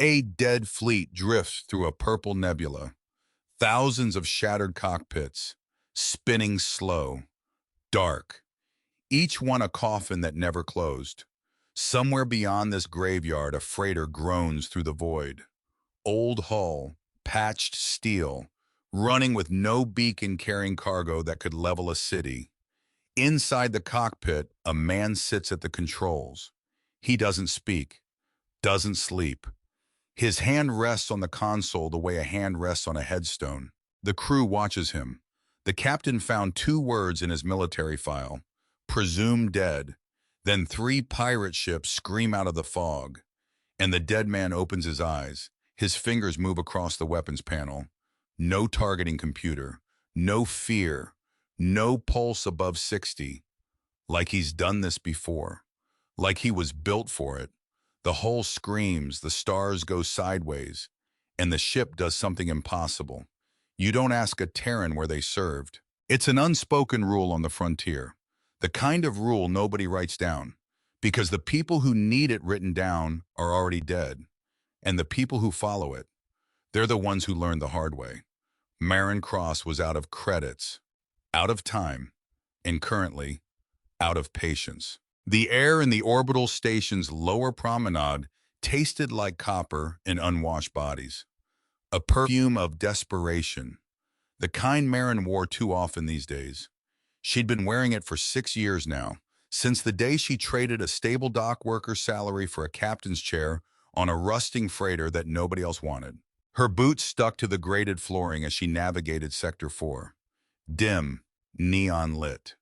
A dead fleet drifts through a purple nebula, thousands of shattered cockpits, spinning slow, dark, each one a coffin that never closed. Somewhere beyond this graveyard, a freighter groans through the void. Old hull, patched steel, running with no beacon carrying cargo that could level a city. Inside the cockpit, a man sits at the controls. He doesn't speak, doesn't sleep. His hand rests on the console the way a hand rests on a headstone. The crew watches him. The captain found 2 words in his military file: presumed dead. Then 3 pirate ships scream out of the fog, and the dead man opens his eyes. His fingers move across the weapons panel. No targeting computer, no fear, no pulse above 60. Like he's done this before, like he was built for it. The hull screams, the stars go sideways, and the ship does something impossible. You don't ask a Terran where they served. It's an unspoken rule on the frontier, the kind of rule nobody writes down, because the people who need it written down are already dead, and the people who follow it, they're the ones who learn the hard way. Maren Cross was out of credits, out of time, and currently out of patience. The air in the orbital station's lower promenade tasted like copper and unwashed bodies. A perfume of desperation, the kind Maren wore too often these days. She'd been wearing it for 6 years now, since the day she traded a stable dock worker's salary for a captain's chair on a rusting freighter that nobody else wanted. Her boots stuck to the grated flooring as she navigated Sector 4. Dim, neon lit.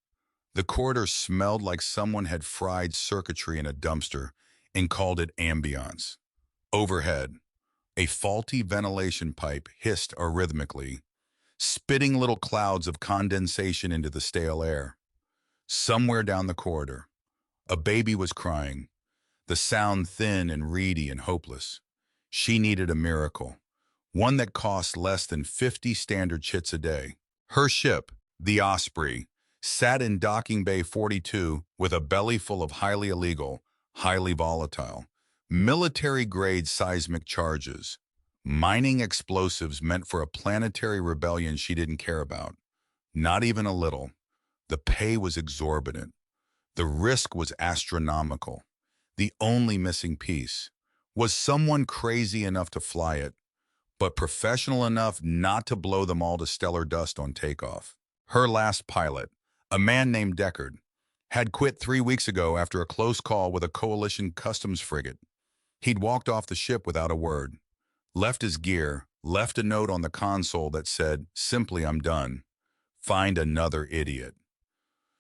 The corridor smelled like someone had fried circuitry in a dumpster and called it ambiance. Overhead, a faulty ventilation pipe hissed arrhythmically, spitting little clouds of condensation into the stale air. Somewhere down the corridor, a baby was crying, the sound thin and reedy and hopeless. She needed a miracle, one that cost less than 50 standard chits a day. Her ship, the Osprey, sat in docking bay 42 with a belly full of highly illegal, highly volatile, military-grade seismic charges, mining explosives meant for a planetary rebellion she didn't care about. Not even a little. The pay was exorbitant. The risk was astronomical. The only missing piece was someone crazy enough to fly it, but professional enough not to blow them all to stellar dust on takeoff. Her last pilot, a man named Deckard, had quit 3 weeks ago after a close call with a coalition customs frigate. He'd walked off the ship without a word, left his gear, left a note on the console that said, simply, "I'm done. Find another idiot."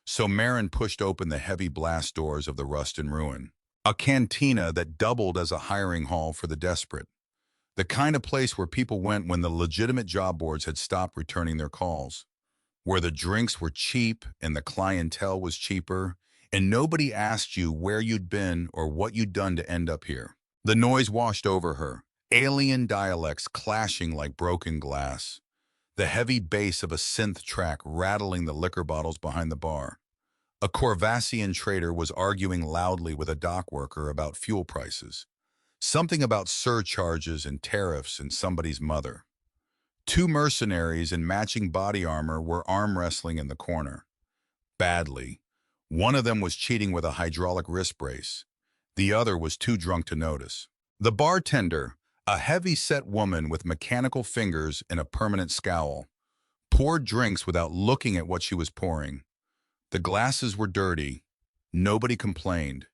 So Maren pushed open the heavy blast doors of the Rust and Ruin, a cantina that doubled as a hiring hall for the desperate, the kind of place where people went when the legitimate job boards had stopped returning their calls, where the drinks were cheap and the clientele was cheaper, and nobody asked you where you'd been or what you'd done to end up here. The noise washed over her, alien dialects clashing like broken glass, the heavy bass of a synth track rattling the liquor bottles behind the bar. A Corvassian trader was arguing loudly with a dock worker about fuel prices, something about surcharges and tariffs and somebody's mother. 2 mercenaries in matching body armor were arm wrestling in the corner. Badly. One of them was cheating with a hydraulic wrist brace. The other was too drunk to notice. The bartender, a heavy-set woman with mechanical fingers and a permanent scowl, poured drinks without looking at what she was pouring. The glasses were dirty. Nobody complained.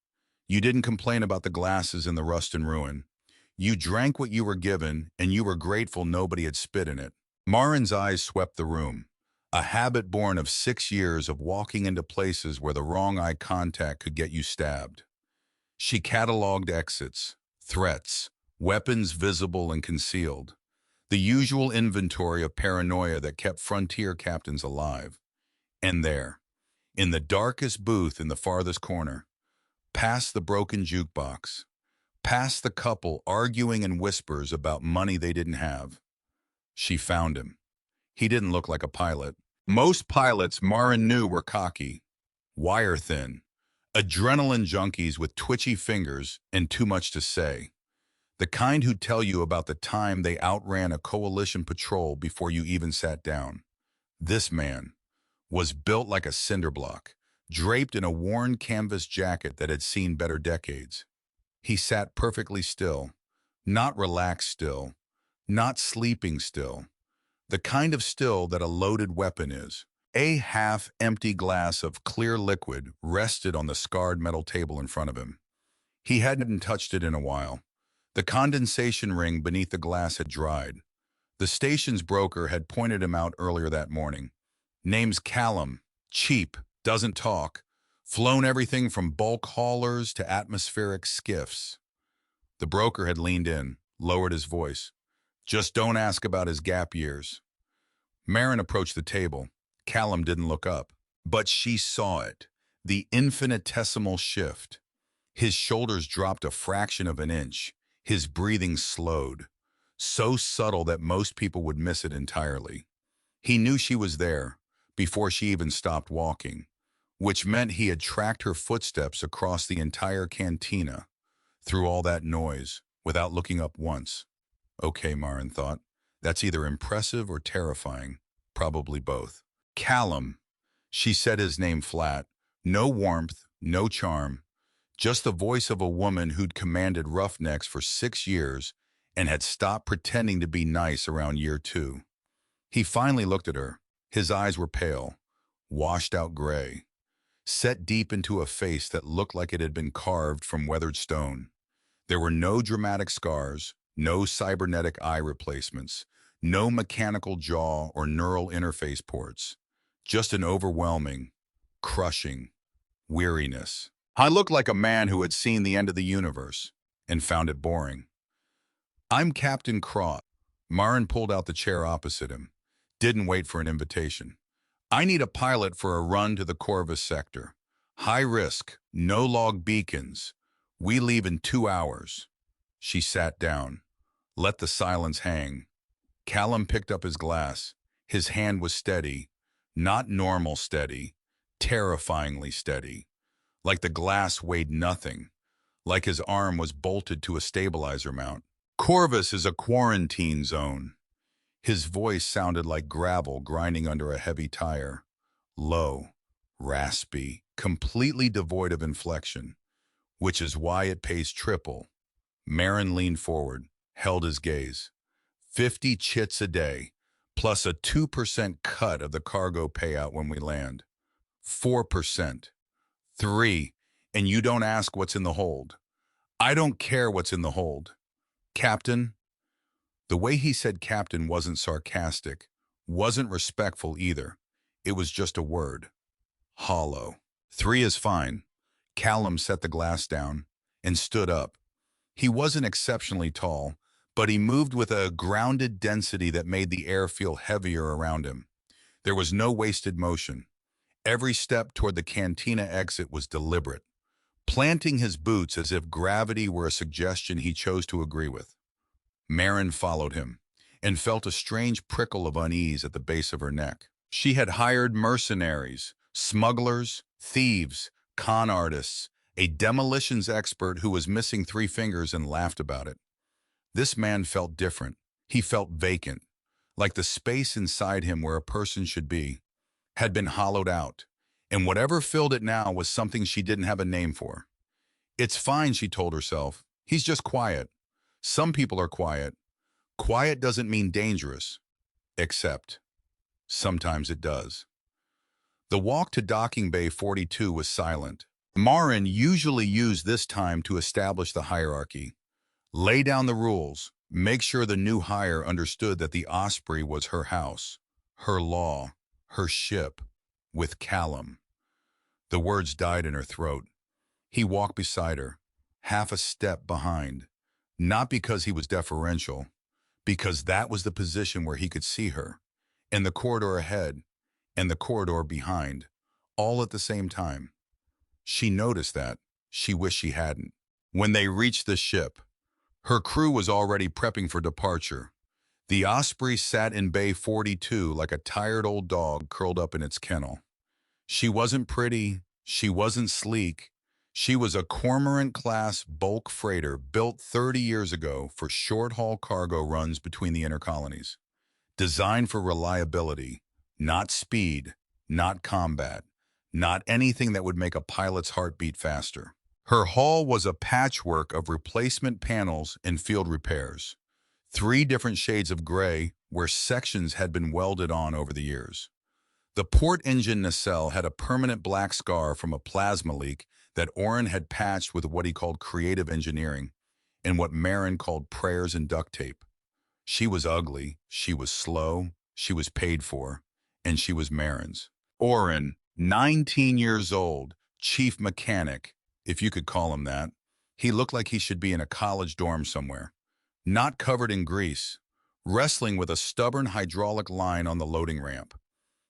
You didn't complain about the glasses in the Rust and Ruin. You drank what you were given, and you were grateful nobody had spit in it. Maren's eyes swept the room, a habit born of 6 years of walking into places where the wrong eye contact could get you stabbed. She cataloged exits, threats, weapons visible and concealed, the usual inventory of paranoia that kept frontier captains alive. And there, in the darkest booth in the farthest corner, past the broken jukebox, past the couple arguing in whispers about money they didn't have, she found him. He didn't look like a pilot. Most pilots Maren knew were cocky, wire-thin, adrenaline junkies with twitchy fingers and too much to say. The kind who'd tell you about the time they outran a coalition patrol before you even sat down. This man was built like a cinder block, draped in a worn canvas jacket that had seen better decades. He sat perfectly still, not relaxed still, not sleeping still, the kind of still that a loaded weapon is. A half-empty glass of clear liquid rested on the scarred metal table in front of him. He hadn't touched it in a while. The condensation ring beneath the glass had dried. The station's broker had pointed him out earlier that morning. Name's Callum, cheap, doesn't talk, flown everything from bulk haulers to atmospheric skiffs. The broker had leaned in, lowered his voice. Just don't ask about his gap years. Maren approached the table. Callum didn't look up, but she saw it, the infinitesimal shift. His shoulders dropped a fraction of an inch. His breathing slowed, so subtle that most people would miss it entirely. He knew she was there before she even stopped walking, which meant he had tracked her footsteps across the entire cantina, through all that noise, without looking up once. Okay, Maren thought. That's either impressive or terrifying. Probably both. Callum. She said his name flat. No warmth, no charm. Just the voice of a woman who'd commanded roughnecks for 6 years and had stopped pretending to be nice around year 2. He finally looked at her. His eyes were pale, washed out gray, set deep into a face that looked like it had been carved from weathered stone. There were no dramatic scars, no cybernetic eye replacements, no mechanical jaw or neural interface ports, just an overwhelming, crushing weariness. I looked like a man who had seen the end of the universe and found it boring. I'm Captain Cross. Maren pulled out the chair opposite him. Didn't wait for an invitation. I need a pilot for a run to the Corvus sector. High risk, no log beacons. We leave in 2 hours. She sat down, let the silence hang. Callum picked up his glass. His hand was steady, not normal steady, terrifyingly steady. Like the glass weighed nothing, like his arm was bolted to a stabilizer mount. Corvus is a quarantine zone. His voice sounded like gravel grinding under a heavy tire. Low, raspy, completely devoid of inflection, which is why it pays triple. Maren leaned forward, held his gaze. 50 chits a day, plus a 2% cut of the cargo payout when we land. 4%. 3, and you don't ask what's in the hold. I don't care what's in the hold. Captain? The way he said captain wasn't sarcastic, wasn't respectful either. It was just a word. Hollow. 3 is fine. Callum set the glass down and stood up. He wasn't exceptionally tall, but he moved with a grounded density that made the air feel heavier around him. There was no wasted motion. Every step toward the cantina exit was deliberate, planting his boots as if gravity were a suggestion he chose to agree with. Maren followed him and felt a strange prickle of unease at the base of her neck. She had hired mercenaries, smugglers, thieves, con artists, a demolitions expert who was missing 3 fingers and laughed about it. This man felt different. He felt vacant, like the space inside him where a person should be had been hollowed out, and whatever filled it now was something she didn't have a name for. It's fine, she told herself. He's just quiet. Some people are quiet. Quiet doesn't mean dangerous, except sometimes it does. The walk to Docking Bay 42 was silent. Maren usually used this time to establish the hierarchy, lay down the rules, make sure the new hire understood that the Osprey was her house, her law, her ship, with Callum. The words died in her throat. He walked beside her, half a step behind, not because he was deferential, because that was the position where he could see her, and the corridor ahead, and the corridor behind, all at the same time. She noticed that. She wished she hadn't. When they reached the ship, her crew was already prepping for departure. The Osprey sat in Bay 42 like a tired old dog curled up in its kennel. She wasn't pretty, she wasn't sleek, She was a Cormorant-class bulk freighter built 30 years ago for short-haul cargo runs between the intercolonies. Designed for reliability, not speed, not combat, not anything that would make a pilot's heart beat faster. Her hull was a patchwork of replacement panels and field repairs. 3 different shades of gray where sections had been welded on over the years. The port engine nacelle had a permanent black scar from a plasma leak that Oren had patched with what he called creative engineering and what Maren called prayers and duct tape. She was ugly, she was slow, she was paid for, and she was Maren's. Oren, 19 years old, chief mechanic, if you could call him that. He looked like he should be in a college dorm somewhere. Not covered in grease, wrestling with a stubborn hydraulic line on the loading ramp.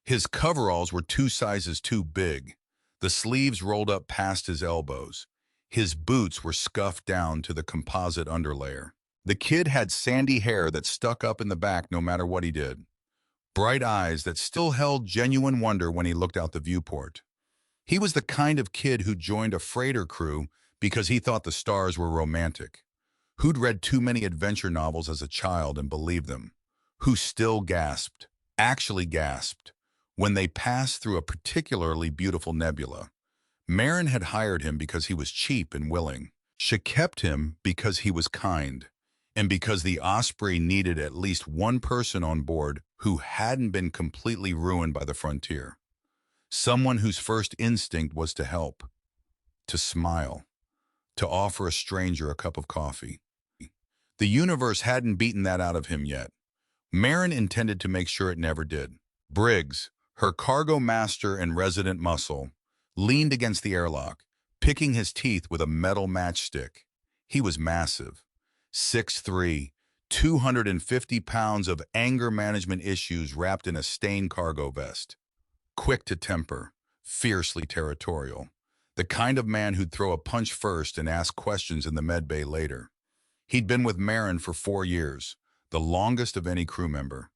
His coveralls were 2 sizes too big. The sleeves rolled up past his elbows. His boots were scuffed down to the composite underlayer. The kid had sandy hair that stuck up in the back no matter what he did. Bright eyes that still held genuine wonder when he looked out the viewport. He was the kind of kid who joined a freighter crew because he thought the stars were romantic. Who'd read too many adventure novels as a child and believed them. Who still gasped, actually gasped, when they passed through a particularly beautiful nebula. Maren had hired him because he was cheap and willing. She kept him because he was kind, and because the Osprey needed at least one person on board who hadn't been completely ruined by the frontier. Someone whose first instinct was to help, to smile, to offer a stranger a cup of coffee. The universe hadn't beaten that out of him yet. Maren intended to make sure it never did. Briggs, her cargo master and resident muscle, leaned against the airlock, picking his teeth with a metal matchstick. He was massive. 6'3", 250 pounds of anger management issues wrapped in a stained cargo vest. Quick to temper, fiercely territorial. The kind of man who'd throw a punch first and ask questions in the medbay later. He'd been with Maren for 4 years, the longest of any crew member.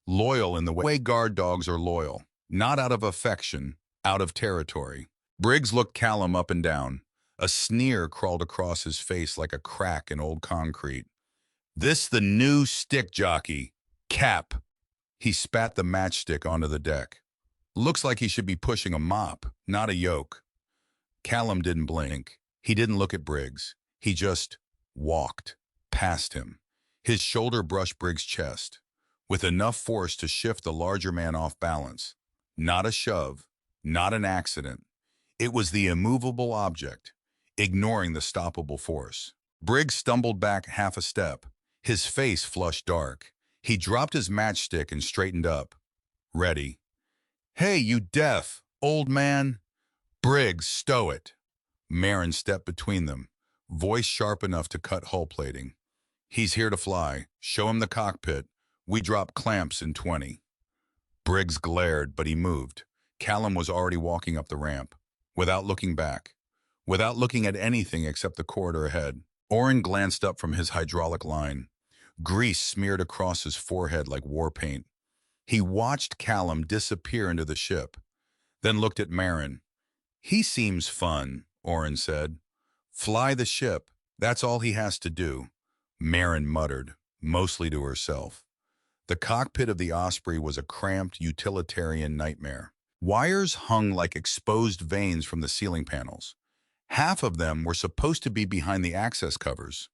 Loyal in the way guard dogs are loyal, not out of affection, out of territory. Briggs looked Callum up and down. A sneer crawled across his face like a crack in old concrete. "This the new stick jockey. Cap." He spat the matchstick onto the deck. "Looks like he should be pushing a mop, not a yoke." Callum didn't blink. He didn't look at Briggs. He just walked past him. His shoulder brushed Briggs' chest, with enough force to shift the larger man off balance. Not a shove, not an accident. It was the immovable object, ignoring the stoppable force. Briggs stumbled back half a step, his face flushed dark. He dropped his matchstick and straightened up. Ready. "Hey, you deaf, old man." "Briggs, stow it." Maren stepped between them, voice sharp enough to cut hull plating. "He's here to fly. Show him the cockpit. We drop clamps in 20. Briggs glared, but he moved. Callum was already walking up the ramp, without looking back, without looking at anything except the corridor ahead. Oren glanced up from his hydraulic line. Grease smeared across his forehead like war paint. He watched Callum disappear into the ship, then looked at Maren. "He seems fun," Oren said. "Fly the ship. That's all he has to do." Maren muttered, mostly to herself. The cockpit of the Osprey was a cramped, utilitarian nightmare. Wires hung like exposed veins from the ceiling panels. Half of them were supposed to be behind the access covers,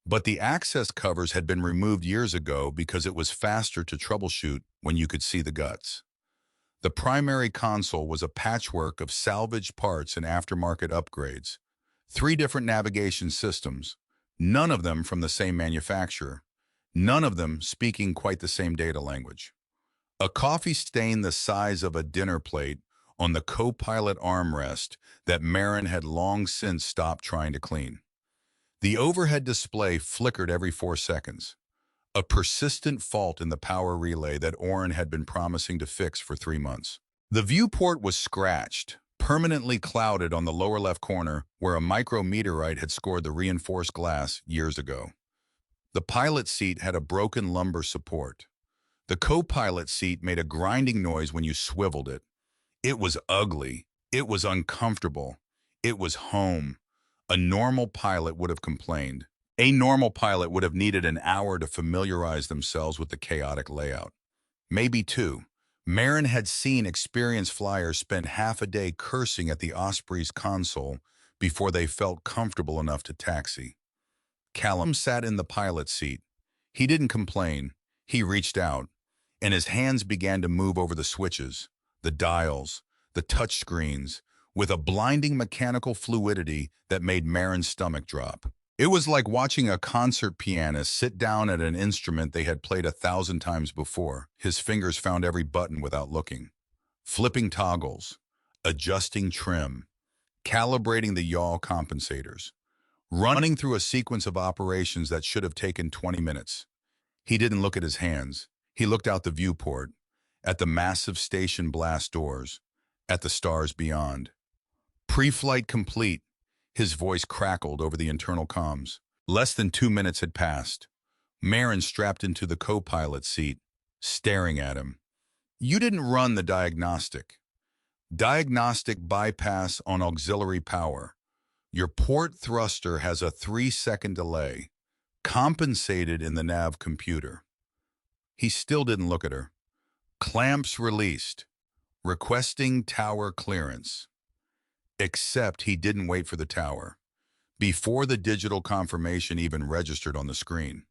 but the access covers had been removed years ago because it was faster to troubleshoot when you could see the guts. The primary console was a patchwork of salvaged parts and aftermarket upgrades. 3 different navigation systems, none of them from the same manufacturer, none of them speaking quite the same data language. A coffee stain the size of a dinner plate on the co-pilot armrest that Maren had long since stopped trying to clean. The overhead display flickered every 4 seconds, a persistent fault in the power relay that Oren had been promising to fix for 3 months. The viewport was scratched, permanently clouded on the lower left corner where a micrometeorite had scored the reinforced glass years ago. The pilot seat had a broken lumbar support. The co-pilot seat made a grinding noise when you swiveled it. It was ugly. It was uncomfortable. It was home. A normal pilot would have complained. A normal pilot would have needed an hour to familiarize themselves with the chaotic layout. Maybe two. Maren had seen experienced flyers spend half a day cursing at the Osprey's console before they felt comfortable enough to taxi. Callum sat in the pilot seat. He didn't complain. He reached out, and his hands began to move over the switches, the dials, the touch screens, with a blinding mechanical fluidity that made Maren's stomach drop. It was like watching a concert pianist sit down at an instrument they had played 1,000 times before. His fingers found every button without looking. Flipping toggles, adjusting trim, calibrating the yaw compensators, running through a sequence of operations that should have taken 20 minutes. He didn't look at his hands. He looked out the viewport, at the massive station blast doors, at the stars beyond. Pre-flight complete. His voice crackled over the internal comms. Less than 2 minutes had passed. Maren strapped into the co-pilot seat, staring at him. You didn't run the diagnostic. Diagnostic bypass on auxiliary power. Your port thruster has a 3-second delay, compensated in the nav computer. He still didn't look at her. Clamps released. Requesting tower clearance. Except he didn't wait for the tower. Before the digital confirmation even registered on the screen,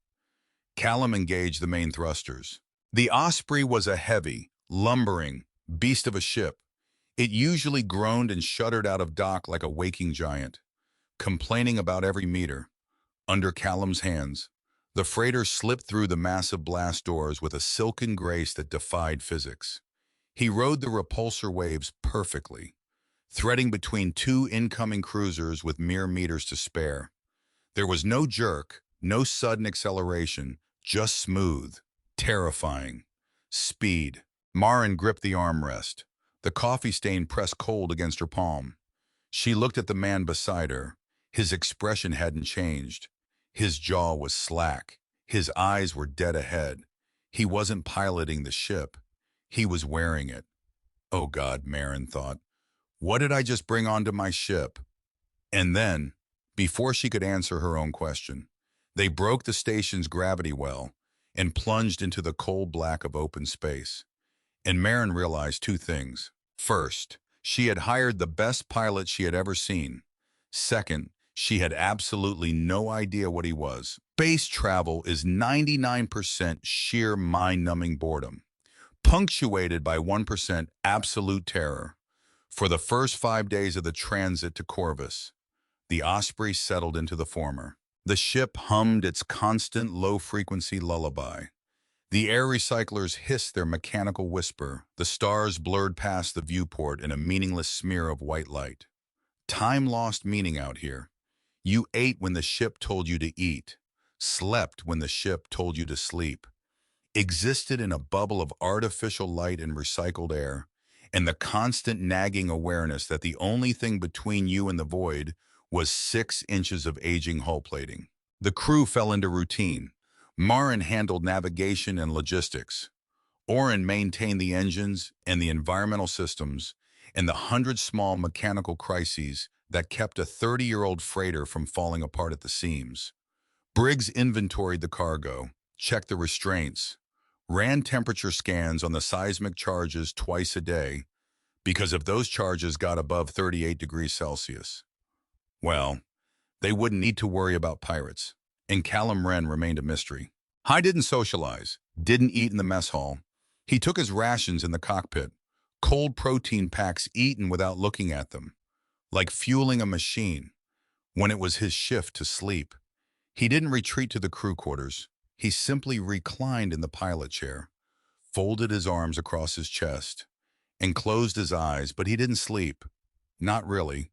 Callum engaged the main thrusters. The Osprey was a heavy, lumbering beast of a ship. It usually groaned and shuddered out of dock like a waking giant, complaining about every meter. Under Callum's hands, the freighter slipped through the massive blast doors with a silken grace that defied physics. He rode the repulsor waves perfectly, threading between two incoming cruisers with mere meters to spare. There was no jerk, no sudden acceleration, just smooth, terrifying. Speed. Maren gripped the armrest, the coffee stain pressed cold against her palm. She looked at the man beside her. His expression hadn't changed. His jaw was slack. His eyes were dead ahead. He wasn't piloting the ship. He was wearing it. Oh God, Maren thought. What did I just bring onto my ship? And then, before she could answer her own question, they broke the station's gravity well and plunged into the cold black of open space. And Maren realized two things. First, she had hired the best pilot she had ever seen. Second, she had absolutely no idea what he was. Space travel is 99% sheer mind-numbing boredom, punctuated by 1% absolute terror. For the first 5 days of the transit to Corvus, the Osprey settled into the former. The ship hummed its constant low-frequency lullaby. The air recyclers hissed their mechanical whisper. The stars blurred past the viewport in a meaningless smear of white light. Time lost meaning out here. You ate when the ship told you to eat, slept when the ship told you to sleep, existed in a bubble of artificial light and recycled air, and the constant nagging awareness that the only thing between you and the void was 6 inches of aging hull plating. The crew fell into routine. Maren handled navigation and logistics. Oren maintained the engines and the environmental systems and the 100 small mechanical crises that kept a 30-year-old freighter from falling apart at the seams. Briggs inventoried the cargo, checked the restraints, ran temperature scans on the seismic charges twice a day, because if those charges got above 38 degrees Celsius, well, they wouldn't need to worry about pirates. And Callum Wren remained a mystery. Hy didn't socialize, didn't eat in the mess hall. He took his rations in the cockpit, cold protein packs eaten without looking at them, like fueling a machine. When it was his shift to sleep, he didn't retreat to the crew quarters. He simply reclined in the pilot chair, folded his arms across his chest, and closed his eyes, but he didn't sleep. Not really.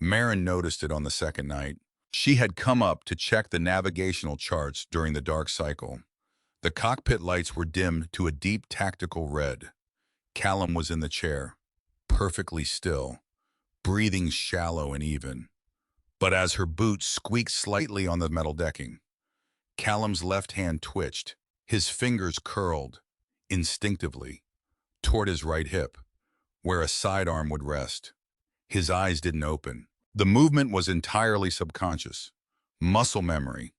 Maren noticed it on the second night. She had come up to check the navigational charts during the dark cycle. The cockpit lights were dimmed to a deep tactical red. Callum was in the chair, perfectly still, breathing shallow and even. But as her boots squeaked slightly on the metal decking, Callum's left hand twitched, his fingers curled, instinctively, toward his right hip, where a sidearm would rest. His eyes didn't open. The movement was entirely subconscious. Muscle memory,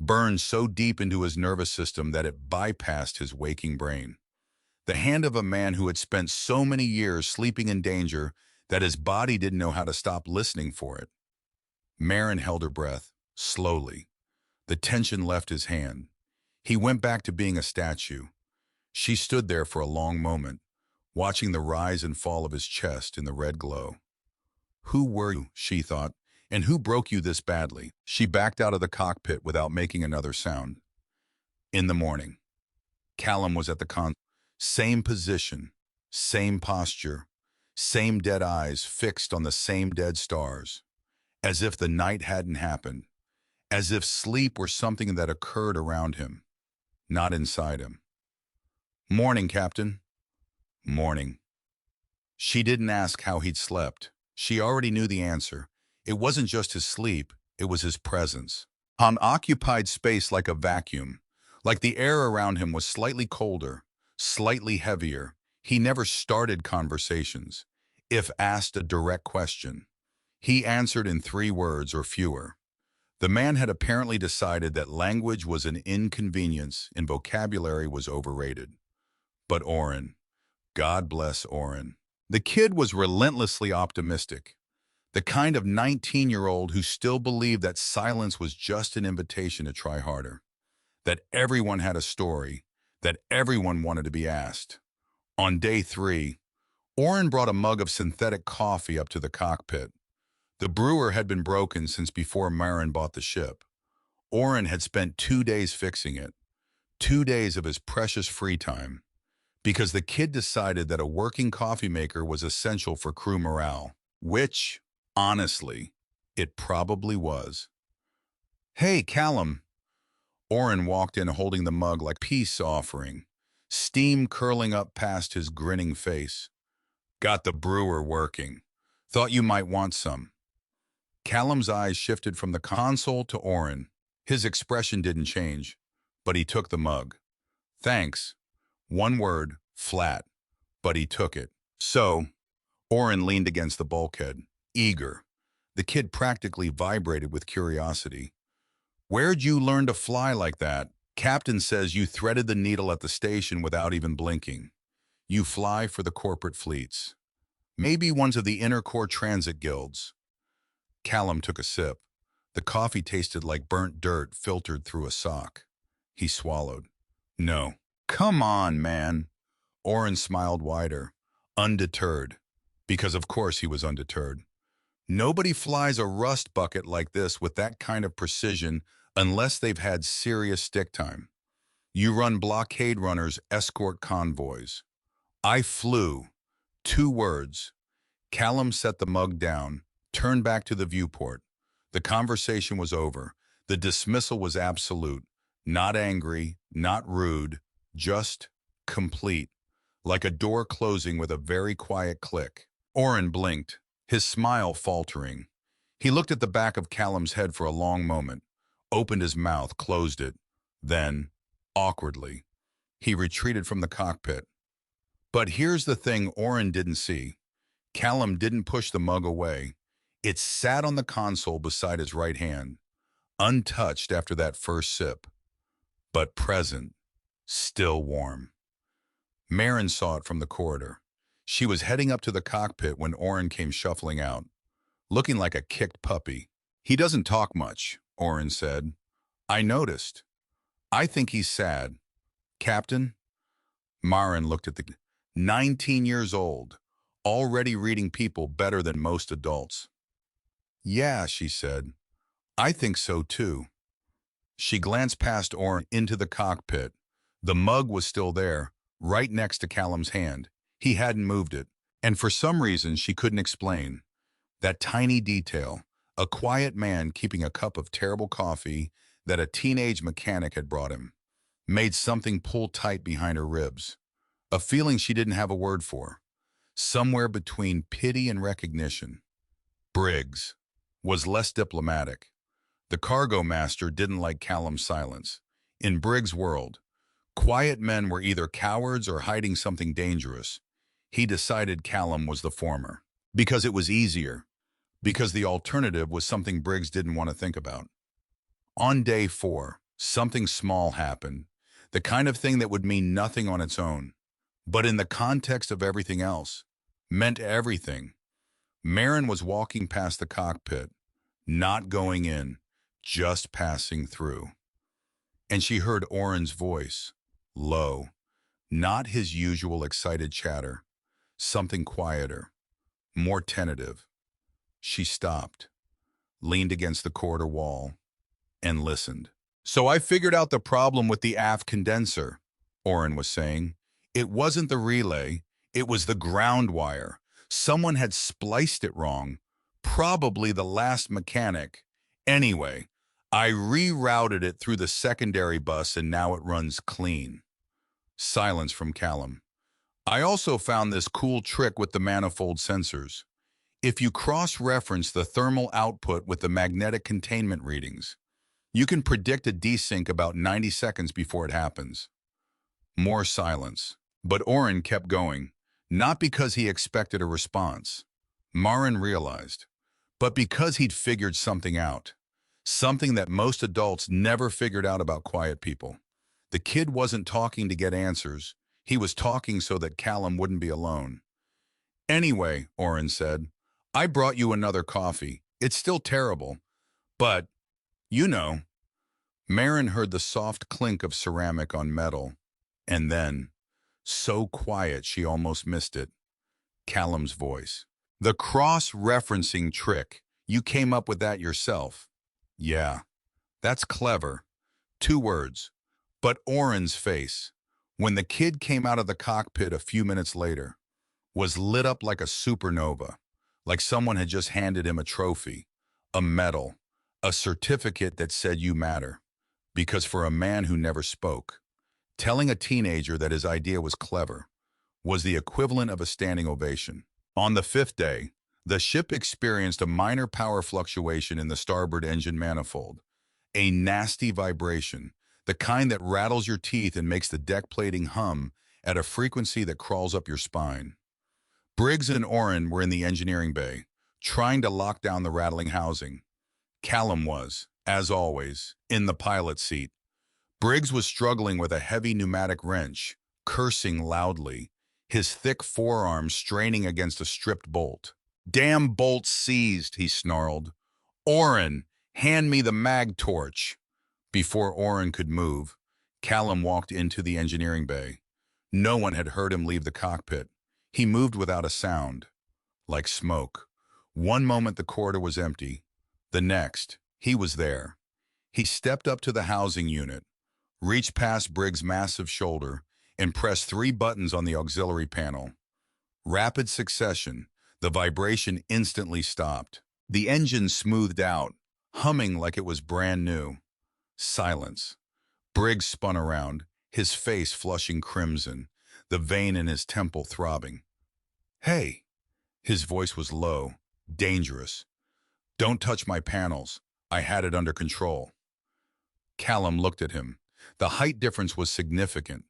burned so deep into his nervous system that it bypassed his waking brain. The hand of a man who had spent so many years sleeping in danger that his body didn't know how to stop listening for it. Maren held her breath, slowly. The tension left his hand. He went back to being a statue. She stood there for a long moment, watching the rise and fall of his chest in the red glow. Who were you, she thought, and who broke you this badly? She backed out of the cockpit without making another sound. In the morning, Callum was at the console. Same position, same posture, same dead eyes fixed on the same dead stars, as if the night hadn't happened, as if sleep were something that occurred around him, not inside him. Morning, Captain. Morning. She didn't ask how he'd slept. She already knew the answer. It wasn't just his sleep, it was his presence. On occupied space like a vacuum, like the air around him was slightly colder, slightly heavier. He never started conversations. If asked a direct question, he answered in 3 words or fewer. The man had apparently decided that language was an inconvenience and vocabulary was overrated. But Oren, God bless Oren. The kid was relentlessly optimistic, the kind of 19-year-old who still believed that silence was just an invitation to try harder, that everyone had a story, that everyone wanted to be asked. On day 3, Oren brought a mug of synthetic coffee up to the cockpit. The brewer had been broken since before Maren bought the ship. Oren had spent 2 days fixing it, 2 days of his precious free time, because the kid decided that a working coffee maker was essential for crew morale, which, honestly, it probably was. Hey, Callum. Oren walked in holding the mug like a peace offering, steam curling up past his grinning face. Got the brewer working. Thought you might want some. Callum's eyes shifted from the console to Oren. His expression didn't change, but he took the mug. Thanks. 1 word, flat, but he took it. So, Oren leaned against the bulkhead, eager. The kid practically vibrated with curiosity. Where'd you learn to fly like that? Captain says you threaded the needle at the station without even blinking. You fly for the corporate fleets. Maybe ones of the inner core transit guilds. Callum took a sip. The coffee tasted like burnt dirt filtered through a sock. He swallowed. No. Come on, man. Oren smiled wider, undeterred, because of course he was undeterred. Nobody flies a rust bucket like this with that kind of precision unless they've had serious stick time. You run blockade runners, escort convoys. I flew. 2 words. Callum set the mug down, turned back to the viewport. The conversation was over. The dismissal was absolute. Not angry, not rude, just complete. Like a door closing with a very quiet click. Oren blinked, his smile faltering. He looked at the back of Callum's head for a long moment, opened his mouth, closed it. Then, awkwardly, he retreated from the cockpit. But here's the thing Oren didn't see. Callum didn't push the mug away. It sat on the console beside his right hand, untouched after that first sip, but present, still warm. Maren saw it from the corridor. She was heading up to the cockpit when Oren came shuffling out, looking like a kicked puppy. He doesn't talk much, Oren said. I noticed. I think he's sad. Captain? Maren looked at the 19 years old, already reading people better than most adults. Yeah, she said. I think so too. She glanced past Oren into the cockpit. The mug was still there, right next to Callum's hand. He hadn't moved it, and for some reason she couldn't explain. That tiny detail, a quiet man keeping a cup of terrible coffee that a teenage mechanic had brought him, made something pull tight behind her ribs. A feeling she didn't have a word for. Somewhere between pity and recognition. Briggs was less diplomatic. The cargo master didn't like Callum's silence. In Briggs' world, quiet men were either cowards or hiding something dangerous. He decided Callum was the former, because it was easier. because the alternative was something Briggs didn't want to think about. On day 4, something small happened, the kind of thing that would mean nothing on its own, but in the context of everything else, meant everything. Maren was walking past the cockpit, not going in, just passing through. And she heard Oren's voice, low, not his usual excited chatter, something quieter, more tentative. She stopped, leaned against the corridor wall, and listened. "So I figured out the problem with the aft condenser," Oren was saying. "It wasn't the relay, it was the ground wire. Someone had spliced it wrong, probably the last mechanic. Anyway, I rerouted it through the secondary bus and now it runs clean." Silence from Callum. "I also found this cool trick with the manifold sensors. If you cross-reference the thermal output with the magnetic containment readings, you can predict a desync about 90 seconds before it happens." More silence. But Oren kept going, not because he expected a response, Maren realized, but because he'd figured something out. Something that most adults never figured out about quiet people. The kid wasn't talking to get answers. He was talking so that Callum wouldn't be alone. "Anyway," Oren said, "I brought you another coffee. It's still terrible, but, you know." Maren heard the soft clink of ceramic on metal, and then, so quiet she almost missed it, Callum's voice. "The cross-referencing trick. You came up with that yourself." "Yeah, that's clever." 2 words. But Oren's face, when the kid came out of the cockpit a few minutes later, was lit up like a supernova, like someone had just handed him a trophy, a medal, a certificate that said you matter. Because for a man who never spoke, telling a teenager that his idea was clever was the equivalent of a standing ovation. On the 5th day, the ship experienced a minor power fluctuation in the starboard engine manifold, a nasty vibration, the kind that rattles your teeth and makes the deck plating hum at a frequency that crawls up your spine. Briggs and Oren were in the engineering bay, trying to lock down the rattling housing. Callum was, as always, in the pilot's seat. Briggs was struggling with a heavy pneumatic wrench, cursing loudly, his thick forearm straining against a stripped bolt. "Damn bolt seized," he snarled. "Oren, hand me the mag torch." Before Oren could move, Callum walked into the engineering bay. No one had heard him leave the cockpit. He moved without a sound, like smoke. One moment the corridor was empty. The next, he was there. He stepped up to the housing unit, reached past Briggs' massive shoulder, and pressed 3 buttons on the auxiliary panel. Rapid succession, the vibration instantly stopped. The engine smoothed out, humming like it was brand new. Silence. Briggs spun around, his face flushing crimson, the vein in his temple throbbing. "Hey." His voice was low, dangerous. "Don't touch my panels. I had it under control." Callum looked at him. The height difference was significant.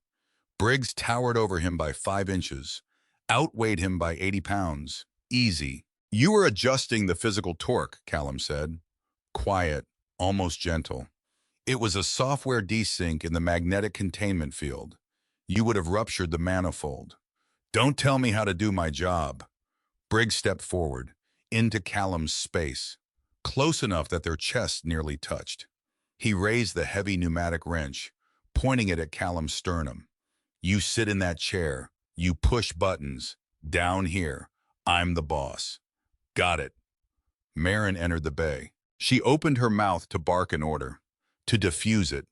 Briggs towered over him by 5 inches, outweighed him by 80 pounds. "Easy." "You were adjusting the physical torque," Callum said. Quiet, almost gentle. "It was a software desync in the magnetic containment field. You would have ruptured the manifold." "Don't tell me how to do my job." Briggs stepped forward, into Callum's space, close enough that their chests nearly touched. He raised the heavy pneumatic wrench, pointing it at Callum's sternum. "You sit in that chair. You push buttons. Down here. I'm the boss." "Got it." Maren entered the bay. She opened her mouth to bark an order, to diffuse it,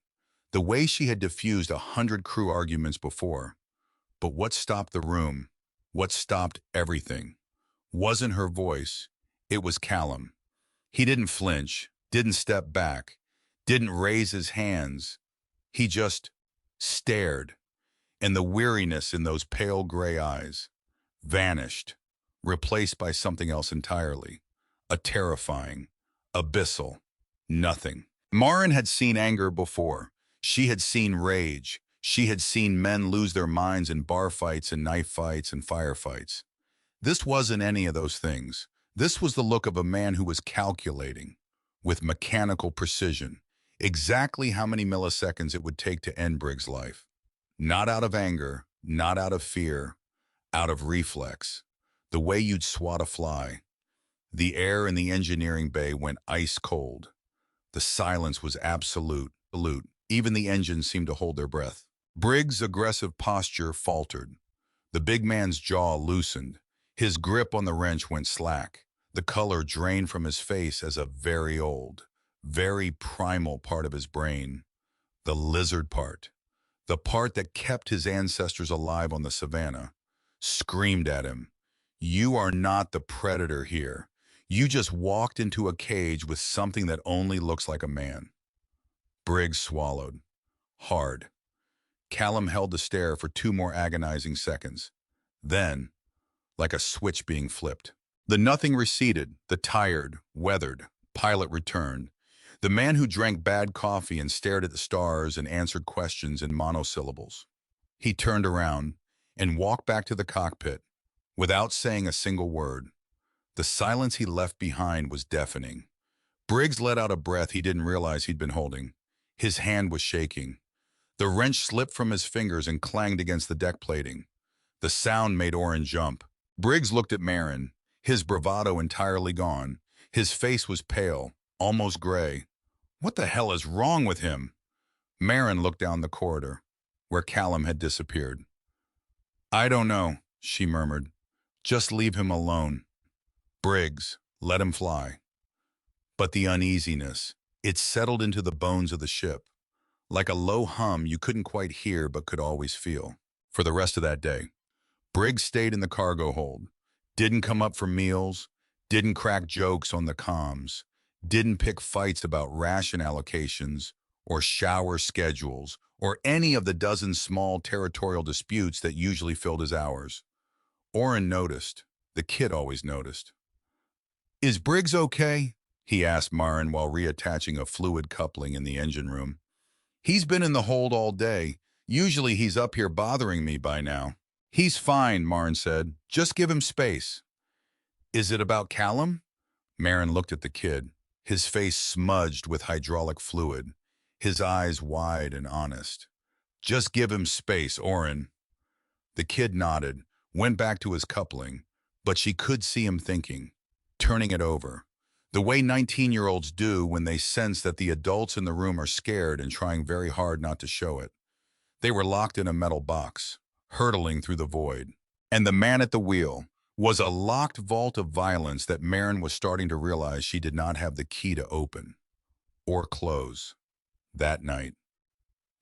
the way she had diffused 100 crew arguments before. But what stopped the room, what stopped everything, wasn't her voice, it was Callum. He didn't flinch, didn't step back, didn't raise his hands. He just stared, and the weariness in those pale gray eyes vanished, replaced by something else entirely, a terrifying, abyssal nothing. Maren had seen anger before. She had seen rage. She had seen men lose their minds in bar fights and knife fights and firefights. This wasn't any of those things. This was the look of a man who was calculating, with mechanical precision, exactly how many milliseconds it would take to end Briggs' life. Not out of anger, not out of fear, out of reflex. The way you'd swat a fly. The air in the engineering bay went ice cold. The silence was absolute. Even the engines seemed to hold their breath. Briggs' aggressive posture faltered. The big man's jaw loosened. His grip on the wrench went slack. The color drained from his face as a very old, very primal part of his brain. The lizard part. The part that kept his ancestors alive on the savannah. Screamed at him. You are not the predator here. You just walked into a cage with something that only looks like a man. Briggs swallowed. Hard. Callum held the stare for 2 more agonizing seconds. Then, like a switch being flipped, the nothing receded, the tired, weathered pilot returned. The man who drank bad coffee and stared at the stars and answered questions in monosyllables. He turned around and walked back to the cockpit without saying a single word. The silence he left behind was deafening. Briggs let out a breath he didn't realize he'd been holding. His hand was shaking. The wrench slipped from his fingers and clanged against the deck plating. The sound made Oren jump. Briggs looked at Maren, his bravado entirely gone. His face was pale, almost gray. What the hell is wrong with him? Maren looked down the corridor, where Callum had disappeared. I don't know, she murmured. Just leave him alone. Briggs, let him fly. But the uneasiness, it settled into the bones of the ship. Like a low hum you couldn't quite hear but could always feel. For the rest of that day, Briggs stayed in the cargo hold. Didn't come up for meals, didn't crack jokes on the comms, didn't pick fights about ration allocations or shower schedules or any of the dozen small territorial disputes that usually filled his hours. Oren noticed. The kid always noticed. Is Briggs okay? He asked Maren while reattaching a fluid coupling in the engine room. He's been in the hold all day. Usually he's up here bothering me by now. He's fine, Maren said. Just give him space. Is it about Callum? Maren looked at the kid, his face smudged with hydraulic fluid, his eyes wide and honest. Just give him space, Oren. The kid nodded, went back to his coupling, but she could see him thinking, turning it over, the way 19-year-olds do when they sense that the adults in the room are scared and trying very hard not to show it. They were locked in a metal box, hurtling through the void. And the man at the wheel was a locked vault of violence that Maren was starting to realize she did not have the key to open or close. That night,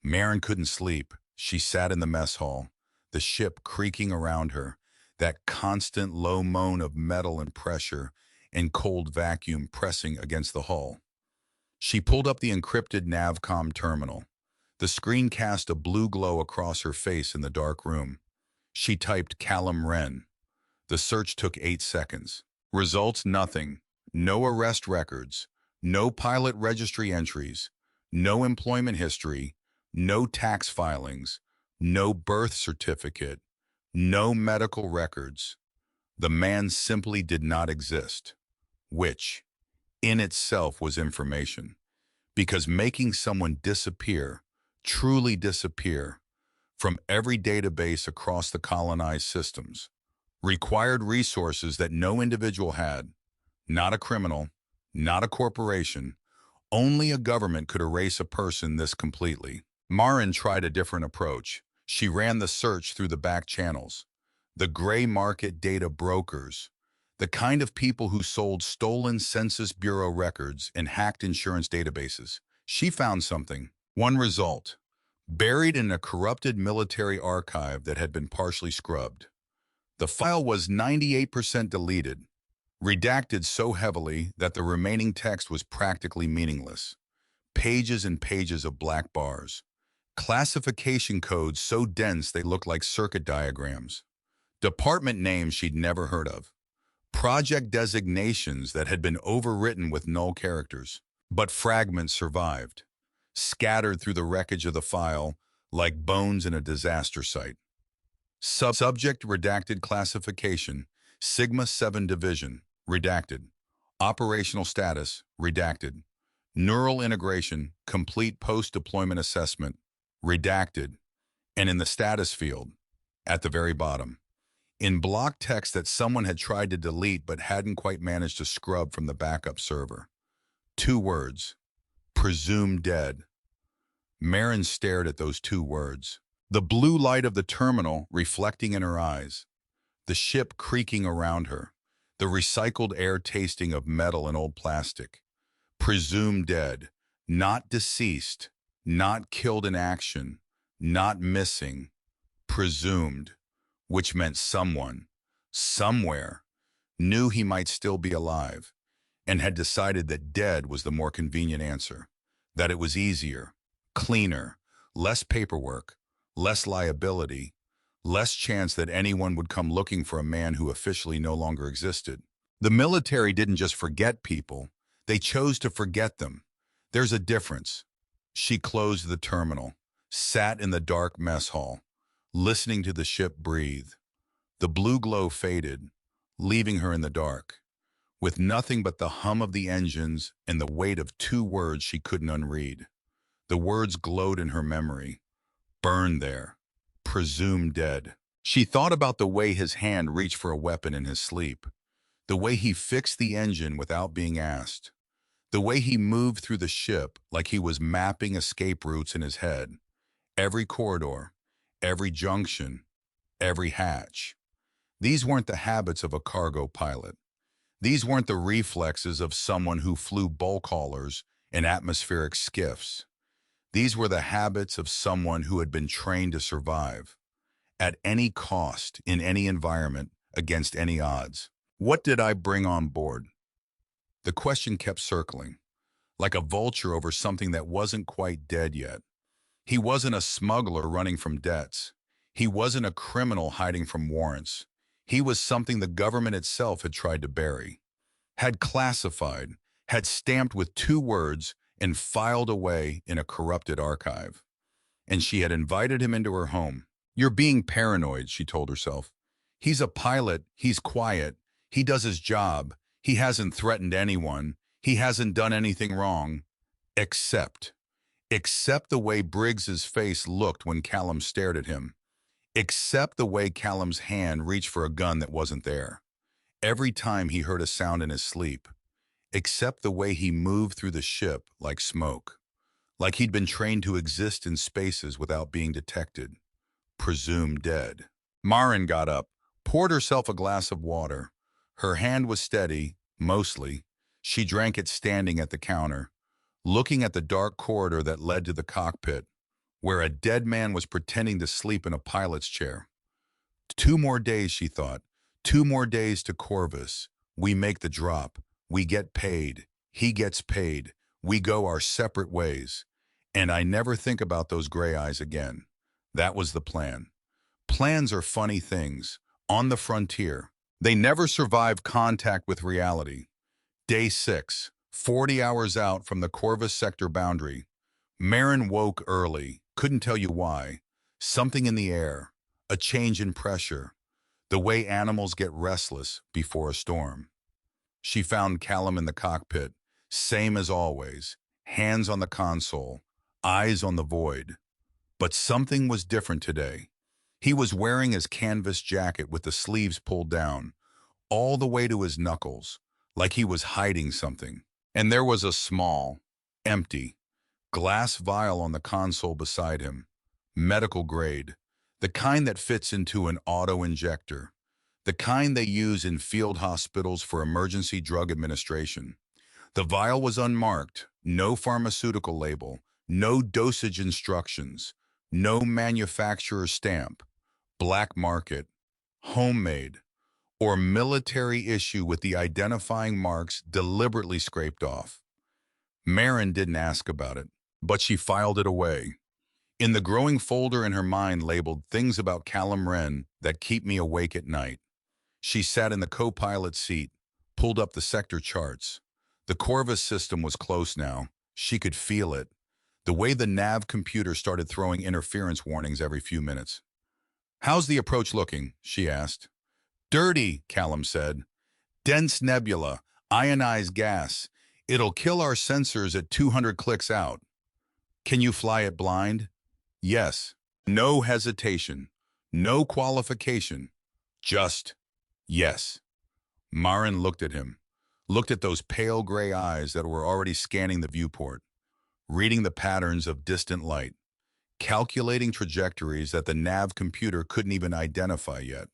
Maren couldn't sleep. She sat in the mess hall, the ship creaking around her, that constant low moan of metal and pressure and cold vacuum pressing against the hull. She pulled up the encrypted Navcom terminal. The screen cast a blue glow across her face in the dark room. She typed Callum Wren. The search took 8 seconds. Results nothing. No arrest records. No pilot registry entries. No employment history. No tax filings. No birth certificate. No medical records. The man simply did not exist, which, in itself, was information. Because making someone disappear, truly disappear, from every database across the colonized systems, required resources that no individual had, not a criminal, not a corporation. Only a government could erase a person this completely. Maren tried a different approach. She ran the search through the back channels, the gray market data brokers, the kind of people who sold stolen Census Bureau records and hacked insurance databases. She found something. One result, buried in a corrupted military archive that had been partially scrubbed. The file was 98% deleted, redacted so heavily that the remaining text was practically meaningless. Pages and pages of black bars. Classification codes so dense they looked like circuit diagrams. Department names she'd never heard of. Project designations that had been overwritten with null characters. But fragments survived, scattered through the wreckage of the file like bones in a disaster site. Subject redacted classification, Sigma 7 Division, redacted. Operational status, redacted. Neural integration, complete post-deployment assessment, redacted. And in the status field, at the very bottom, in block text that someone had tried to delete but hadn't quite managed to scrub from the backup server. 2 words, presumed dead. Maren stared at those 2 words. The blue light of the terminal reflecting in her eyes, the ship creaking around her, the recycled air tasting of metal and old plastic. Presumed dead, not deceased, not killed in action, not missing, presumed, which meant someone, somewhere, knew he might still be alive, and had decided that dead was the more convenient answer, that it was easier, cleaner, less paperwork, less liability, less chance that anyone would come looking for a man who officially no longer existed. The military didn't just forget people, they chose to forget them. There's a difference. She closed the terminal, sat in the dark mess hall, listening to the ship breathe. The blue glow faded, leaving her in the dark, with nothing but the hum of the engines and the weight of 2 words she couldn't unread. The words glowed in her memory. Burned there. Presumed dead. She thought about the way his hand reached for a weapon in his sleep, the way he fixed the engine without being asked, the way he moved through the ship like he was mapping escape routes in his head, every corridor, every junction, every hatch. These weren't the habits of a cargo pilot. These weren't the reflexes of someone who flew bulk haulers in atmospheric skiffs. These were the habits of someone who had been trained to survive, at any cost, in any environment, against any odds. What did I bring on board? The question kept circling, like a vulture over something that wasn't quite dead yet. He wasn't a smuggler running from debts. He wasn't a criminal hiding from warrants. He was something the government itself had tried to bury, had classified, had stamped with 2 words and filed away in a corrupted archive. And she had invited him into her home. You're being paranoid, she told herself. He's a pilot, he's quiet, he does his job, he hasn't threatened anyone, he hasn't done anything wrong, except the way Briggs's face looked when Callum stared at him, except the way Callum's hand reached for a gun that wasn't there, every time he heard a sound in his sleep, except the way he moved through the ship like smoke, like he'd been trained to exist in spaces without being detected, presumed dead. Maren got up, poured herself a glass of water. Her hand was steady, mostly. She drank it standing at the counter, looking at the dark corridor that led to the cockpit, where a dead man was pretending to sleep in a pilot's chair. 2 more days, she thought. 2 more days to Corvus. We make the drop. We get paid. He gets paid. We go our separate ways. And I never think about those gray eyes again. That was the plan. Plans are funny things. On the frontier. They never survive contact with reality. Day 6, 40 hours out from the Corvus sector boundary. Maren woke early, couldn't tell you why. Something in the air, a change in pressure, the way animals get restless before a storm. She found Callum in the cockpit, same as always, hands on the console, eyes on the void. But something was different today. He was wearing his canvas jacket with the sleeves pulled down, all the way to his knuckles, like he was hiding something. And there was a small, empty, glass vial on the console beside him, medical grade, the kind that fits into an auto-injector, the kind they use in field hospitals for emergency drug administration. The vial was unmarked, no pharmaceutical label, no dosage instructions, no manufacturer stamp, black market, homemade, or military issue with the identifying marks deliberately scraped off. Maren didn't ask about it, but she filed it away. In the growing folder in her mind labeled Things About Callum Wren That Keep Me Awake at Night. She sat in the co-pilot seat, pulled up the sector charts. The Corvus system was close now. She could feel it. The way the nav computer started throwing interference warnings every few minutes. "How's the approach looking?" she asked. "Dirty," Callum said. Dense nebula, ionized gas. It'll kill our sensors at 200 clicks out. Can you fly it blind? Yes. No hesitation. No qualification. Just yes. Maren looked at him, looked at those pale gray eyes that were already scanning the viewport, reading the patterns of distant light, calculating trajectories that the nav computer couldn't even identify yet.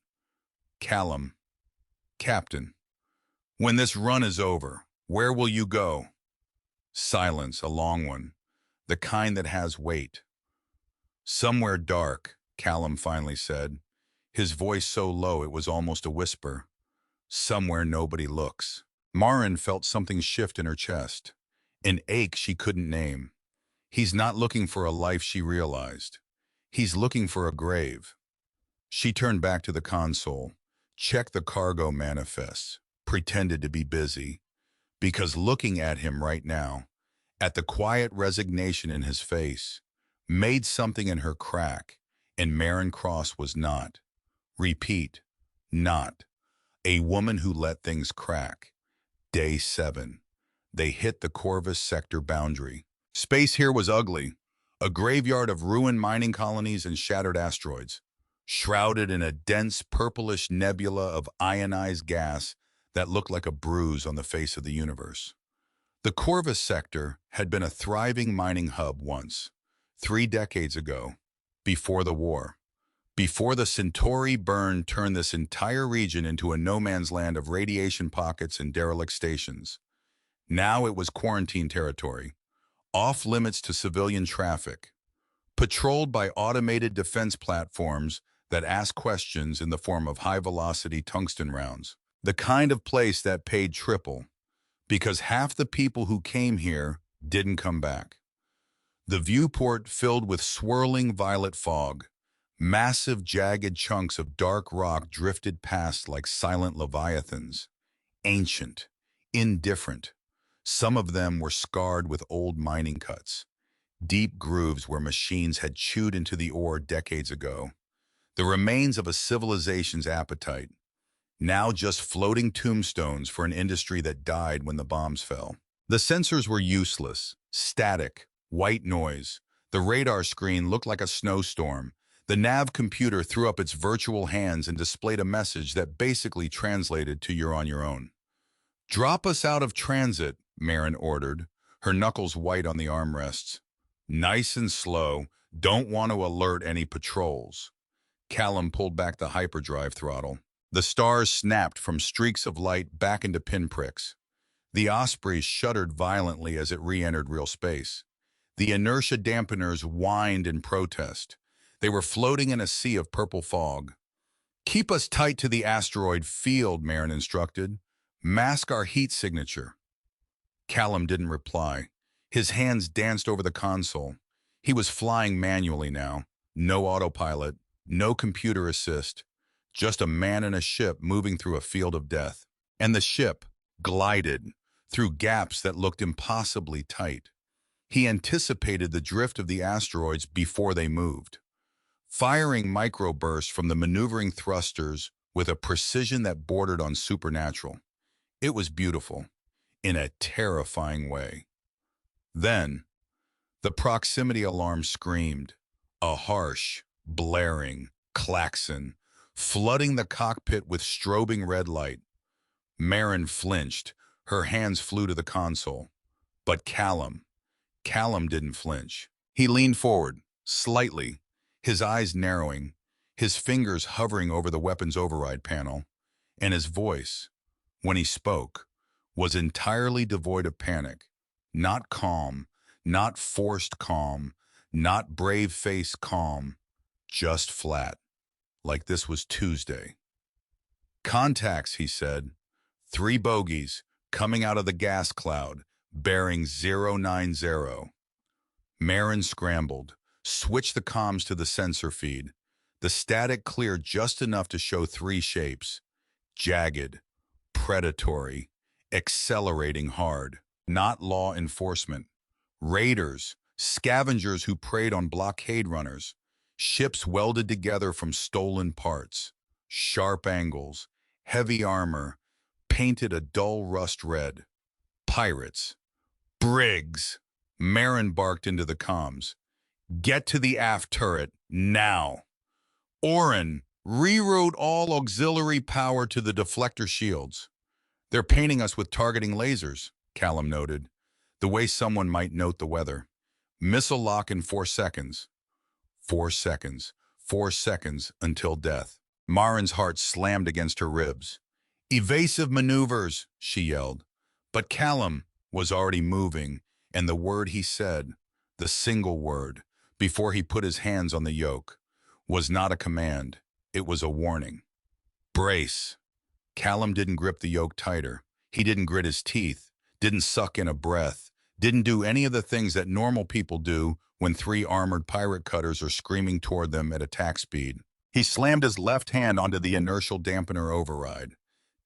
Callum, Captain, when this run is over, where will you go? Silence, a long one, the kind that has weight. Somewhere dark, Callum finally said, his voice so low it was almost a whisper. Somewhere nobody looks. Maren felt something shift in her chest, an ache she couldn't name. He's not looking for a life, she realized. He's looking for a grave. She turned back to the console, checked the cargo manifests, pretended to be busy, because looking at him right now, at the quiet resignation in his face, made something in her crack, and Maren Cross was not. Repeat, not. A woman who let things crack. Day 7. They hit the Corvus sector boundary. Space here was ugly, a graveyard of ruined mining colonies and shattered asteroids, shrouded in a dense purplish nebula of ionized gas that looked like a bruise on the face of the universe. The Corvus sector had been a thriving mining hub once, 3 decades ago, before the war. Before the Centauri burn turned this entire region into a no-man's land of radiation pockets and derelict stations. Now it was quarantine territory, off-limits to civilian traffic, patrolled by automated defense platforms that ask questions in the form of high-velocity tungsten rounds. The kind of place that paid triple, because half the people who came here didn't come back. The viewport filled with swirling violet fog. Massive, jagged chunks of dark rock drifted past like silent leviathans, ancient, indifferent. Some of them were scarred with old mining cuts, deep grooves where machines had chewed into the ore decades ago. The remains of a civilization's appetite, now just floating tombstones for an industry that died when the bombs fell. The sensors were useless, static, white noise. The radar screen looked like a snowstorm. The nav computer threw up its virtual hands and displayed a message that basically translated to "you're on your own." "Drop us out of transit," Maren ordered, her knuckles white on the armrests. "Nice and slow. Don't want to alert any patrols." Callum pulled back the hyperdrive throttle. The stars snapped from streaks of light back into pinpricks. The Osprey shuddered violently as it re-entered real space. The inertia dampeners whined in protest. They were floating in a sea of purple fog. "Keep us tight to the asteroid field," Maren instructed. "Mask our heat signature." Callum didn't reply. His hands danced over the console. He was flying manually now. No autopilot, no computer assist. Just a man in a ship moving through a field of death. And the ship glided through gaps that looked impossibly tight. He anticipated the drift of the asteroids before they moved, firing microbursts from the maneuvering thrusters with a precision that bordered on supernatural. It was beautiful, in a terrifying way. Then, the proximity alarm screamed, a harsh, blaring klaxon, flooding the cockpit with strobing red light. Maren flinched. Her hands flew to the console. But Callum didn't flinch. He leaned forward, slightly, his eyes narrowing, his fingers hovering over the weapons override panel, and his voice, when he spoke, was entirely devoid of panic. Not calm, not forced calm, not brave-faced calm, just flat, like this was Tuesday. "Contacts," he said. 3 bogies, coming out of the gas cloud, bearing 090. Maren scrambled, switched the comms to the sensor feed. The static cleared just enough to show 3 shapes. Jagged, predatory, accelerating hard. Not law enforcement. Raiders, scavengers who preyed on blockade runners. Ships welded together from stolen parts. Sharp angles, heavy armor, painted a dull rust red. Pirates. Briggs! Maren barked into the comms. Get to the aft turret, now. Oren, reroute all auxiliary power to the deflector shields. They're painting us with targeting lasers, Callum noted, the way someone might note the weather. Missile lock in 4 seconds. 4 seconds. 4 seconds until death. Maren's heart slammed against her ribs. Evasive maneuvers, she yelled. But Callum was already moving, and the word he said, the single word, before he put his hands on the yoke, was not a command. It was a warning. Brace. Callum didn't grip the yoke tighter. He didn't grit his teeth, didn't suck in a breath, didn't do any of the things that normal people do when 3 armored pirate cutters are screaming toward them at attack speed. He slammed his left hand onto the inertial dampener override,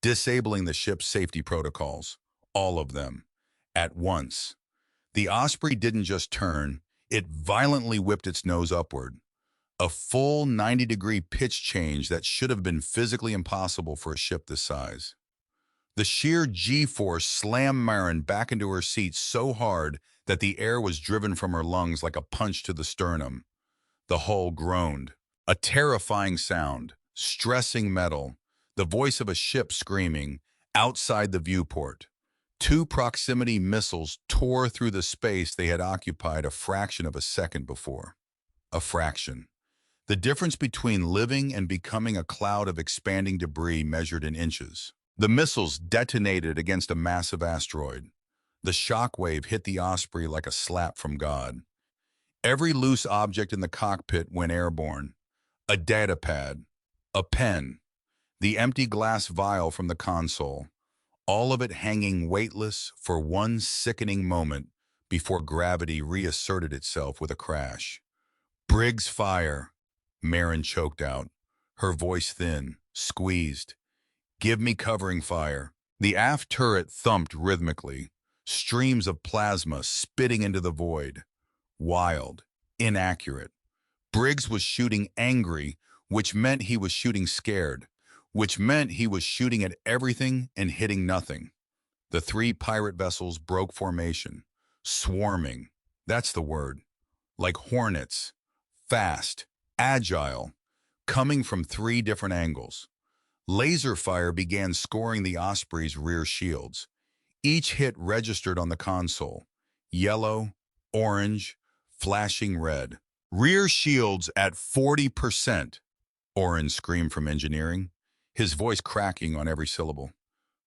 disabling the ship's safety protocols, all of them, at once. The Osprey didn't just turn, it violently whipped its nose upward. A full 90-degree pitch change that should have been physically impossible for a ship this size. The sheer G-force slammed Maren back into her seat so hard that the air was driven from her lungs like a punch to the sternum. The hull groaned. A terrifying sound, stressing metal, the voice of a ship screaming, outside the viewport. 2 proximity missiles tore through the space they had occupied a fraction of a second before. A fraction. The difference between living and becoming a cloud of expanding debris measured in inches. The missiles detonated against a massive asteroid. The shockwave hit the Osprey like a slap from God. Every loose object in the cockpit went airborne. A data pad, a pen, the empty glass vial from the console, all of it hanging weightless for one sickening moment before gravity reasserted itself with a crash. Briggs fire, Maren choked out, her voice thin, squeezed. Give me covering fire. The aft turret thumped rhythmically, streams of plasma spitting into the void. Wild, inaccurate. Briggs was shooting angry, which meant he was shooting scared, which meant he was shooting at everything and hitting nothing. The 3 pirate vessels broke formation, swarming, that's the word, like hornets, fast, agile, coming from 3 different angles. Laser fire began scoring the Osprey's rear shields. Each hit registered on the console, yellow, orange, flashing red. Rear shields at 40%, Oren screamed from engineering, his voice cracking on every syllable.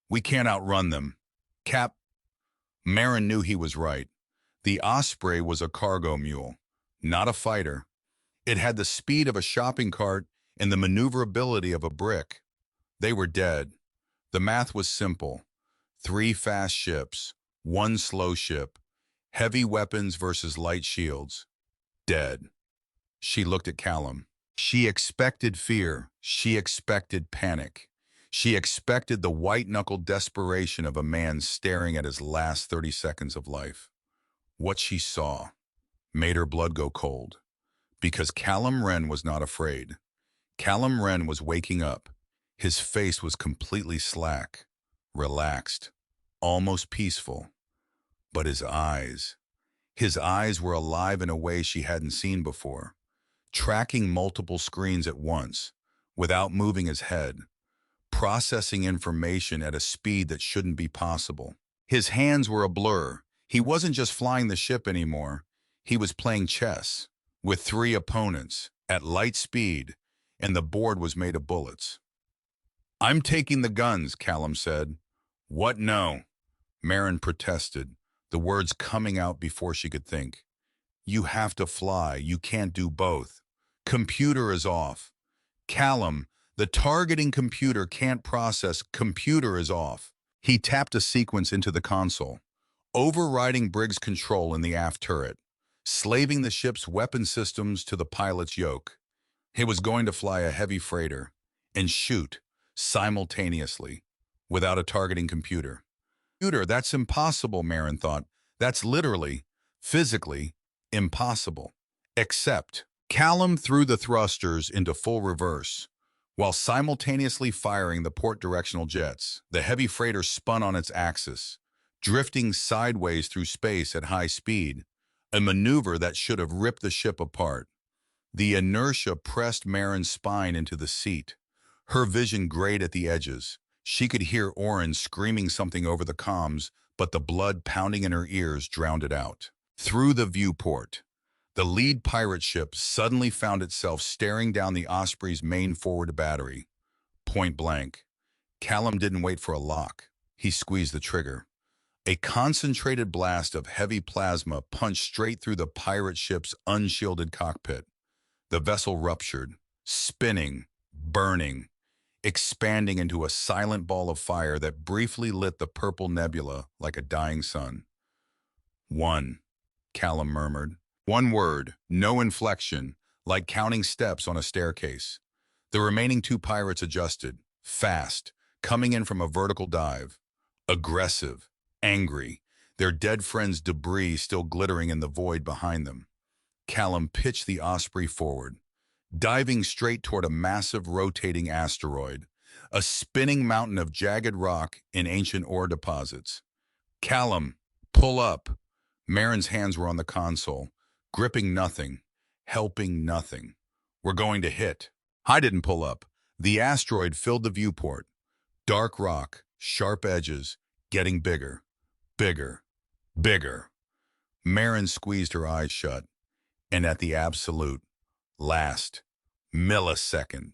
We can't outrun them. Cap. Maren knew he was right. The Osprey was a cargo mule, not a fighter. It had the speed of a shopping cart and the maneuverability of a brick. They were dead. The math was simple. 3 fast ships, 1 slow ship, heavy weapons versus light shields. Dead. She looked at Callum. She expected fear. She expected panic. She expected the white-knuckled desperation of a man staring at his last 30 seconds of life. What she saw made her blood go cold. Because Callum Wren was not afraid. Callum Wren was waking up. His face was completely slack, relaxed, almost peaceful. But his eyes were alive in a way she hadn't seen before, tracking multiple screens at once, without moving his head, processing information at a speed that shouldn't be possible. His hands were a blur. He wasn't just flying the ship anymore. He was playing chess, with 3 opponents, at light speed, and the board was made of bullets. I'm taking the guns, Callum said. What no? Maren protested, the words coming out before she could think. You have to fly. You can't do both. Computer is off. Callum, the targeting computer can't process. Computer is off. He tapped a sequence into the console, overriding Briggs' control in the aft turret, slaving the ship's weapon systems to the pilot's yoke. He was going to fly a heavy freighter and shoot simultaneously without a targeting computer. That's impossible, Maren thought. That's literally, physically, impossible. Except Callum threw the thrusters into full reverse. While simultaneously firing the port directional jets, the heavy freighter spun on its axis, drifting sideways through space at high speed, a maneuver that should have ripped the ship apart. The inertia pressed Maren's spine into the seat. Her vision grayed at the edges. She could hear Oren screaming something over the comms, but the blood pounding in her ears drowned it out. Through the viewport, the lead pirate ship suddenly found itself staring down the Osprey's main forward battery. Point blank. Callum didn't wait for a lock. He squeezed the trigger. A concentrated blast of heavy plasma punched straight through the pirate ship's unshielded cockpit. The vessel ruptured, spinning, burning, expanding into a silent ball of fire that briefly lit the purple nebula like a dying sun. One, Callum murmured. One word, no inflection, like counting steps on a staircase. The remaining two pirates adjusted, fast, coming in from a vertical dive. Aggressive, angry, their dead friend's debris still glittering in the void behind them. Callum pitched the Osprey forward, diving straight toward a massive rotating asteroid, a spinning mountain of jagged rock in ancient ore deposits. Callum, pull up. Maren's hands were on the console, gripping nothing, helping nothing. We're going to hit. I didn't pull up. The asteroid filled the viewport. Dark rock, sharp edges, getting bigger, bigger, bigger. Maren squeezed her eyes shut, and at the absolute last millisecond,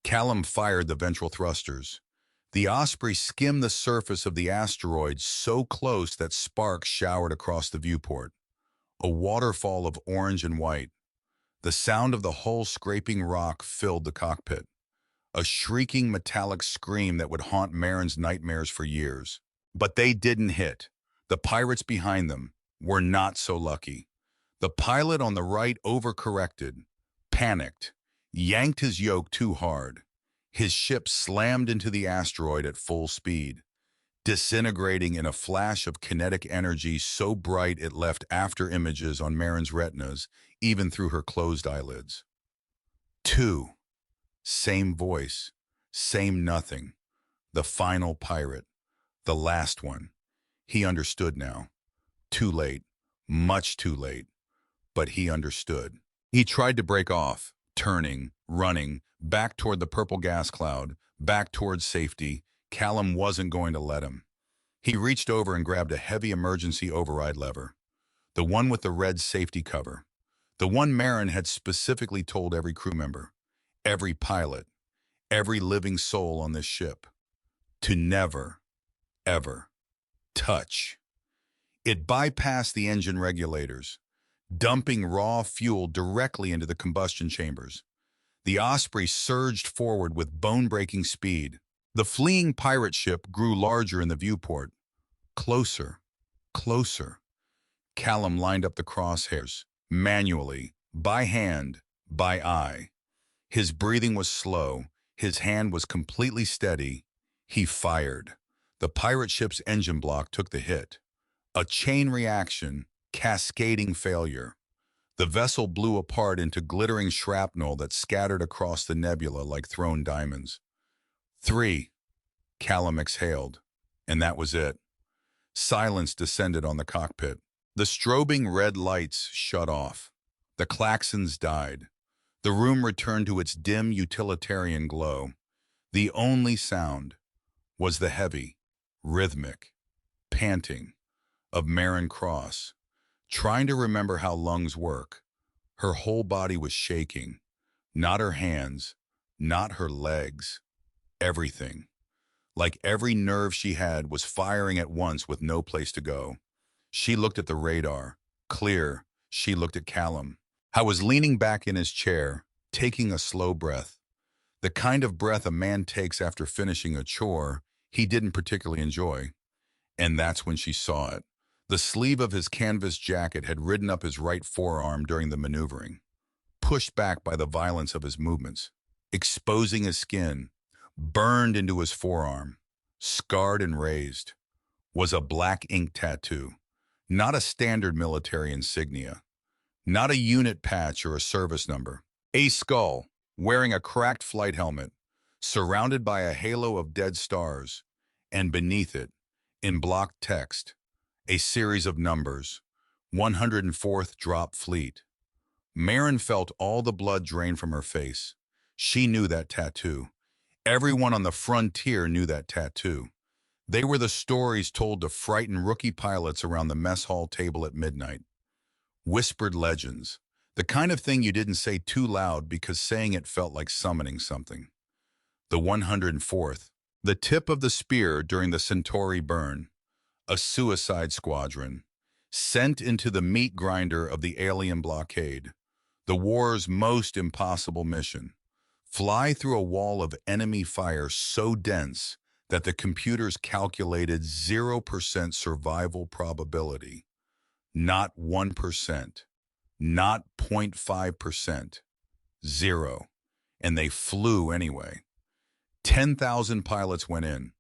Callum fired the ventral thrusters. The Osprey skimmed the surface of the asteroid so close that sparks showered across the viewport. A waterfall of orange and white. The sound of the hull scraping rock filled the cockpit. A shrieking metallic scream that would haunt Maren's nightmares for years. But they didn't hit. The pirates behind them were not so lucky. The pilot on the right overcorrected, panicked, yanked his yoke too hard. His ship slammed into the asteroid at full speed, disintegrating in a flash of kinetic energy so bright it left after images on Maren's retinas, even through her closed eyelids. Two. Same voice, same nothing. The final pirate, the last one. He understood now. Too late, much too late. But he understood. He tried to break off, turning, running, back toward the purple gas cloud, back towards safety. Callum wasn't going to let him. He reached over and grabbed a heavy emergency override lever. The one with the red safety cover. The one Maren had specifically told every crew member, every pilot, every living soul on this ship, to never, ever touch. It bypassed the engine regulators, dumping raw fuel directly into the combustion chambers. The Osprey surged forward with bone-breaking speed. The fleeing pirate ship grew larger in the viewport. Closer, closer. Callum lined up the crosshairs, manually, by hand, by eye. His breathing was slow. His hand was completely steady. He fired. The pirate ship's engine block took the hit. A chain reaction, cascading failure. The vessel blew apart into glittering shrapnel that scattered across the nebula like thrown diamonds. 3. Callum exhaled, and that was it. Silence descended on the cockpit. The strobing red lights shut off. The klaxons died. The room returned to its dim utilitarian glow. The only sound was the heavy, rhythmic, panting of Maren Cross, trying to remember how lungs work. Her whole body was shaking. Not her hands, not her legs. Everything. Like every nerve she had was firing at once with no place to go. She looked at the radar. Clear. She looked at Callum. I was leaning back in his chair, taking a slow breath. The kind of breath a man takes after finishing a chore he didn't particularly enjoy. And that's when she saw it. The sleeve of his canvas jacket had ridden up his right forearm during the maneuvering, pushed back by the violence of his movements, exposing his skin, burned into his forearm, scarred and raised, was a black ink tattoo, not a standard military insignia, not a unit patch or a service number. A skull, wearing a cracked flight helmet, surrounded by a halo of dead stars, and beneath it, in block text, a series of numbers, 104th Drop Fleet. Maren felt all the blood drain from her face. She knew that tattoo. Everyone on the frontier knew that tattoo. They were the stories told to frighten rookie pilots around the mess hall table at midnight. Whispered legends. The kind of thing you didn't say too loud because saying it felt like summoning something. The 104th. The tip of the spear during the Centauri burn. A suicide squadron. Sent into the meat grinder of the alien blockade. The war's most impossible mission. Fly through a wall of enemy fire so dense that the computers calculated 0% survival probability. Not 1%. Not 0.5%. Zero. And they flew anyway. 10,000 pilots went in.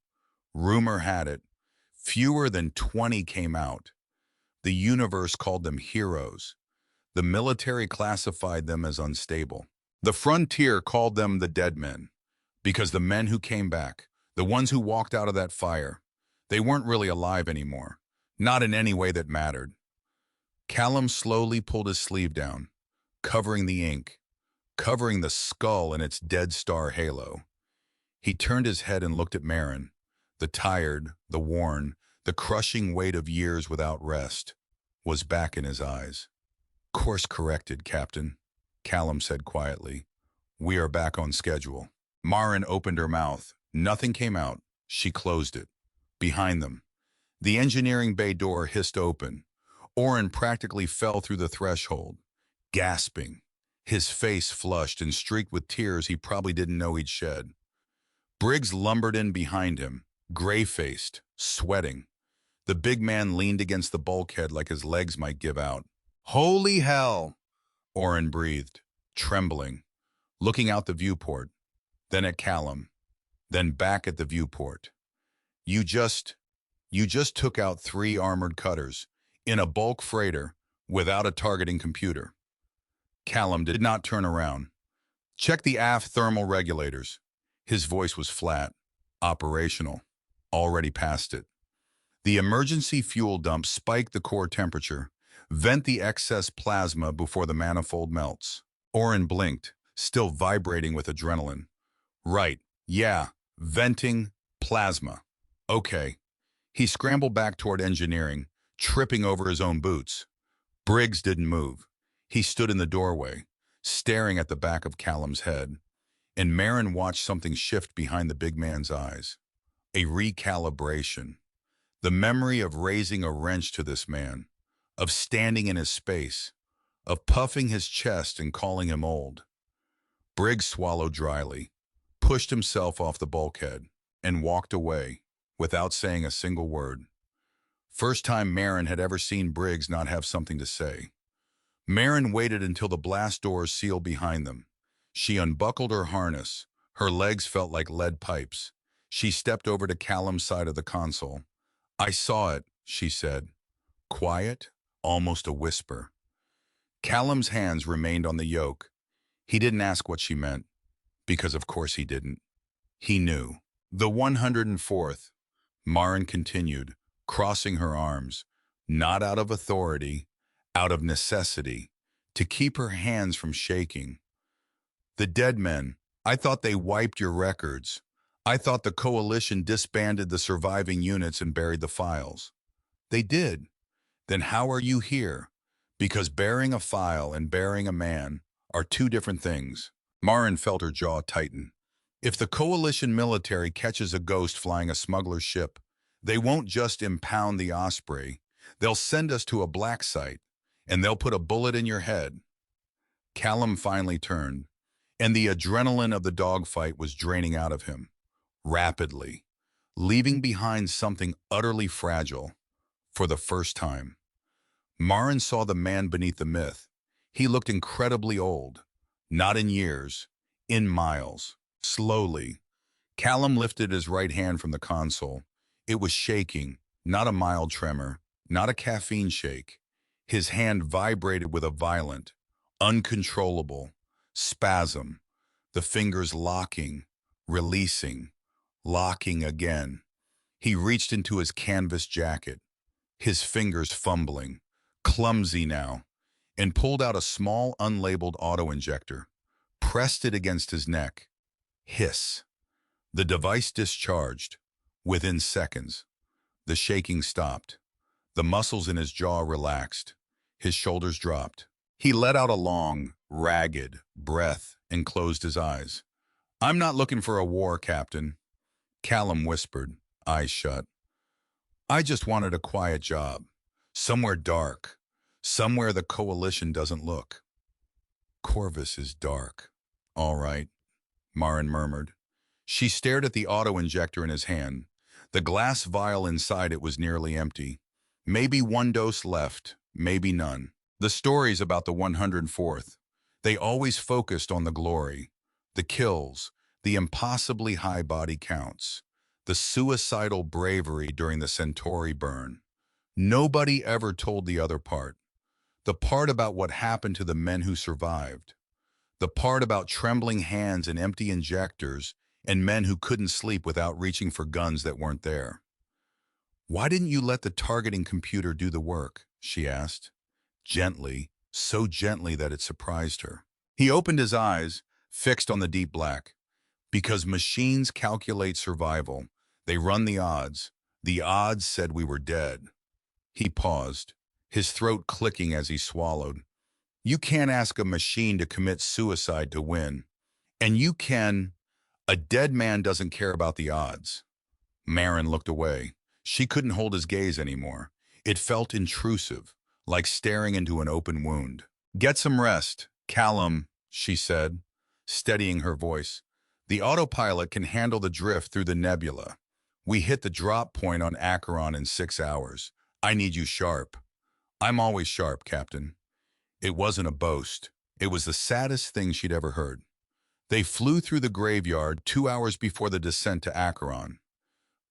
Rumor had it, fewer than 20 came out. The universe called them heroes. The military classified them as unstable. The frontier called them the dead men, because the men who came back, the ones who walked out of that fire, they weren't really alive anymore, not in any way that mattered. Callum slowly pulled his sleeve down, covering the ink, covering the skull in its dead star halo. He turned his head and looked at Maren, the tired, the worn, the crushing weight of years without rest was back in his eyes. "Course corrected, Captain," Callum said quietly. "We are back on schedule." Maren opened her mouth. Nothing came out. She closed it. Behind them, the engineering bay door hissed open. Oren practically fell through the threshold, gasping, his face flushed and streaked with tears he probably didn't know he'd shed. Briggs lumbered in behind him, gray-faced, sweating. The big man leaned against the bulkhead like his legs might give out. "Holy hell!" Oren breathed, trembling, looking out the viewport, then at Callum, then back at the viewport. You just took out 3 armored cutters in a bulk freighter without a targeting computer." Callum did not turn around. "Check the aft thermal regulators." His voice was flat, operational, already past it. The emergency fuel dump spike the core temperature, vent the excess plasma before the manifold melts. Oren blinked, still vibrating with adrenaline. "Right, yeah, venting plasma. Okay." He scrambled back toward engineering, tripping over his own boots. Briggs didn't move. He stood in the doorway, staring at the back of Callum's head, and Maren watched something shift behind the big man's eyes. A recalibration. The memory of raising a wrench to this man, of standing in his space, of puffing his chest and calling him old. Briggs swallowed dryly, pushed himself off the bulkhead, and walked away, without saying a single word. First time Maren had ever seen Briggs not have something to say. Maren waited until the blast doors sealed behind them. She unbuckled her harness. Her legs felt like lead pipes. She stepped over to Callum's side of the console. "I saw it," she said. Quiet, almost a whisper. Callum's hands remained on the yoke. He didn't ask what she meant, because of course he didn't. He knew. "The 104th, Maren continued, crossing her arms, not out of authority, out of necessity, to keep her hands from shaking. "The dead men, I thought they wiped your records. I thought the coalition disbanded the surviving units and buried the files." "They did. Then how are you here?" "Because burying a file and burying a man are 2 different things." Maren felt her jaw tighten. "If the coalition military catches a ghost flying a smuggler's ship, they won't just impound the Osprey. They'll send us to a black site, and they'll put a bullet in your head." Callum finally turned, and the adrenaline of the dogfight was draining out of him, rapidly, leaving behind something utterly fragile, for the first time. Maren saw the man beneath the myth. He looked incredibly old, not in years, in miles. Slowly, Callum lifted his right hand from the console. It was shaking, not a mild tremor, not a caffeine shake. His hand vibrated with a violent, uncontrollable spasm, the fingers locking, releasing, locking again. He reached into his canvas jacket, his fingers fumbling, clumsy now, and pulled out a small unlabeled auto-injector, pressed it against his neck. Hiss. The device discharged. Within seconds, the shaking stopped. The muscles in his jaw relaxed. His shoulders dropped. He let out a long, ragged breath and closed his eyes. "I'm not looking for a war, Captain," Callum whispered, eyes shut. "I just wanted a quiet job. Somewhere dark. Somewhere the coalition doesn't look." "Corvus is dark. All right," Maren murmured. She stared at the auto-injector in his hand. The glass vial inside it was nearly empty. Maybe one dose left, maybe none. The stories about the 104th, they always focused on the glory, the kills, the impossibly high body counts, the suicidal bravery during the Centauri burn. Nobody ever told the other part. The part about what happened to the men who survived. The part about trembling hands and empty injectors and men who couldn't sleep without reaching for guns that weren't there. "Why didn't you let the targeting computer do the work?" she asked. Gently, so gently that it surprised her. He opened his eyes, fixed on the deep black. "Because machines calculate survival. They run the odds. The odds said we were dead." He paused, his throat clicking as he swallowed. "You can't ask a machine to commit suicide to win. And you can. A dead man doesn't care about the odds." Maren looked away. She couldn't hold his gaze anymore. It felt intrusive, like staring into an open wound. "Get some rest, Callum," she said, steadying her voice. "The autopilot can handle the drift through the nebula. We hit the drop point on Acheron in 6 hours. I need you sharp." "I'm always sharp, Captain." It wasn't a boast. It was the saddest thing she'd ever heard. They flew through the graveyard 2 hours before the descent to Acheron.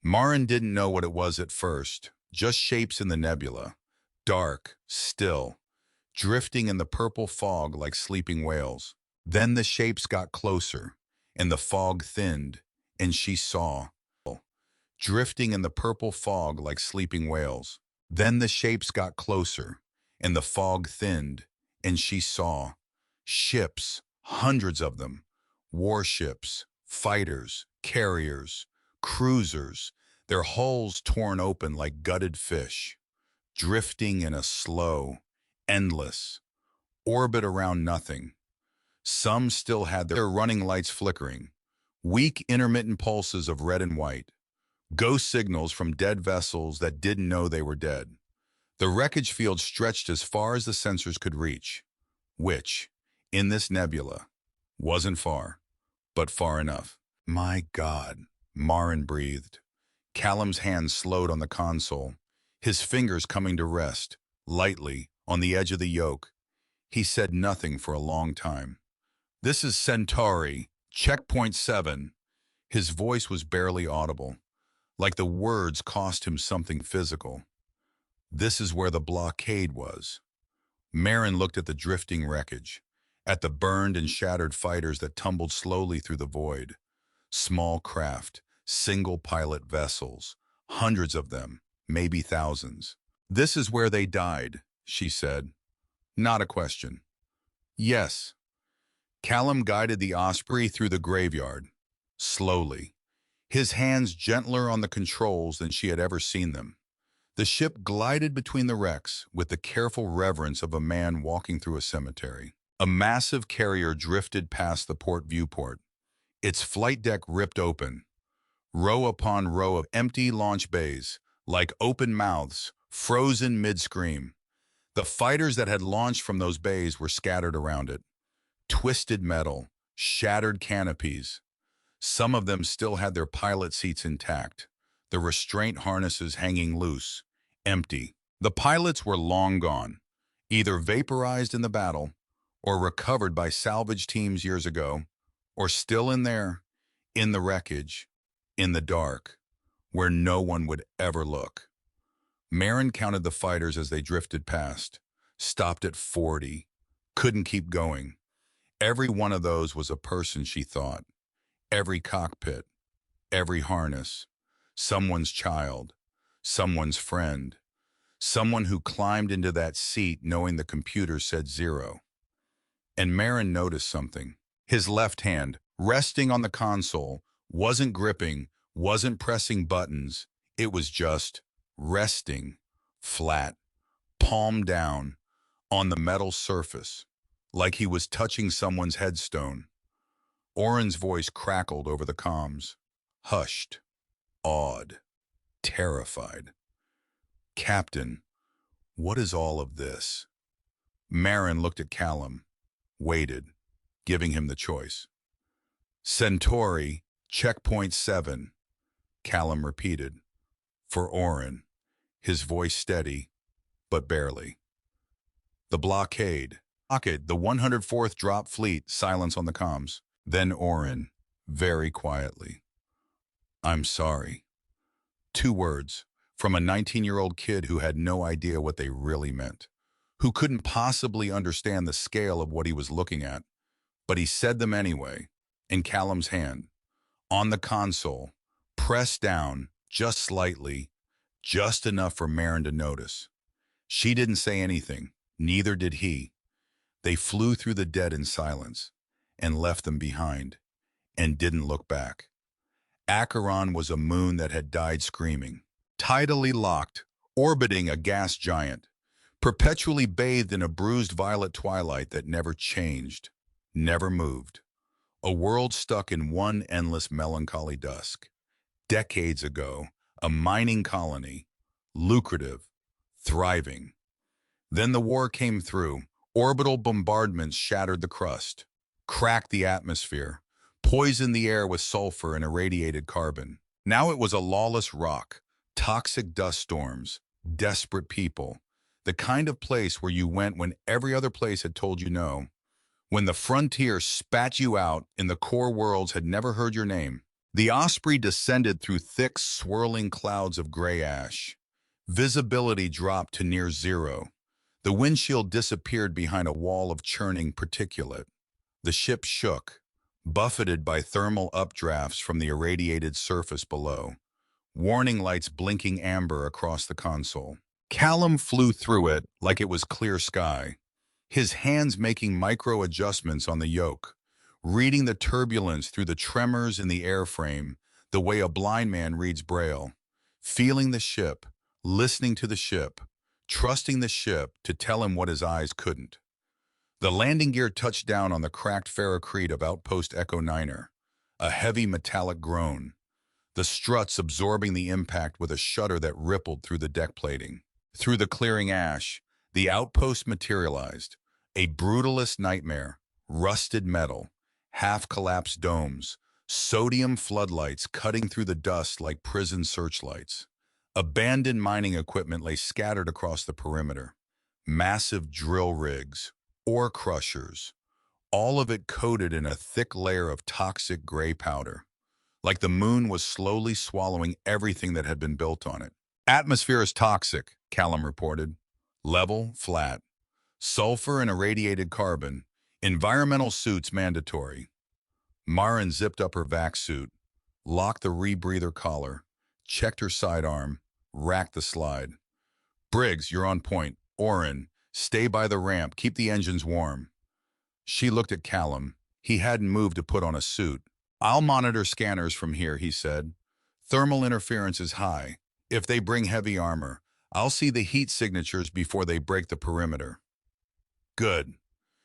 Maren didn't know what it was at first, just shapes in the nebula. Dark, still, drifting in the purple fog like sleeping whales. Then the shapes got closer, and the fog thinned, and she saw. Drifting in the purple fog like sleeping whales. Then the shapes got closer, and the fog thinned, and she saw. Ships, hundreds of them. Warships, fighters, carriers, cruisers, their hulls torn open like gutted fish, drifting in a slow, endless orbit around nothing. Some still had their running lights flickering, weak intermittent pulses of red and white, ghost signals from dead vessels that didn't know they were dead. The wreckage field stretched as far as the sensors could reach, which, in this nebula, wasn't far, but far enough. "My God," Maren breathed. Callum's hand slowed on the console, his fingers coming to rest, lightly, on the edge of the yoke. He said nothing for a long time. "This is Centauri, Checkpoint 7. His voice was barely audible, like the words cost him something physical. "This is where the blockade was." Maren looked at the drifting wreckage, at the burned and shattered fighters that tumbled slowly through the void. Small craft, single-pilot vessels, hundreds of them, maybe thousands. "This is where they died," she said. Not a question. "Yes." Callum guided the Osprey through the graveyard, slowly, his hands gentler on the controls than she had ever seen them. The ship glided between the wrecks with the careful reverence of a man walking through a cemetery. A massive carrier drifted past the port viewport, its flight deck ripped open, row upon row of empty launch bays, like open mouths, frozen mid-scream. The fighters that had launched from those bays were scattered around it. Twisted metal, shattered canopies. Some of them still had their pilot seats intact, the restraint harnesses hanging loose, empty. The pilots were long gone, either vaporized in the battle, or recovered by salvage teams years ago, or still in there, in the wreckage, in the dark, where no one would ever look. Maren counted the fighters as they drifted past, stopped at 40, couldn't keep going. Every one of those was a person, she thought. Every cockpit, every harness, someone's child, someone's friend, someone who climbed into that seat knowing the computer said zero. And Maren noticed something. His left hand, resting on the console, wasn't gripping, wasn't pressing buttons. It was just resting, flat, palm down, on the metal surface, like he was touching someone's headstone. Oren's voice crackled over the comms. Hushed, awed, terrified. Captain, what is all of this? Maren looked at Callum, waited, giving him the choice. Centauri, checkpoint 7, Callum repeated. For Oren, his voice steady, but barely. The blockade, the 104th drop fleet, silence on the comms. Then Oren, very quietly. I'm sorry. 2 words, from a 19-year-old kid who had no idea what they really meant, who couldn't possibly understand the scale of what he was looking at. But he said them anyway, in Callum's hand, on the console, pressed down, just slightly, just enough for Maren to notice. She didn't say anything, neither did he. They flew through the dead in silence, and left them behind, and didn't look back. Acheron was a moon that had died screaming, tidally locked, orbiting a gas giant, perpetually bathed in a bruised violet twilight that never changed, never moved. A world stuck in one endless melancholy dusk. Decades ago, a mining colony, lucrative, thriving. Then the war came through. Orbital bombardments shattered the crust, cracked the atmosphere, poisoned the air with sulfur and irradiated carbon. Now it was a lawless rock, toxic dust storms, desperate people, the kind of place where you went when every other place had told you no, when the frontier spat you out and the core worlds had never heard your name. The Osprey descended through thick, swirling clouds of gray ash. Visibility dropped to near zero. The windshield disappeared behind a wall of churning particulate. The ship shook, buffeted by thermal updrafts from the irradiated surface below, warning lights blinking amber across the console. Callum flew through it like it was clear sky, his hands making micro-adjustments on the yoke, reading the turbulence through the tremors in the airframe the way a blind man reads Braille, feeling the ship, listening to the ship, trusting the ship to tell him what his eyes couldn't. The landing gear touched down on the cracked ferrocrete of Outpost Echo 9er, a heavy metallic groan, the struts absorbing the impact with a shudder that rippled through the deck plating. Through the clearing ash, the outpost materialized, a brutalist nightmare, rusted metal, half-collapsed domes, sodium floodlights cutting through the dust like prison searchlights. Abandoned mining equipment lay scattered across the perimeter. Massive drill rigs, ore crushers, all of it coated in a thick layer of toxic gray powder, like the moon was slowly swallowing everything that had been built on it. Atmosphere is toxic, Callum reported. Level, flat. Sulfur and irradiated carbon. Environmental suits mandatory. Maren zipped up her vac suit, locked the rebreather collar, checked her sidearm, racked the slide. Briggs, you're on point. Oren, stay by the ramp. Keep the engines warm. She looked at Callum. He hadn't moved to put on a suit. I'll monitor scanners from here, he said. Thermal interference is high. If they bring heavy armor, I'll see the heat signatures before they break the perimeter. Good.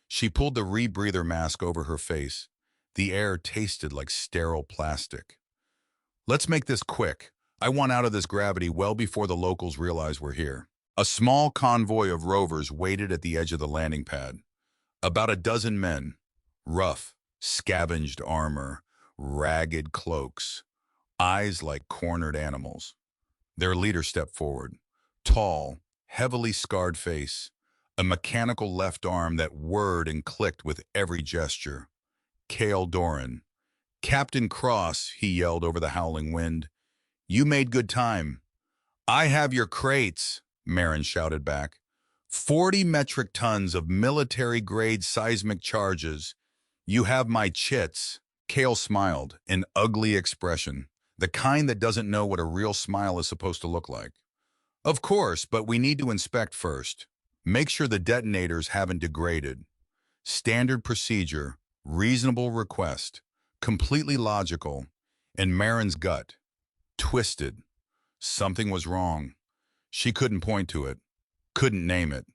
She pulled the rebreather mask over her face. The air tasted like sterile plastic. Let's make this quick. I want out of this gravity well before the locals realize we're here. A small convoy of rovers waited at the edge of the landing pad. About a dozen men, rough, scavenged armor, ragged cloaks, eyes like cornered animals. Their leader stepped forward, tall, heavily scarred face, a mechanical left arm that whirred and clicked with every gesture. Cale Doran. Captain Cross, he yelled over the howling wind. You made good time. I have your crates, Maren shouted back. 40 metric tons of military-grade seismic charges. You have my chits. Kale smiled, an ugly expression, the kind that doesn't know what a real smile is supposed to look like. Of course, but we need to inspect first. Make sure the detonators haven't degraded. Standard procedure, reasonable request, completely logical, and Maren's gut, twisted. Something was wrong. She couldn't point to it, couldn't name it.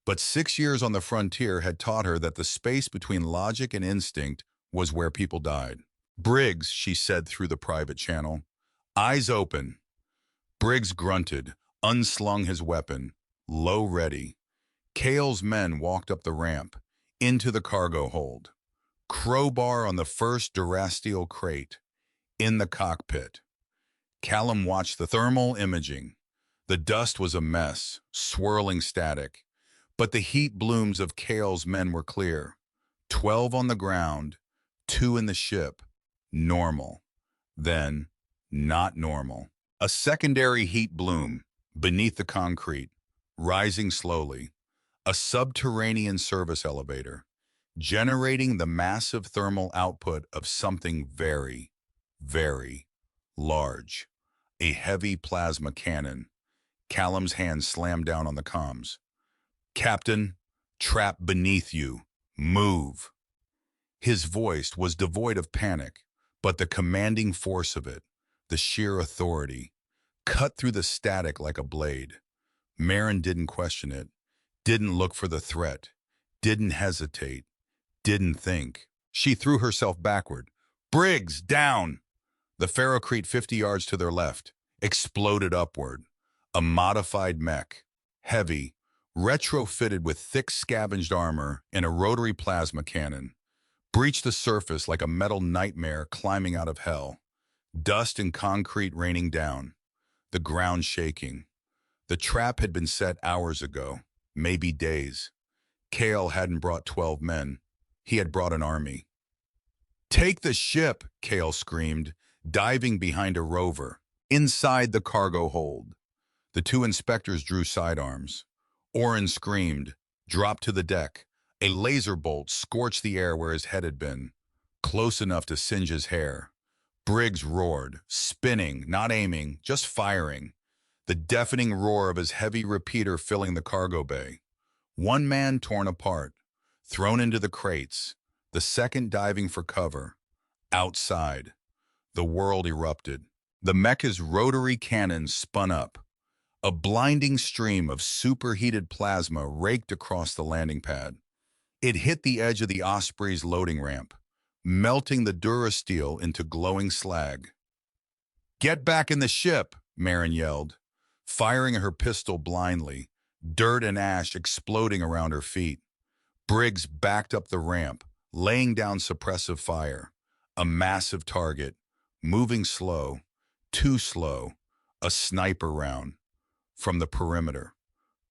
But 6 years on the frontier had taught her that the space between logic and instinct was where people died. Briggs, she said through the private channel. Eyes open. Briggs grunted, unslung his weapon, low ready. Kale's men walked up the ramp, into the cargo hold. Crowbar on the first Durasteel crate, in the cockpit. Callum watched the thermal imaging. The dust was a mess, swirling static. But the heat blooms of Kale's men were clear. 12 on the ground, 2 in the ship. Normal. Then, not normal. A secondary heat bloom, beneath the concrete, rising slowly. A subterranean service elevator, generating the massive thermal output of something very, very large. A heavy plasma cannon. Callum's hand slammed down on the comms. Captain, trap beneath you. Move. His voice was devoid of panic, but the commanding force of it, the sheer authority, cut through the static like a blade. Maren didn't question it, didn't look for the threat, didn't hesitate, didn't think. She threw herself backward. Briggs, down! The ferrocrete 50 yards to their left exploded upward. A modified mech, heavy, retrofitted with thick scavenged armor and a rotary plasma cannon, breached the surface like a metal nightmare climbing out of hell. Dust and concrete raining down, the ground shaking. The trap had been set hours ago, maybe days. Kale hadn't brought 12 men. He had brought an army. Take the ship, Kale screamed, diving behind a rover, inside the cargo hold. The 2 inspectors drew sidearms. Oren screamed, dropped to the deck. A laser bolt scorched the air where his head had been, close enough to singe his hair. Briggs roared, spinning, not aiming, just firing. The deafening roar of his heavy repeater filling the cargo bay. 1 man torn apart, thrown into the crates, the second diving for cover. Outside, the world erupted. The mecha's rotary cannon spun up. A blinding stream of superheated plasma raked across the landing pad. It hit the edge of the Osprey's loading ramp, melting the Durasteel into glowing slag. Get back in the ship, Maren yelled, firing her pistol blindly, dirt and ash exploding around her feet. Briggs backed up the ramp, laying down suppressive fire. A massive target, moving slow, too slow, a sniper round. From the perimeter,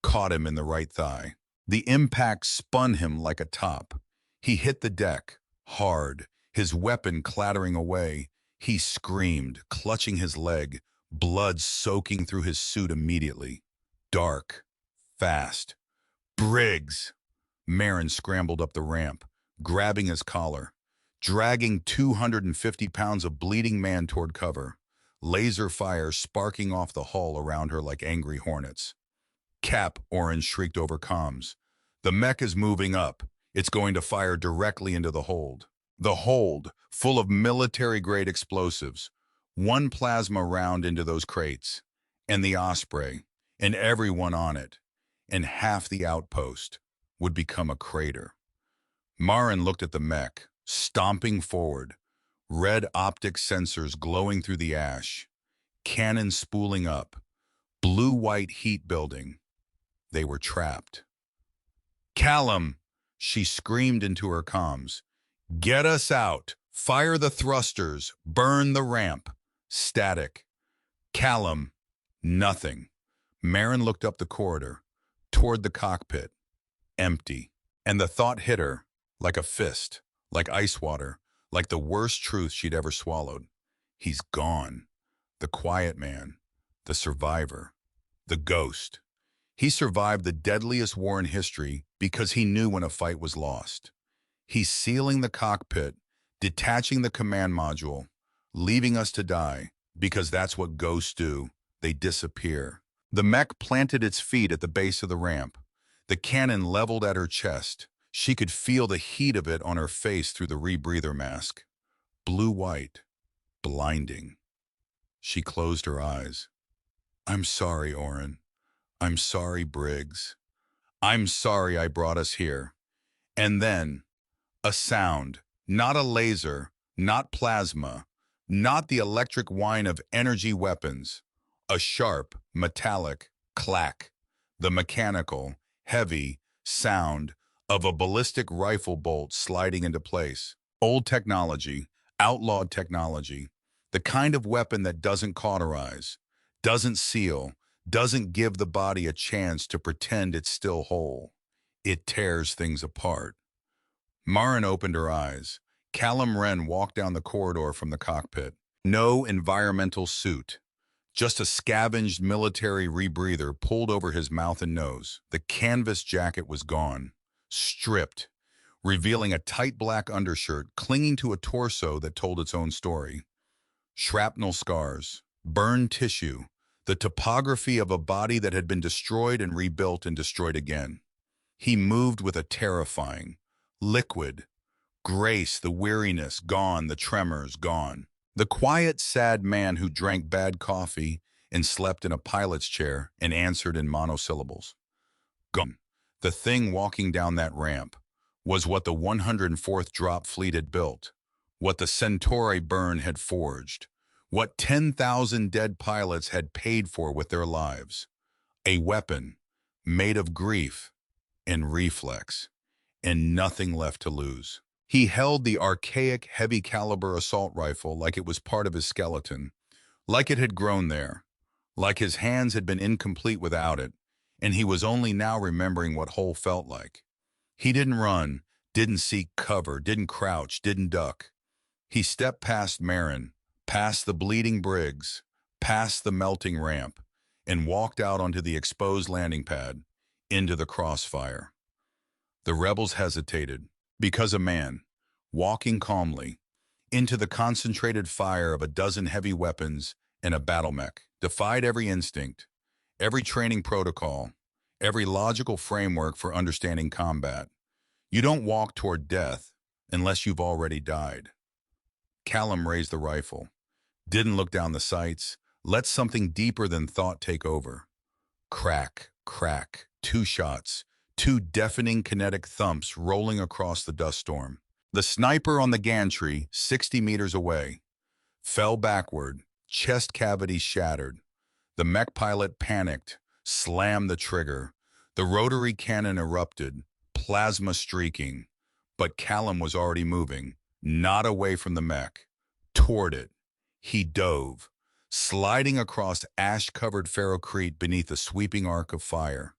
caught him in the right thigh. The impact spun him like a top. He hit the deck, hard, his weapon clattering away. He screamed, clutching his leg, blood soaking through his suit immediately. Dark, fast. Briggs! Maren scrambled up the ramp, grabbing his collar, dragging 250 pounds of bleeding man toward cover. Laser fire sparking off the hull around her like angry hornets. Cap, Orange shrieked over comms. The mech is moving up. It's going to fire directly into the hold. The hold, full of military-grade explosives. 1 plasma round into those crates. And the Osprey, and everyone on it, and half the outpost, would become a crater. Maren looked at the mech, stomping forward. Red optic sensors glowing through the ash. Cannon spooling up. Blue-white heat building. They were trapped. Callum, she screamed into her comms. Get us out. Fire the thrusters. Burn the ramp. Static. Callum, nothing. Maren looked up the corridor, toward the cockpit. Empty. And the thought hit her, like a fist, like ice water, like the worst truth she'd ever swallowed. He's gone. The quiet man. The survivor. The ghost. He survived the deadliest war in history because he knew when a fight was lost. He's sealing the cockpit, detaching the command module, leaving us to die, because that's what ghosts do. They disappear. The mech planted its feet at the base of the ramp. The cannon leveled at her chest. She could feel the heat of it on her face through the rebreather mask. Blue-white, blinding. She closed her eyes. I'm sorry, Oren. I'm sorry, Briggs. I'm sorry I brought us here. And then, a sound, not a laser, not plasma, not the electric whine of energy weapons. A sharp, metallic clack. The mechanical, heavy sound of a ballistic rifle bolt sliding into place. Old technology, outlawed technology. The kind of weapon that doesn't cauterize, doesn't seal, doesn't give the body a chance to pretend it's still whole. It tears things apart. Maren opened her eyes. Callum Wren walked down the corridor from the cockpit. No environmental suit. Just a scavenged military rebreather pulled over his mouth and nose. The canvas jacket was gone, stripped, revealing a tight black undershirt clinging to a torso that told its own story. Shrapnel scars, burned tissue, the topography of a body that had been destroyed and rebuilt and destroyed again. He moved with a terrifying, liquid grace, the weariness gone, the tremors gone. The quiet, sad man who drank bad coffee and slept in a pilot's chair and answered in monosyllables. Gone. The thing walking down that ramp was what the 104th Drop Fleet had built, what the Centauri burn had forged, what 10,000 dead pilots had paid for with their lives. A weapon made of grief and reflex, and nothing left to lose. He held the archaic heavy-caliber assault rifle like it was part of his skeleton, like it had grown there, like his hands had been incomplete without it, and he was only now remembering what whole felt like. He didn't run, didn't seek cover, didn't crouch, didn't duck. He stepped past Maren, past the bleeding Briggs, past the melting ramp, and walked out onto the exposed landing pad, into the crossfire. The rebels hesitated, because a man, walking calmly, into the concentrated fire of a dozen heavy weapons and a battle mech, defied every instinct, every training protocol, every logical framework for understanding combat. You don't walk toward death unless you've already died. Callum raised the rifle, didn't look down the sights, let something deeper than thought take over. Crack, crack, 2 shots, 2 deafening kinetic thumps rolling across the dust storm. The sniper on the gantry, 60 meters away, fell backward, chest cavity shattered. The mech pilot panicked, slammed the trigger. The rotary cannon erupted, plasma streaking. But Callum was already moving, not away from the mech, toward it. He dove, sliding across ash-covered ferrocrete beneath a sweeping arc of fire.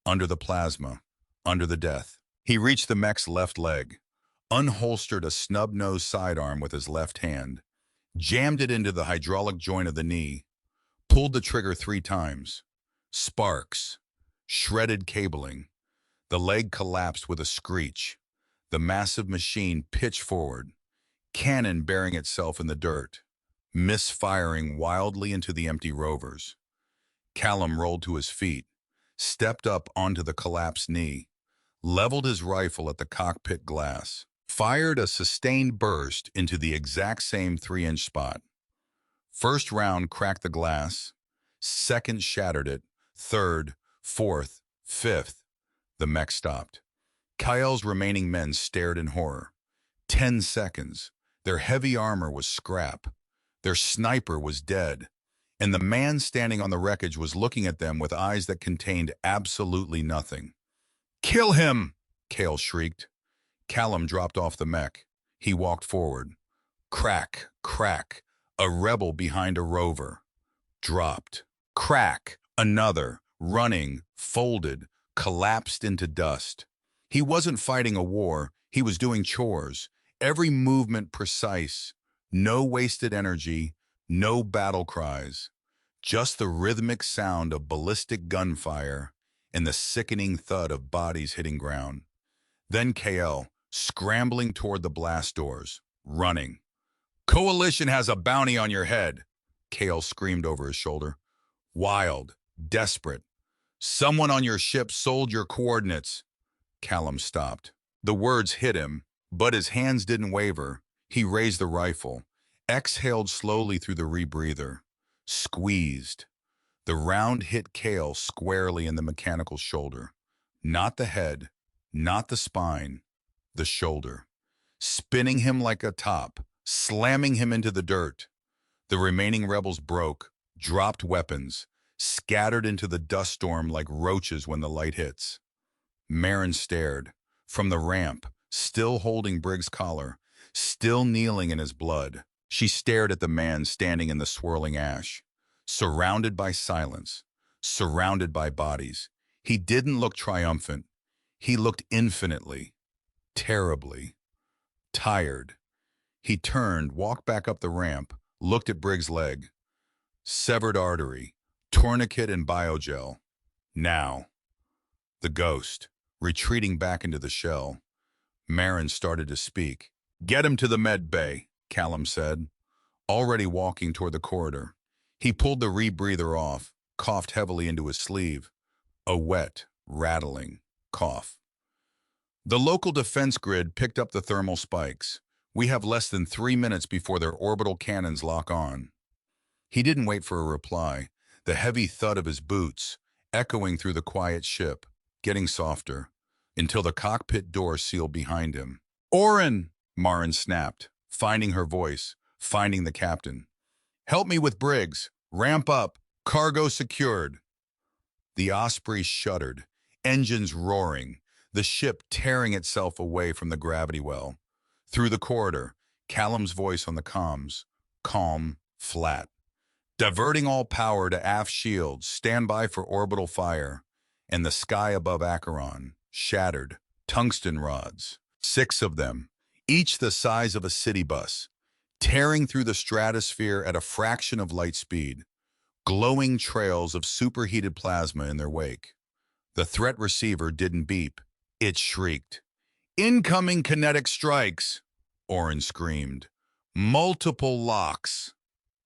Under the plasma, under the death. He reached the mech's left leg, unholstered a snub-nosed sidearm with his left hand, jammed it into the hydraulic joint of the knee, pulled the trigger 3 times. Sparks, shredded cabling. The leg collapsed with a screech. The massive machine pitched forward, cannon burying itself in the dirt, misfiring wildly into the empty rovers. Callum rolled to his feet, stepped up onto the collapsed knee, leveled his rifle at the cockpit glass, fired a sustained burst into the exact same 3-inch spot. First round cracked the glass, second shattered it, third, fourth, fifth. The mech stopped. Kyle's remaining men stared in horror. 10 seconds. Their heavy armor was scrap. Their sniper was dead. And the man standing on the wreckage was looking at them with eyes that contained absolutely nothing. "Kill him!" Cale shrieked. Callum dropped off the mech. He walked forward. Crack, crack. A rebel behind a rover. Dropped. Crack. Another. Running. Folded. Collapsed into dust. He wasn't fighting a war. He was doing chores. Every movement precise. No wasted energy. No battle cries. Just the rhythmic sound of ballistic gunfire and the sickening thud of bodies hitting ground. Then KL, scrambling toward the blast doors. running. Coalition has a bounty on your head, Kale screamed over his shoulder. Wild, desperate. Someone on your ship sold your coordinates. Callum stopped. The words hit him, but his hands didn't waver. He raised the rifle, exhaled slowly through the rebreather, squeezed. The round hit Kale squarely in the mechanical shoulder. Not the head, not the spine, the shoulder. Spinning him like a top, slamming him into the dirt. The remaining rebels broke, dropped weapons, scattered into the dust storm like roaches when the light hits. Maren stared. From the ramp, still holding Briggs' collar, still kneeling in his blood, she stared at the man standing in the swirling ash. Surrounded by silence, surrounded by bodies. He didn't look triumphant. He looked infinitely, terribly, tired. He turned, walked back up the ramp, looked at Briggs' leg. Severed artery, tourniquet and biogel. Now. The ghost, retreating back into the shell. Maren started to speak. Get him to the med bay, Callum said, already walking toward the corridor. He pulled the rebreather off, coughed heavily into his sleeve. A wet, rattling cough. The local defense grid picked up the thermal spikes. We have less than 3 minutes before their orbital cannons lock on. He didn't wait for a reply. The heavy thud of his boots, echoing through the quiet ship, getting softer, until the cockpit door sealed behind him. Oren! Maren snapped, finding her voice, finding the captain. Help me with Briggs. Ramp up. Cargo secured. The Osprey shuddered, engines roaring, the ship tearing itself away from the gravity well. Through the corridor, Callum's voice on the comms, calm, flat. Diverting all power to aft shields, stand by for orbital fire. And the sky above Acheron, shattered, tungsten rods. 6 of them, each the size of a city bus, tearing through the stratosphere at a fraction of light speed, glowing trails of superheated plasma in their wake. The threat receiver didn't beep. It shrieked. Incoming kinetic strikes, Oren screamed. Multiple locks.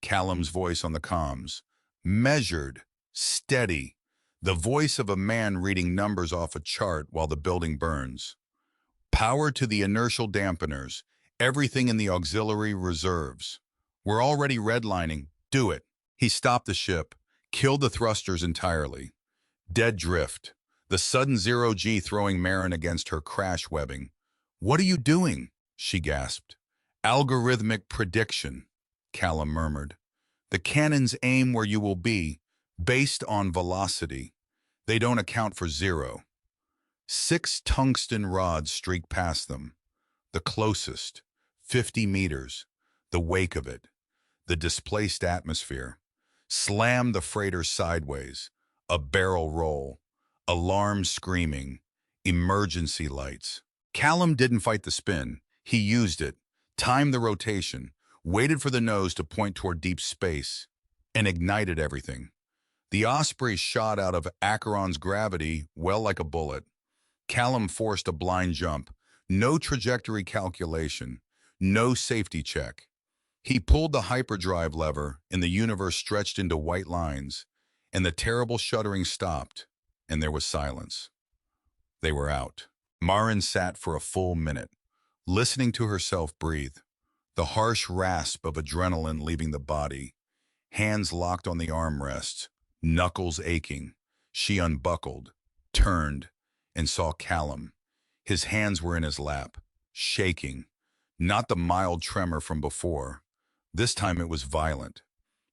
Callum's voice on the comms. Measured, steady. The voice of a man reading numbers off a chart while the building burns. Power to the inertial dampeners. Everything in the auxiliary reserves. We're already redlining. Do it. He stopped the ship, killed the thrusters entirely. Dead drift. The sudden zero-G throwing Maren against her crash webbing. What are you doing? She gasped. Algorithmic prediction, Callum murmured. The cannons aim where you will be, based on velocity. They don't account for zero. 6 tungsten rods streak past them. The closest, 50 meters, the wake of it, the displaced atmosphere. Slam the freighter sideways, a barrel roll, alarm screaming, emergency lights. Callum didn't fight the spin. He used it, timed the rotation, waited for the nose to point toward deep space, and ignited everything. The Osprey shot out of Acheron's gravity well like a bullet. Callum forced a blind jump, no trajectory calculation, no safety check. He pulled the hyperdrive lever, and the universe stretched into white lines, and the terrible shuddering stopped, and there was silence. They were out. Maren sat for a full minute, listening to herself breathe, the harsh rasp of adrenaline leaving the body, hands locked on the armrests, knuckles aching. She unbuckled, turned, and saw Callum. His hands were in his lap, shaking, not the mild tremor from before. This time it was violent.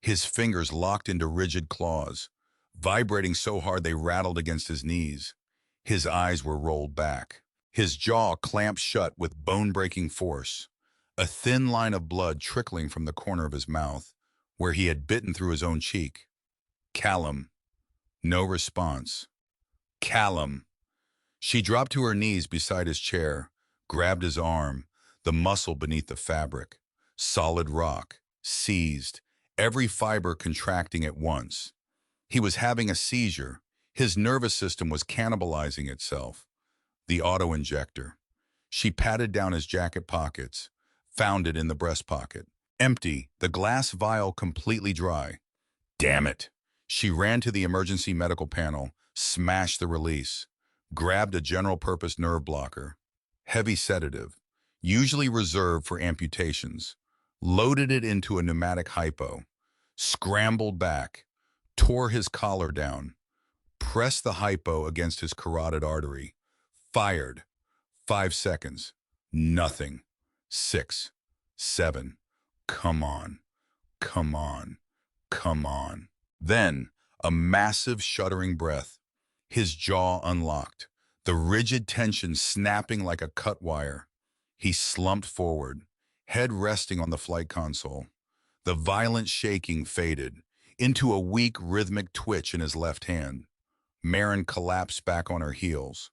His fingers locked into rigid claws, vibrating so hard they rattled against his knees. His eyes were rolled back, his jaw clamped shut with bone-breaking force, a thin line of blood trickling from the corner of his mouth, where he had bitten through his own cheek. Callum. No response. Callum. She dropped to her knees beside his chair, grabbed his arm, the muscle beneath the fabric. Solid rock, seized, every fiber contracting at once. He was having a seizure. His nervous system was cannibalizing itself. The auto-injector. She patted down his jacket pockets, Found it in the breast pocket. Empty, the glass vial completely dry. Damn it. She ran to the emergency medical panel, smashed the release, grabbed a general-purpose nerve blocker, heavy sedative, usually reserved for amputations, loaded it into a pneumatic hypo, scrambled back, tore his collar down, pressed the hypo against his carotid artery, fired. 5 seconds. Nothing. 6, 7. Come on. Come on. Come on. Then, a massive shuddering breath. His jaw unlocked, the rigid tension snapping like a cut wire. He slumped forward, head resting on the flight console. The violent shaking faded into a weak rhythmic twitch in his left hand. Maren collapsed back on her heels,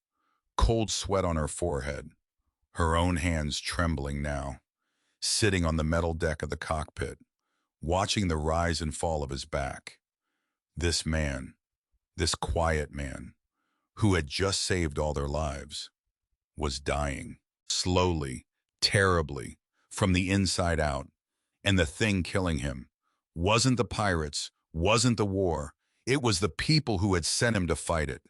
cold sweat on her forehead, her own hands trembling now, sitting on the metal deck of the cockpit, watching the rise and fall of his back. This man, this quiet man, who had just saved all their lives, was dying, slowly, terribly, from the inside out. And the thing killing him wasn't the pirates, wasn't the war, it was the people who had sent him to fight it.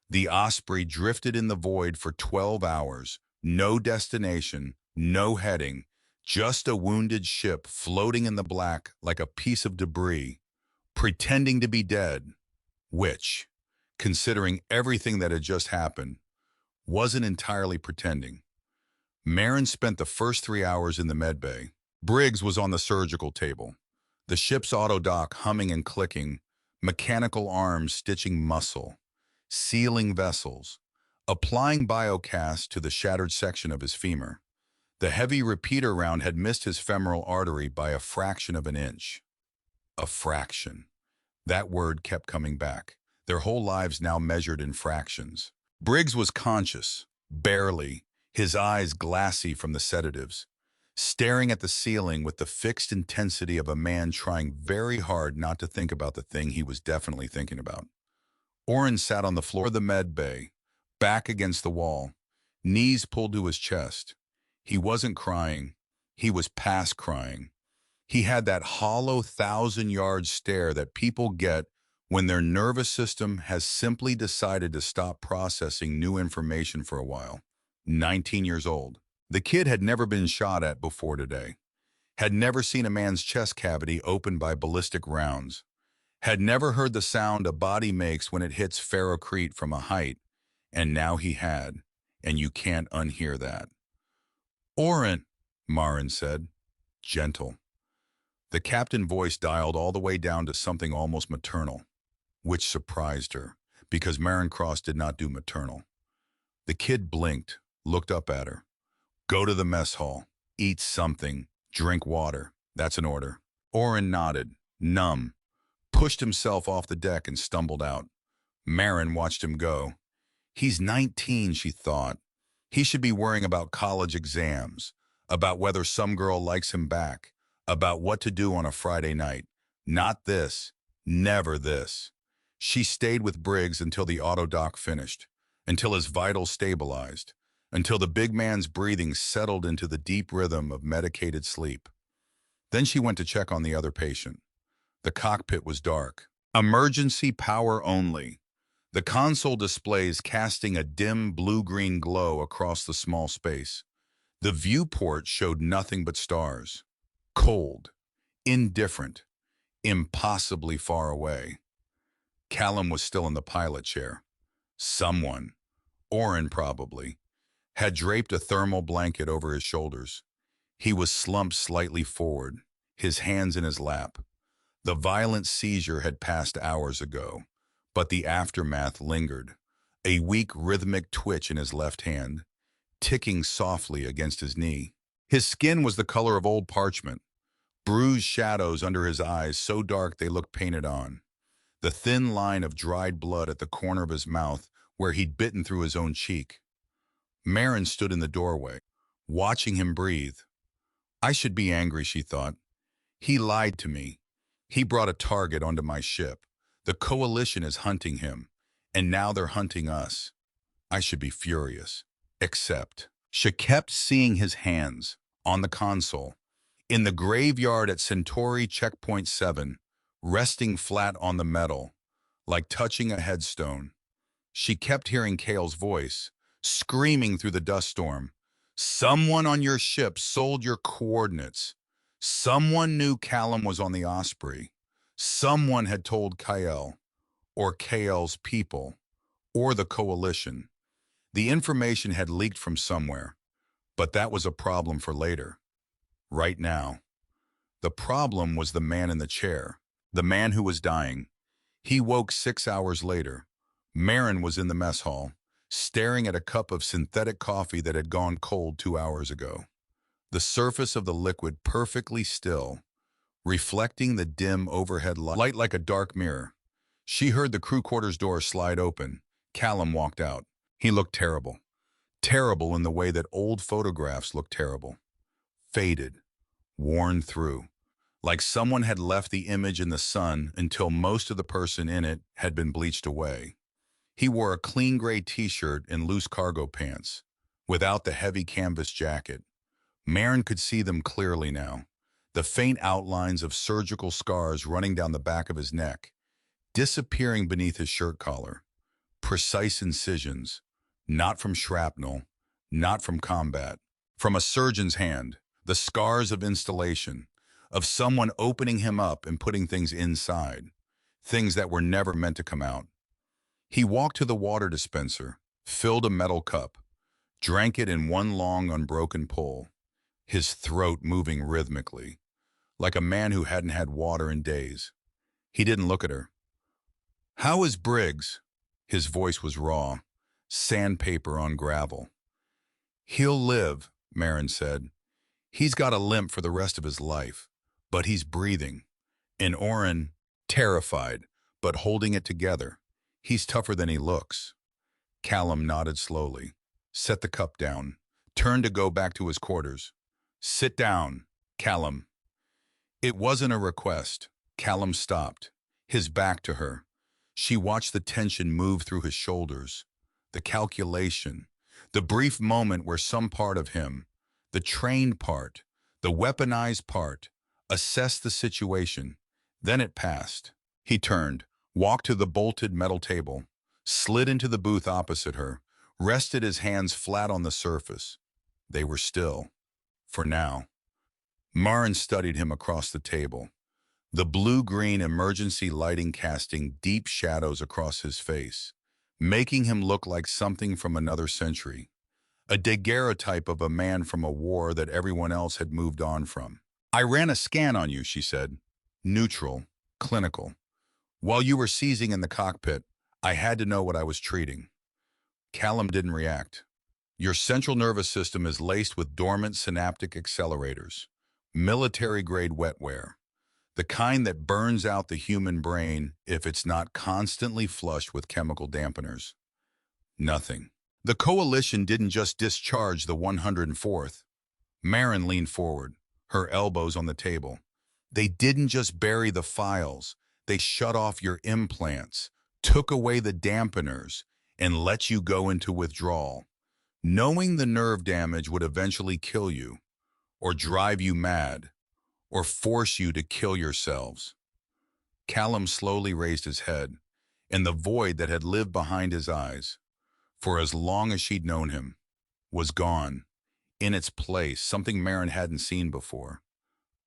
The Osprey drifted in the void for 12 hours, no destination, no heading, just a wounded ship floating in the black like a piece of debris, pretending to be dead, which, considering everything that had just happened, wasn't entirely pretending. Maren spent the first 3 hours in the medbay. Briggs was on the surgical table, the ship's auto dock humming and clicking, mechanical arms stitching muscle, sealing vessels, applying biocast to the shattered section of his femur. The heavy repeater round had missed his femoral artery by a fraction of an inch. A fraction. That word kept coming back, their whole lives now measured in fractions. Briggs was conscious, barely, his eyes glassy from the sedatives, staring at the ceiling with the fixed intensity of a man trying very hard not to think about the thing he was definitely thinking about. Oren sat on the floor of the med bay, back against the wall, knees pulled to his chest. He wasn't crying. He was past crying. He had that hollow 1,000-yard stare that people get when their nervous system has simply decided to stop processing new information for a while. 19 years old. The kid had never been shot at before today, had never seen a man's chest cavity opened by ballistic rounds, had never heard the sound a body makes when it hits ferrocrete from a height, and now he had, and you can't unhear that. "Oren," Maren said, gentle. The captain voice dialed all the way down to something almost maternal, which surprised her, because Maren Cross did not do maternal. The kid blinked, looked up at her. "Go to the mess hall. Eat something. Drink water. That's an order." Oren nodded, numb, pushed himself off the deck and stumbled out. Maren watched him go. He's 19, she thought. He should be worrying about college exams, about whether some girl likes him back, about what to do on a Friday night. Not this. Never this. She stayed with Briggs until the auto dock finished, until his vitals stabilized, until the big man's breathing settled into the deep rhythm of medicated sleep. Then she went to check on the other patient. The cockpit was dark. Emergency power only. The console displays casting a dim blue-green glow across the small space. The viewport showed nothing but stars. Cold, indifferent, impossibly far away. Callum was still in the pilot chair. Someone, Oren probably, had draped a thermal blanket over his shoulders. He was slumped slightly forward, his hands in his lap. The violent seizure had passed hours ago, but the aftermath lingered, a weak rhythmic twitch in his left hand, ticking softly against his knee. His skin was the color of old parchment, bruised shadows under his eyes so dark they looked painted on, the thin line of dried blood at the corner of his mouth where he'd bitten through his own cheek. Maren stood in the doorway, watching him breathe. I should be angry, she thought. He lied to me. He brought a target onto my ship. The coalition is hunting him, and now they're hunting us. I should be furious. Except, she kept seeing his hands, on the console. In the graveyard at Centauri Checkpoint 7, resting flat on the metal, like touching a headstone, she kept hearing Kale's voice, screaming through the dust storm. Someone on your ship sold your coordinates. Someone knew Callum was on the Osprey. Someone had told Kyle, or Kale's people, or the Coalition. The information had leaked from somewhere, but that was a problem for later. Right now, the problem was the man in the chair, the man who was dying. He woke 6 hours later. Maren was in the mess hall, staring at a cup of synthetic coffee that had gone cold 2 hours ago. The surface of the liquid perfectly still, reflecting the dim overhead light like a dark mirror. She heard the crew quarters door slide open. Callum walked out. He looked terrible. Terrible in the way that old photographs look terrible. Faded, worn through, like someone had left the image in the sun until most of the person in it had been bleached away. He wore a clean gray t-shirt and loose cargo pants, without the heavy canvas jacket. Maren could see them clearly now, the faint outlines of surgical scars running down the back of his neck, disappearing beneath his shirt collar. Precise incisions, not from shrapnel, not from combat, from a surgeon's hand, the scars of installation, of someone opening him up and putting things inside, things that were never meant to come out. He walked to the water dispenser, filled a metal cup, drank it in one long, unbroken pull, his throat moving rhythmically, like a man who hadn't had water in days. He didn't look at her. "How is Briggs?" His voice was raw, sandpaper on gravel. "He'll live," Maren said. "He's got a limp for the rest of his life, but he's breathing." And Oren, terrified, but holding it together. "He's tougher than he looks." Callum nodded slowly, set the cup down, turned to go back to his quarters. "Sit down, Callum." It wasn't a request. Callum stopped, his back to her. She watched the tension move through his shoulders, the calculation, the brief moment where some part of him, the trained part, the weaponized part, assessed the situation. Then it passed. He turned, walked to the bolted metal table, slid into the booth opposite her, rested his hands flat on the surface. They were still, for now. Maren studied him across the table, the blue-green emergency lighting casting deep shadows across his face, making him look like something from another century, a daguerreotype of a man from a war that everyone else had moved on from. "I ran a scan on you," she said. "Neutral, clinical. While you were seizing in the cockpit, I had to know what I was treating." Callum didn't react. "Your central nervous system is laced with dormant synaptic accelerators, military-grade wetware, the kind that burns out the human brain if it's not constantly flushed with chemical dampeners." Nothing. "The Coalition didn't just discharge the 104th. Maren leaned forward, her elbows on the table. "They didn't just bury the files. They shut off your implants, took away the dampeners, and let you go into withdrawal, knowing the nerve damage would eventually kill you, or drive you mad, or force you to kill yourselves." Callum slowly raised his head, and the void that had lived behind his eyes, for as long as she'd known him, was gone. In its place, something Maren hadn't seen before.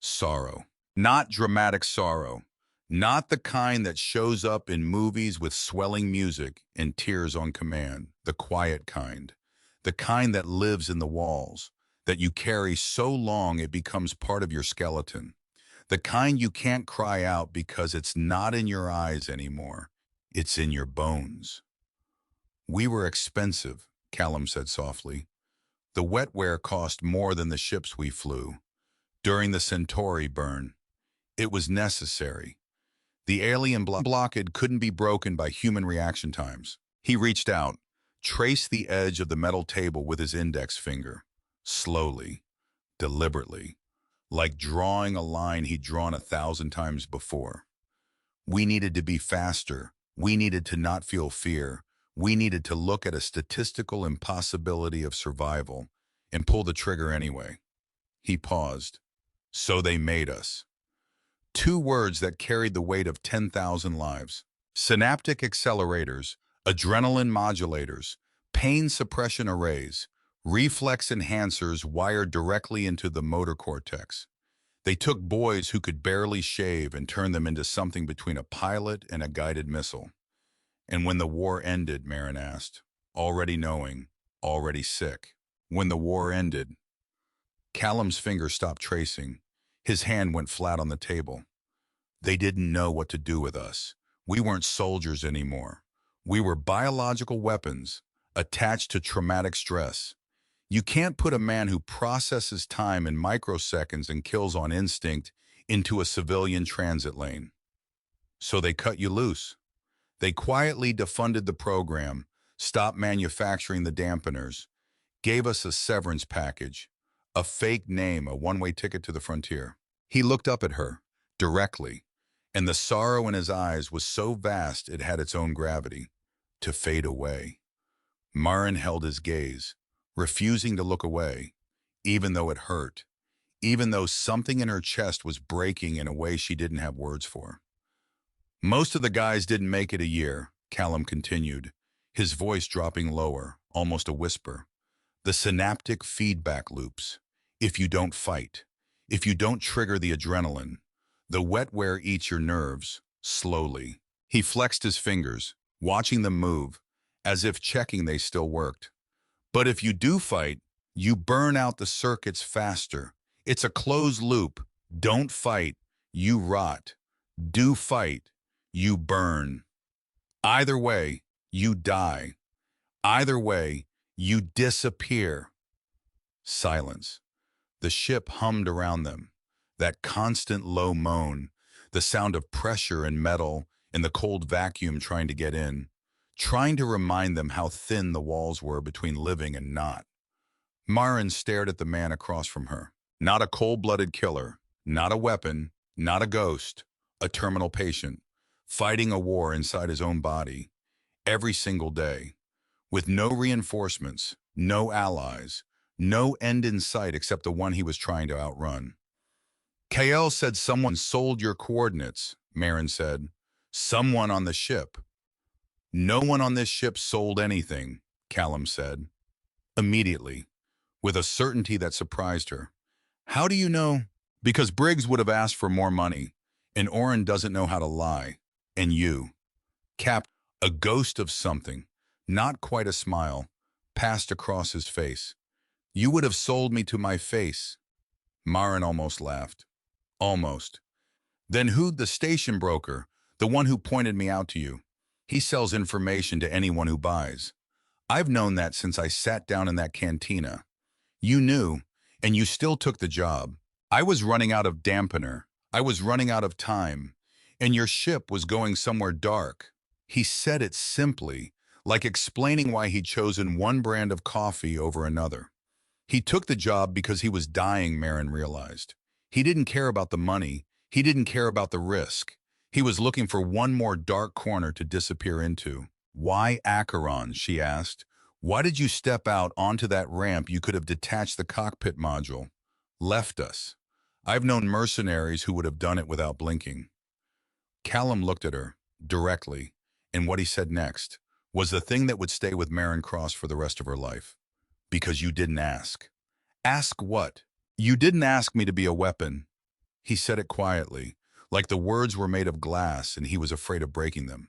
Sorrow. Not dramatic sorrow. Not the kind that shows up in movies with swelling music and tears on command. The quiet kind. The kind that lives in the walls, that you carry so long it becomes part of your skeleton. The kind you can't cry out because it's not in your eyes anymore. It's in your bones. "We were expensive," Callum said softly. "The wetware cost more than the ships we flew. During the Centauri burn, it was necessary. The alien blockade couldn't be broken by human reaction times." He reached out, traced the edge of the metal table with his index finger, slowly, deliberately, like drawing a line he'd drawn 1,000 times before. "We needed to be faster. We needed to not feel fear. We needed to look at a statistical impossibility of survival and pull the trigger anyway." He paused. So they made us. Two words that carried the weight of 10,000 lives. Synaptic accelerators, adrenaline modulators, pain suppression arrays, reflex enhancers wired directly into the motor cortex. They took boys who could barely shave and turned them into something between a pilot and a guided missile. And when the war ended, Maren asked, already knowing, already sick. When the war ended, Callum's finger stopped tracing. His hand went flat on the table. They didn't know what to do with us. We weren't soldiers anymore. We were biological weapons attached to traumatic stress. You can't put a man who processes time in microseconds and kills on instinct into a civilian transit lane. So they cut you loose. They quietly defunded the program, stopped manufacturing the dampeners, gave us a severance package, a fake name, a one-way ticket to the frontier. He looked up at her, directly, and the sorrow in his eyes was so vast it had its own gravity, to fade away. Maren held his gaze, refusing to look away, even though it hurt, even though something in her chest was breaking in a way she didn't have words for. Most of the guys didn't make it a year, Callum continued, his voice dropping lower, almost a whisper. The synaptic feedback loops. If you don't fight, if you don't trigger the adrenaline, the wetware eats your nerves, slowly. He flexed his fingers, watching them move, as if checking they still worked. But if you do fight, you burn out the circuits faster. It's a closed loop. Don't fight, you rot. Do fight, you burn. Either way, you die. Either way, you disappear. Silence. The ship hummed around them. That constant low moan, the sound of pressure and metal in the cold vacuum trying to get in, trying to remind them how thin the walls were between living and not. Maren stared at the man across from her. Not a cold-blooded killer, not a weapon, not a ghost, a terminal patient, fighting a war inside his own body, every single day, with no reinforcements, no allies, no end in sight except the one he was trying to outrun. Kael said someone sold your coordinates, Maren said. Someone on the ship. No one on this ship sold anything, Callum said. Immediately, with a certainty that surprised her. How do you know? Because Briggs would have asked for more money, and Oren doesn't know how to lie. And you. Cap, a ghost of something, not quite a smile, passed across his face. You would have sold me to my face. Maren almost laughed. Almost. Then who'd the station broker, the one who pointed me out to you? He sells information to anyone who buys. I've known that since I sat down in that cantina. You knew, and you still took the job. I was running out of dampener. I was running out of time. And your ship was going somewhere dark. He said it simply, like explaining why he'd chosen one brand of coffee over another. He took the job because he was dying, Maren realized. He didn't care about the money. He didn't care about the risk. He was looking for one more dark corner to disappear into. Why Acheron, she asked. Why did you step out onto that ramp? You could have detached the cockpit module. Left us. I've known mercenaries who would have done it without blinking. Callum looked at her, directly, and what he said next was the thing that would stay with Maren Cross for the rest of her life. Because you didn't ask. Ask what? You didn't ask me to be a weapon. He said it quietly, like the words were made of glass and he was afraid of breaking them.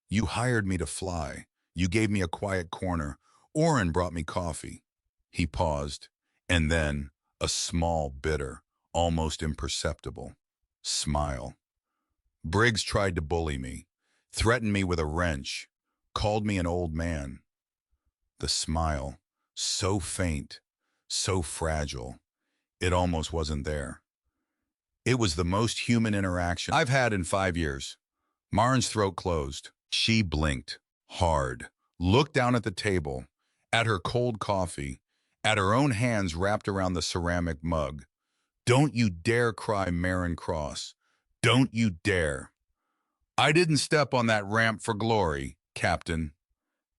You hired me to fly. You gave me a quiet corner. Oren brought me coffee. He paused, and then a small, bitter, almost imperceptible smile. Briggs tried to bully me, threatened me with a wrench, called me an old man. The smile, so faint, so fragile, it almost wasn't there. It was the most human interaction I've had in 5 years. Maren's throat closed. She blinked, hard, looked down at the table, at her cold coffee, at her own hands wrapped around the ceramic mug. Don't you dare cry, Maren Cross. Don't you dare. I didn't step on that ramp for glory, Captain.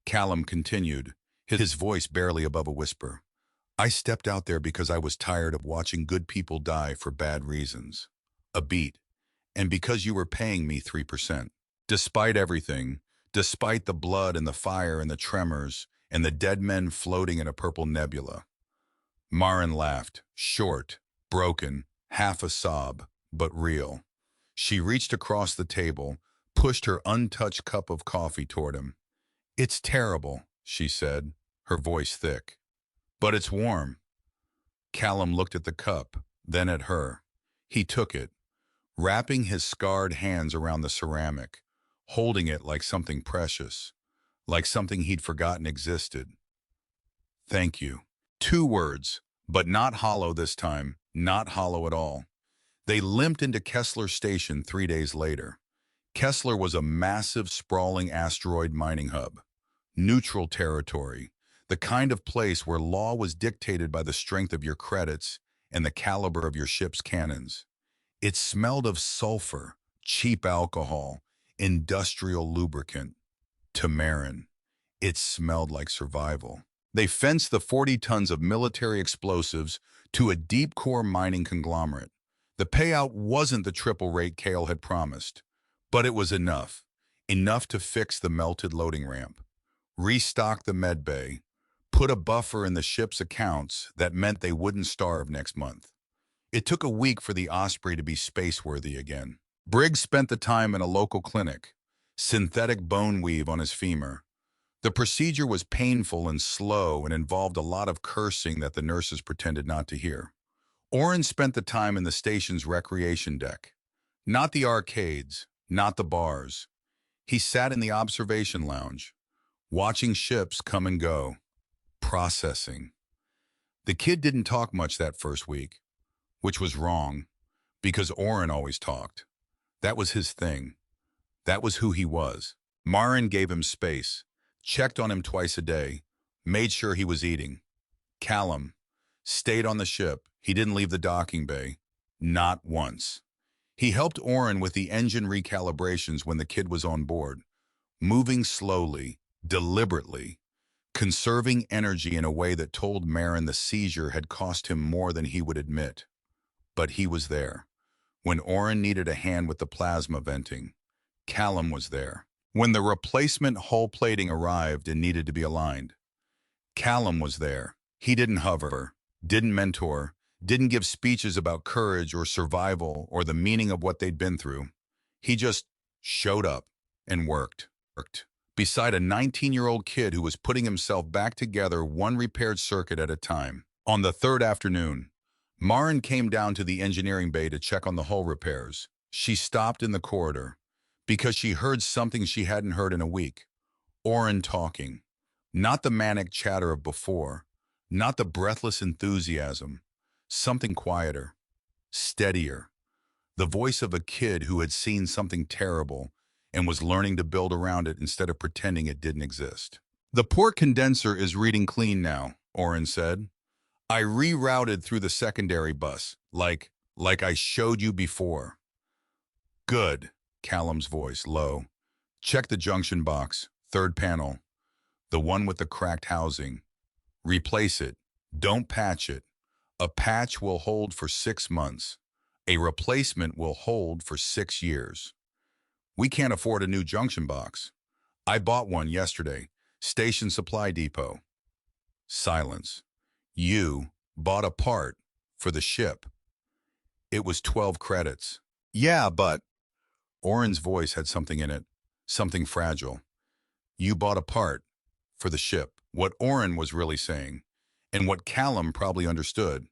Callum continued, his voice barely above a whisper. I stepped out there because I was tired of watching good people die for bad reasons. A beat. And because you were paying me 3%. Despite everything, despite the blood and the fire and the tremors and the dead men floating in a purple nebula. Maren laughed, short, broken, half a sob, but real. She reached across the table, pushed her untouched cup of coffee toward him. "It's terrible," she said, her voice thick. "But it's warm." Callum looked at the cup, then at her. He took it, wrapping his scarred hands around the ceramic, holding it like something precious, like something he'd forgotten existed. "Thank you." 2 words, but not hollow this time, not hollow at all. They limped into Kessler Station 3 days later. Kessler was a massive, sprawling asteroid mining hub. Neutral territory, the kind of place where law was dictated by the strength of your credits and the caliber of your ship's cannons. It smelled of sulfur, cheap alcohol, industrial lubricant. To Maren, it smelled like survival. They fenced the 40 tons of military explosives to a deep-core mining conglomerate. The payout wasn't the triple rate Kale had promised, but it was enough. Enough to fix the melted loading ramp, restock the med bay, put a buffer in the ship's accounts that meant they wouldn't starve next month. It took a week for the Osprey to be space-worthy again. Briggs spent the time in a local clinic, synthetic bone weave on his femur. The procedure was painful and slow and involved a lot of cursing that the nurses pretended not to hear. Oren spent the time in the station's recreation deck. Not the arcades, not the bars. He sat in the observation lounge, watching ships come and go, processing. The kid didn't talk much that first week, which was wrong, because Oren always talked. That was his thing. That was who he was. Maren gave him space, checked on him twice a day, made sure he was eating. Callum stayed on the ship. He didn't leave the docking bay. Not once. He helped Oren with the engine recalibrations when the kid was on board, moving slowly, deliberately, conserving energy in a way that told Maren the seizure had cost him more than he would admit. But he was there. When Oren needed a hand with the plasma venting, Callum was there. When the replacement hull plating arrived and needed to be aligned, Callum was there. He didn't hover, didn't mentor, didn't give speeches about courage or survival or the meaning of what they'd been through. He just showed up and worked. Beside a 19-year-old kid who was putting himself back together one repaired circuit at a time. On the third afternoon, Maren came down to the engineering bay to check on the hull repairs. She stopped in the corridor because she heard something she hadn't heard in a week. Oren talking. Not the manic chatter of before, not the breathless enthusiasm. Something quieter, steadier. The voice of a kid who had seen something terrible and was learning to build around it instead of pretending it didn't exist. "The port condenser is reading clean now," Oren said. "I rerouted through the secondary bus, like I showed you before." "Good," Callum's voice, low. "Check the junction box, third panel, the one with the cracked housing. Replace it. Don't patch it. A patch will hold for 6 months. A replacement will hold for 6 years. We can't afford a new junction box. I bought one yesterday. Station Supply Depot." Silence. "You bought a part for the ship." It was 12 credits. "Yeah, but..." Oren's voice had something in it, something fragile. "You bought a part for the ship." What Oren was really saying, and what Callum probably understood,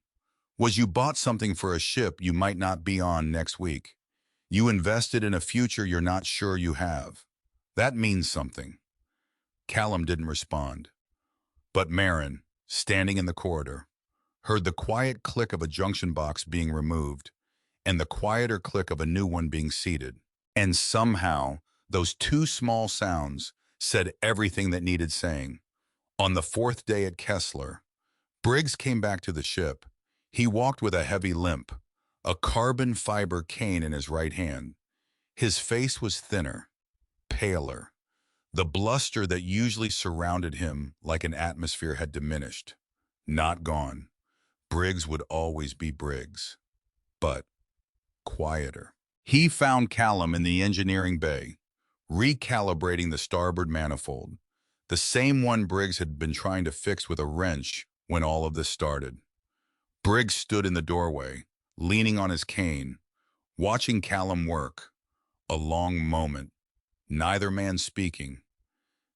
was you bought something for a ship you might not be on next week. You invested in a future you're not sure you have. That means something. Callum didn't respond. But Maren, standing in the corridor, heard the quiet click of a junction box being removed and the quieter click of a new one being seated. And somehow, those two small sounds said everything that needed saying. On the 4th day at Kessler, Briggs came back to the ship. He walked with a heavy limp, a carbon fiber cane in his right hand. His face was thinner, paler. The bluster that usually surrounded him like an atmosphere had diminished. Not gone. Briggs would always be Briggs, but quieter. He found Callum in the engineering bay, recalibrating the starboard manifold, the same one Briggs had been trying to fix with a wrench when all of this started. Briggs stood in the doorway, leaning on his cane, watching Callum work. A long moment, neither man speaking.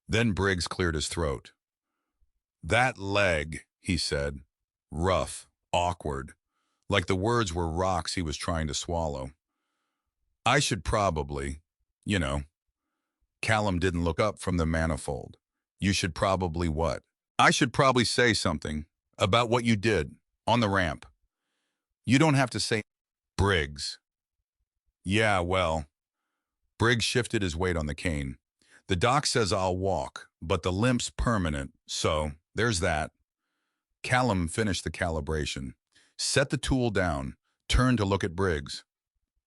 Then Briggs cleared his throat. "That leg," he said, rough, awkward, like the words were rocks he was trying to swallow. "I should probably, you know." Callum didn't look up from the manifold. "You should probably what?" "I should probably say something about what you did on the ramp." "You don't have to say." "Briggs." "Yeah, well." Briggs shifted his weight on the cane. "The doc says I'll walk, but the limp's permanent, so there's that." Callum finished the calibration, set the tool down, turned to look at Briggs.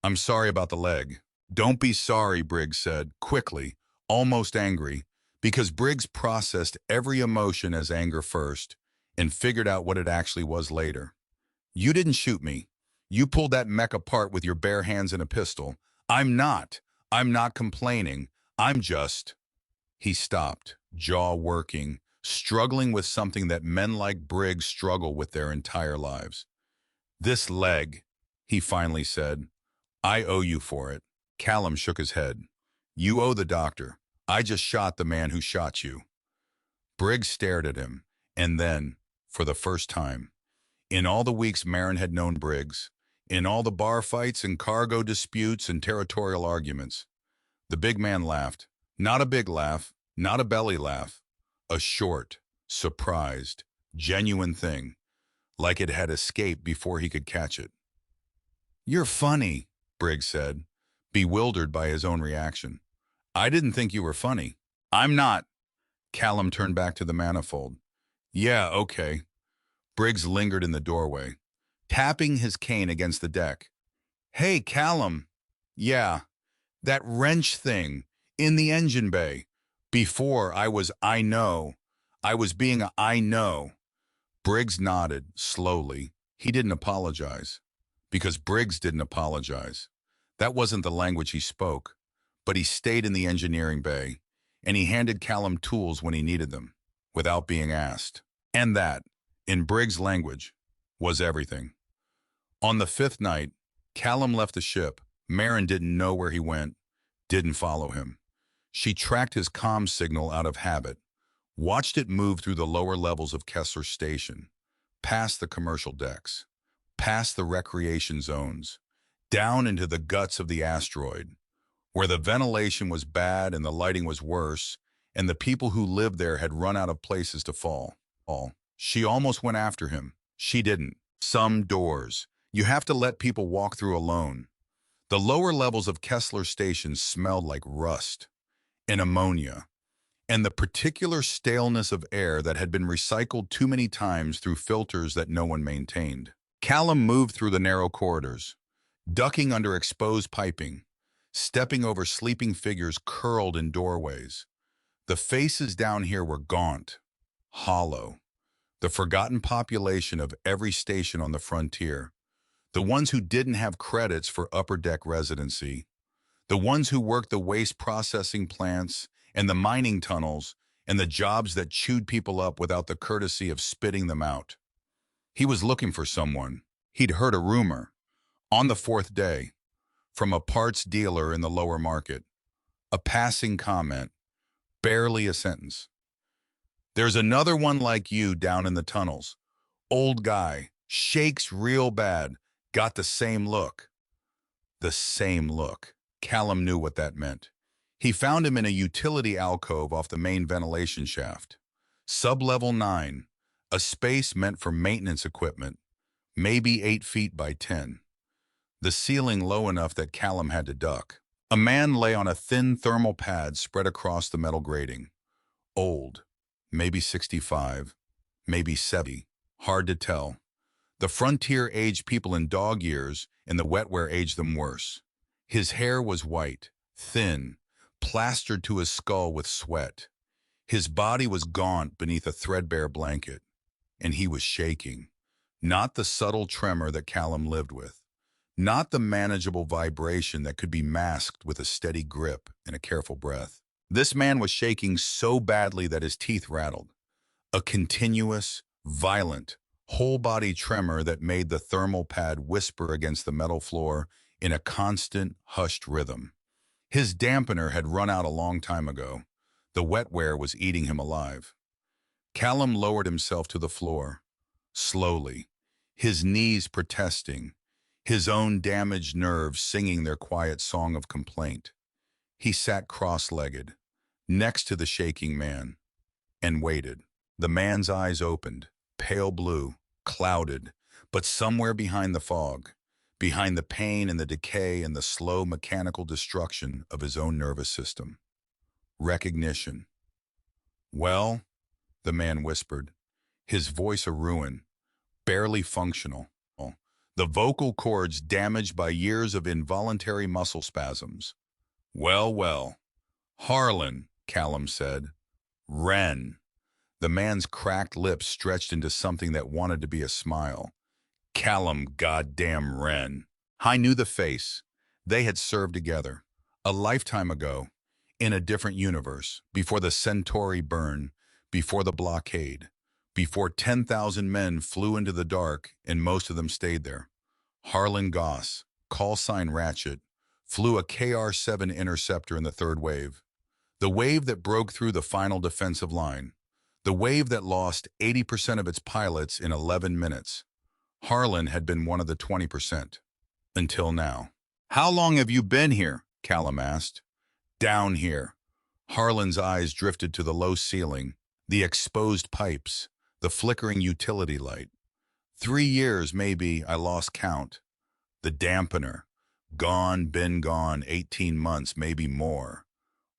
"I'm sorry about the leg." "Don't be sorry," Briggs said, quickly, almost angry, because Briggs processed every emotion as anger first and figured out what it actually was later. "You didn't shoot me. You pulled that mech apart with your bare hands and a pistol. I'm not. I'm not complaining. I'm just—" He stopped, jaw working, struggling with something that men like Briggs struggle with their entire lives. "This leg," he finally said. "I owe you for it." Callum shook his head. "You owe the doctor. I just shot the man who shot you." Briggs stared at him, and then, for the first time, in all the weeks Maren had known Briggs, in all the bar fights and cargo disputes and territorial arguments, the big man laughed. Not a big laugh, not a belly laugh, a short, surprised, genuine thing, like it had escaped before he could catch it. "You're funny," Briggs said, bewildered by his own reaction. "I didn't think you were funny." "I'm not." Callum turned back to the manifold. "Yeah, okay." Briggs lingered in the doorway, tapping his cane against the deck. "Hey, Callum." "Yeah, that wrench thing in the engine bay. Before I know. I was being I know." Briggs nodded, slowly. He didn't apologize, because Briggs didn't apologize. That wasn't the language he spoke, but he stayed in the engineering bay, and he handed Callum tools when he needed them, without being asked. And that, in Briggs' language, was everything. On the fifth night, Callum left the ship. Maren didn't know where he went, didn't follow him. She tracked his comm signal out of habit, watched it move through the lower levels of Kessler Station, past the commercial decks, past the recreation zones, down into the guts of the asteroid, where the ventilation was bad and the lighting was worse, and the people who lived there had run out of places to fall. She almost went after him. She didn't. Some doors you have to let people walk through alone. The lower levels of Kessler Station smelled like rust and ammonia, and the particular staleness of air that had been recycled too many times through filters that no one maintained. Callum moved through the narrow corridors, ducking under exposed piping, stepping over sleeping figures curled in doorways. The faces down here were gaunt, hollow, the forgotten population of every station on the frontier, the ones who didn't have credits for upper deck residency, the ones who worked the waste processing plants and the mining tunnels and the jobs that chewed people up without the courtesy of spitting them out. He was looking for someone. He'd heard a rumor, on the fourth day, from a parts dealer in the lower market. A passing comment, barely a sentence. "There's another one like you down in the tunnels. Old guy, shakes real bad, got the same look." The same look. Callum knew what that meant. He found him in a utility alcove off the main ventilation shaft. Sub-level 9, a space meant for maintenance equipment, maybe 8 feet by 10. The ceiling low enough that Callum had to duck. A man lay on a thin thermal pad spread across the metal grating. Old, maybe 65, maybe 70, hard to tell. The frontier aged people in dog years, and the wetware aged them worse. His hair was white, thin, plastered to his skull with sweat. His body was gaunt beneath a threadbare blanket. and he was shaking. Not the subtle tremor that Callum lived with. Not the manageable vibration that could be masked with a steady grip and a careful breath. This man was shaking so badly that his teeth rattled. A continuous, violent, whole-body tremor that made the thermal pad whisper against the metal floor in a constant, hushed rhythm. His dampener had run out a long time ago. The wetware was eating him alive. Callum lowered himself to the floor, slowly, his knees protesting, his own damaged nerves singing their quiet song of complaint. He sat cross-legged, next to the shaking man, and waited. The man's eyes opened, pale blue, clouded, but somewhere behind the fog, behind the pain and the decay and the slow mechanical destruction of his own nervous system. Recognition. "Well," the man whispered, his voice a ruin, barely functional, the vocal cords damaged by years of involuntary muscle spasms. "Well, well." "Harlan," Callum said. "Wren." The man's cracked lips stretched into something that wanted to be a smile. "Callum goddamn Wren." I knew the face. They had served together. A lifetime ago, in a different universe, before the Centauri burn, before the blockade, before 10,000 men flew into the dark and most of them stayed there. Harlan Goss, call sign Ratchet, flew a KR-7 interceptor in the third wave. The wave that broke through the final defensive line. The wave that lost 80% of its pilots in 11 minutes. Harlan had been one of the 20%. Until now. "How long have you been here?" Callum asked. "Down here." Harlan's eyes drifted to the low ceiling, the exposed pipes, the flickering utility light. 3 years, maybe, I lost count. The dampener. Gone, been gone, 18 months, maybe more.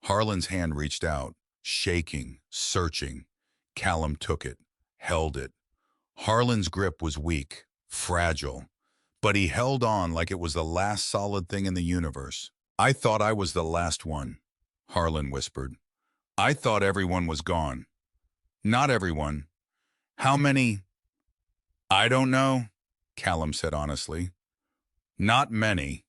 Harlan's hand reached out, shaking, searching. Callum took it, held it. Harlan's grip was weak, fragile, but he held on like it was the last solid thing in the universe. "I thought I was the last one," Harlan whispered. "I thought everyone was gone." "Not everyone." "How many?" "I don't know," Callum said honestly. "Not many."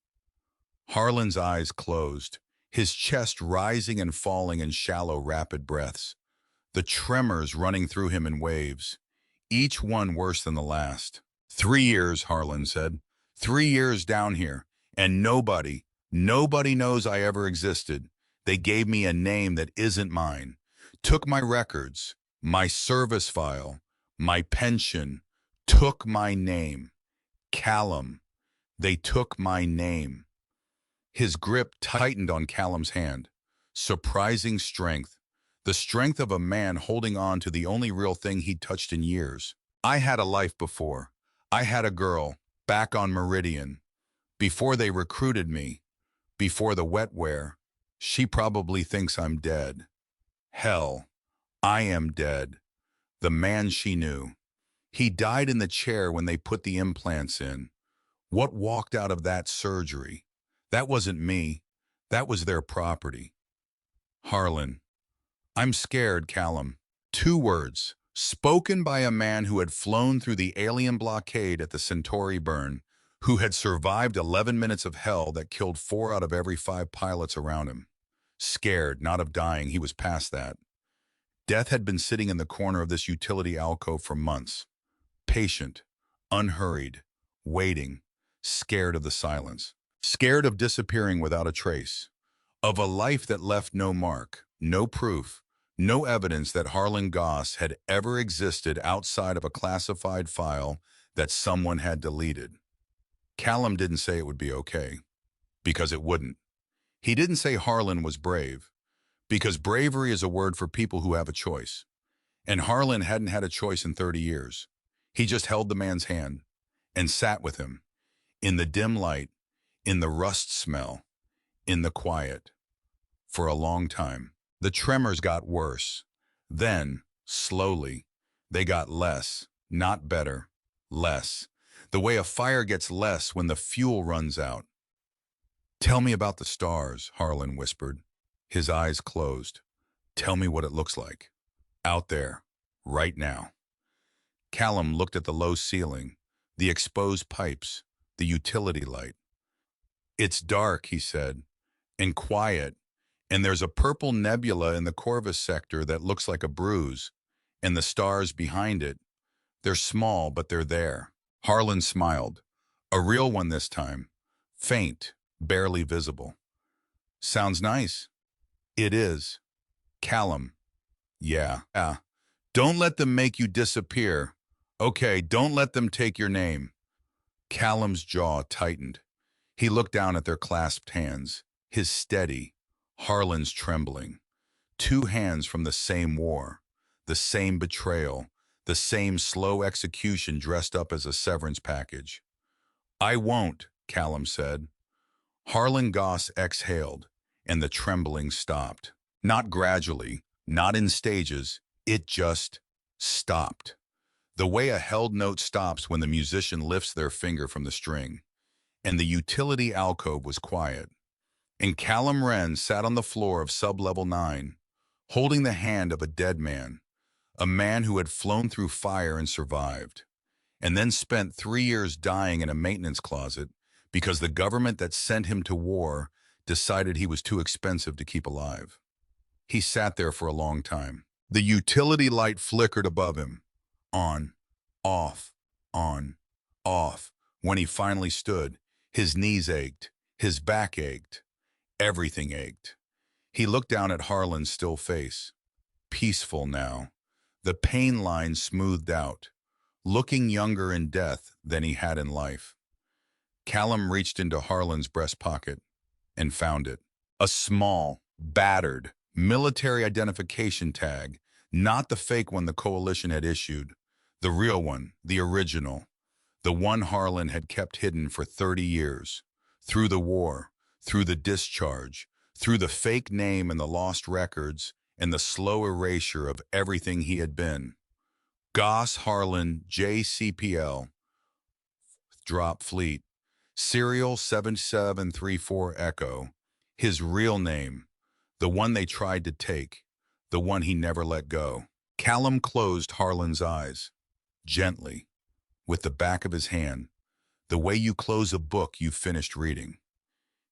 Harlan's eyes closed, his chest rising and falling in shallow, rapid breaths. The tremors running through him in waves, each one worse than the last. 3 years, Harlan said. 3 years down here, and nobody knows I ever existed. They gave me a name that isn't mine. Took my records, my service file, my pension, took my name. Callum. They took my name. His grip tightened on Callum's hand. Surprising strength. The strength of a man holding on to the only real thing he'd touched in years. "I had a life before. I had a girl, back on Meridian. Before they recruited me, before the wetware. She probably thinks I'm dead. Hell, I am dead. The man she knew. He died in the chair when they put the implants in. What walked out of that surgery? That wasn't me. That was their property." Harlan. "I'm scared, Callum." 2 words, spoken by a man who had flown through the alien blockade at the Centauri burn, who had survived 11 minutes of hell that killed 4 out of every 5 pilots around him. Scared, not of dying, he was past that. Death had been sitting in the corner of this utility alcove for months. Patient, unhurried, waiting, scared of the silence. Scared of disappearing without a trace. Of a life that left no mark, no proof, no evidence that Harlan Goss had ever existed outside of a classified file that someone had deleted. Callum didn't say it would be okay, because it wouldn't. He didn't say Harlan was brave, because bravery is a word for people who have a choice. And Harlan hadn't had a choice in 30 years. He just held the man's hand and sat with him, in the dim light, in the rust smell, in the quiet. For a long time, the tremors got worse. Then, slowly, they got less, not better, less. The way a fire gets less when the fuel runs out. "Tell me about the stars," Harlan whispered, his eyes closed. "Tell me what it looks like. Out there, right now." Callum looked at the low ceiling, the exposed pipes, the utility light. It's dark, he said, and quiet, and there's a purple nebula in the Corvus sector that looks like a bruise, and the stars behind it. They're small, but they're there. Harlan smiled. A real one this time. Faint, barely visible. Sounds nice. It is. Callum. Yeah. Don't let them make you disappear. Okay, don't let them take your name. Callum's jaw tightened. He looked down at their clasped hands, his steady, Harlan's trembling. Two hands from the same war, the same betrayal, the same slow execution dressed up as a severance package. I won't, Callum said. Harlan Goss exhaled, and the trembling stopped. Not gradually, not in stages, it just stopped. The way a held note stops when the musician lifts their finger from the string. And the utility alcove was quiet. And Callum Wren sat on the floor of sub-level 9, holding the hand of a dead man, a man who had flown through fire and survived, and then spent 3 years dying in a maintenance closet because the government that sent him to war decided he was too expensive to keep alive. He sat there for a long time. The utility light flickered above him. On, off, on, off. When he finally stood, his knees ached, his back ached, everything ached. He looked down at Harlan's still face. Peaceful now, the pain lines smoothed out, looking younger in death than he had in life. Callum reached into Harlan's breast pocket and found it. A small, battered, military identification tag, not the fake one the coalition had issued, the real one, the original, the one Harlan had kept hidden for 30 years, through the war, through the discharge, through the fake name and the lost records, and the slow erasure of everything he had been. Goss Harlan JCPL, Drop Fleet, Serial 7734 Echo, his real name, the one they tried to take, the one he never let go. Callum closed Harlan's eyes, gently, with the back of his hand, the way you close a book you finished reading.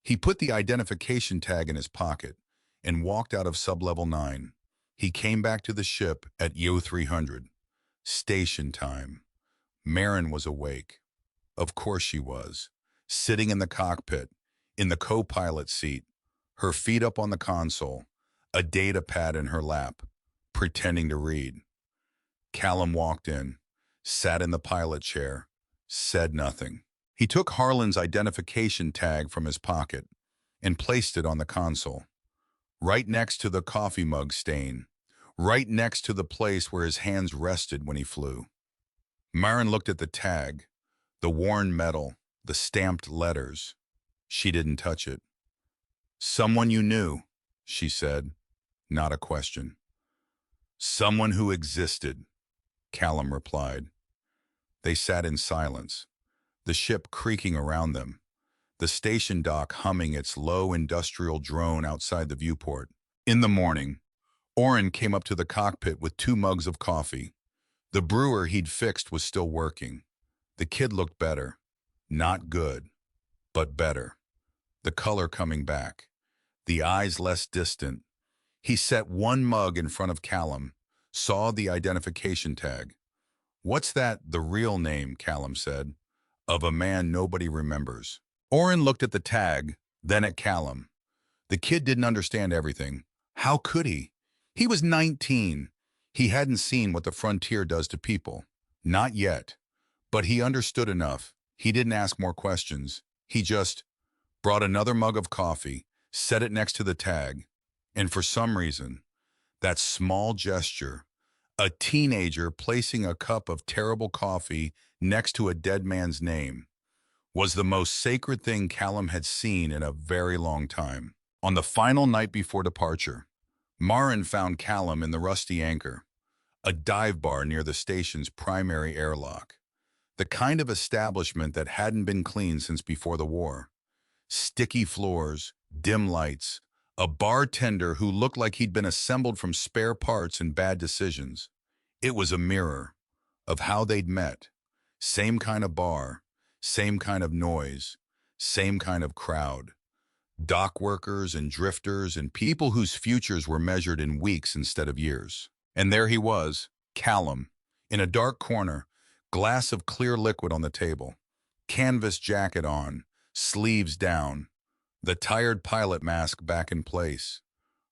He put the identification tag in his pocket and walked out of sub-level 9. He came back to the ship at Yo 300. Station time. Maren was awake. Of course she was. Sitting in the cockpit, in the co-pilot seat, her feet up on the console, a data pad in her lap, pretending to read. Callum walked in, sat in the pilot chair, said nothing. He took Harlan's identification tag from his pocket and placed it on the console, right next to the coffee mug stain, right next to the place where his hands rested when he flew. Maren looked at the tag, the worn metal, the stamped letters. She didn't touch it. Someone you knew, she said, not a question. Someone who existed, Callum replied. They sat in silence, the ship creaking around them, the station dock humming its low industrial drone outside the viewport. In the morning, Orrin came up to the cockpit with 2 mugs of coffee. The brewer he'd fixed was still working. The kid looked better. Not good, but better. The color coming back, the eyes less distant. He set 1 mug in front of Callum, saw the identification tag. What's that, the real name, Callum said, of a man nobody remembers. Orrin looked at the tag, then at Callum. The kid didn't understand everything. How could he? He was 19. He hadn't seen what the frontier does to people. Not yet. But he understood enough. He didn't ask more questions. He just brought another mug of coffee, set it next to the tag, and for some reason, that small gesture, a teenager placing a cup of terrible coffee next to a dead man's name, was the most sacred thing Callum had seen in a very long time. On the final night before departure, Maren found Callum in the Rusty Anchor, a dive bar near the station's primary airlock, the kind of establishment that hadn't been cleaned since before the war. Sticky floors, dim lights, a bartender who looked like he'd been assembled from spare parts and bad decisions. It was a mirror, of how they'd met. Same kind of bar, same kind of noise, same kind of crowd. Dock workers and drifters and people whose futures were measured in weeks instead of years. And there he was, Callum, in a dark corner, glass of clear liquid on the table, canvas jacket on, sleeves down, the tired pilot mask back in place.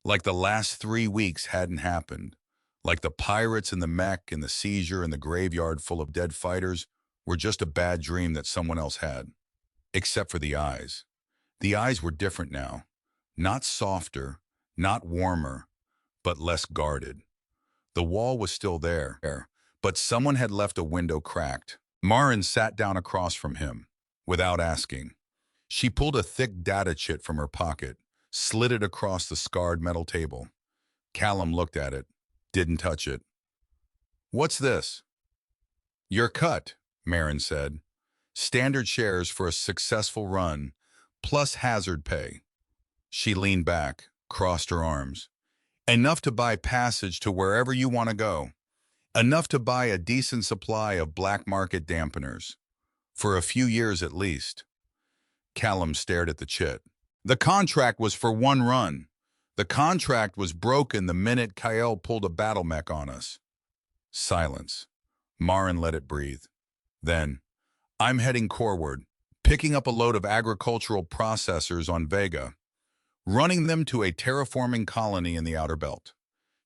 Like the last 3 weeks hadn't happened. Like the pirates and the mech and the seizure and the graveyard full of dead fighters were just a bad dream that someone else had. Except for the eyes. The eyes were different now. Not softer, not warmer, but less guarded. The wall was still there, but someone had left a window cracked. Maren sat down across from him, without asking. She pulled a thick data chit from her pocket, slid it across the scarred metal table. Callum looked at it, didn't touch it. "What's this?" "Your cut," Maren said. "Standard shares for a successful run, plus hazard pay." She leaned back, crossed her arms. "Enough to buy passage to wherever you want to go. Enough to buy a decent supply of black market dampeners. For a few years at least." Callum stared at the chit. The contract was for one run. The contract was broken the minute Kyle pulled a battle mech on us. Silence. Maren let it breathe. Then, "I'm heading coreward, picking up a load of agricultural processors on Vega, running them to a terraforming colony in the outer belt."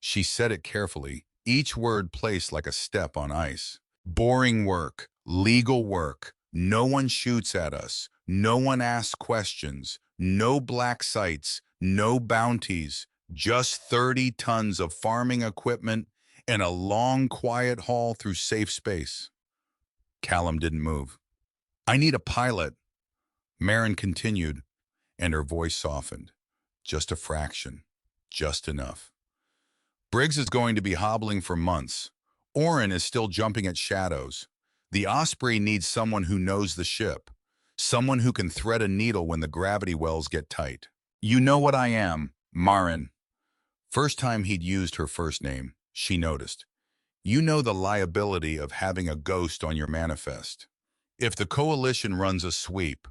She said it carefully, each word placed like a step on ice. "Boring work, legal work. No one shoots at us. No one asks questions. No black sites. No bounties. Just 30 tons of farming equipment and a long, quiet haul through safe space." Callum didn't move. "I need a pilot," Maren continued, and her voice softened. "Just a fraction. Just enough. Briggs is going to be hobbling for months. Oren is still jumping at shadows. The Osprey needs someone who knows the ship. Someone who can thread a needle when the gravity wells get tight. You know what I am, Maren." First time he'd used her first name, she noticed. "You know the liability of having a ghost on your manifest. If the coalition runs a sweep,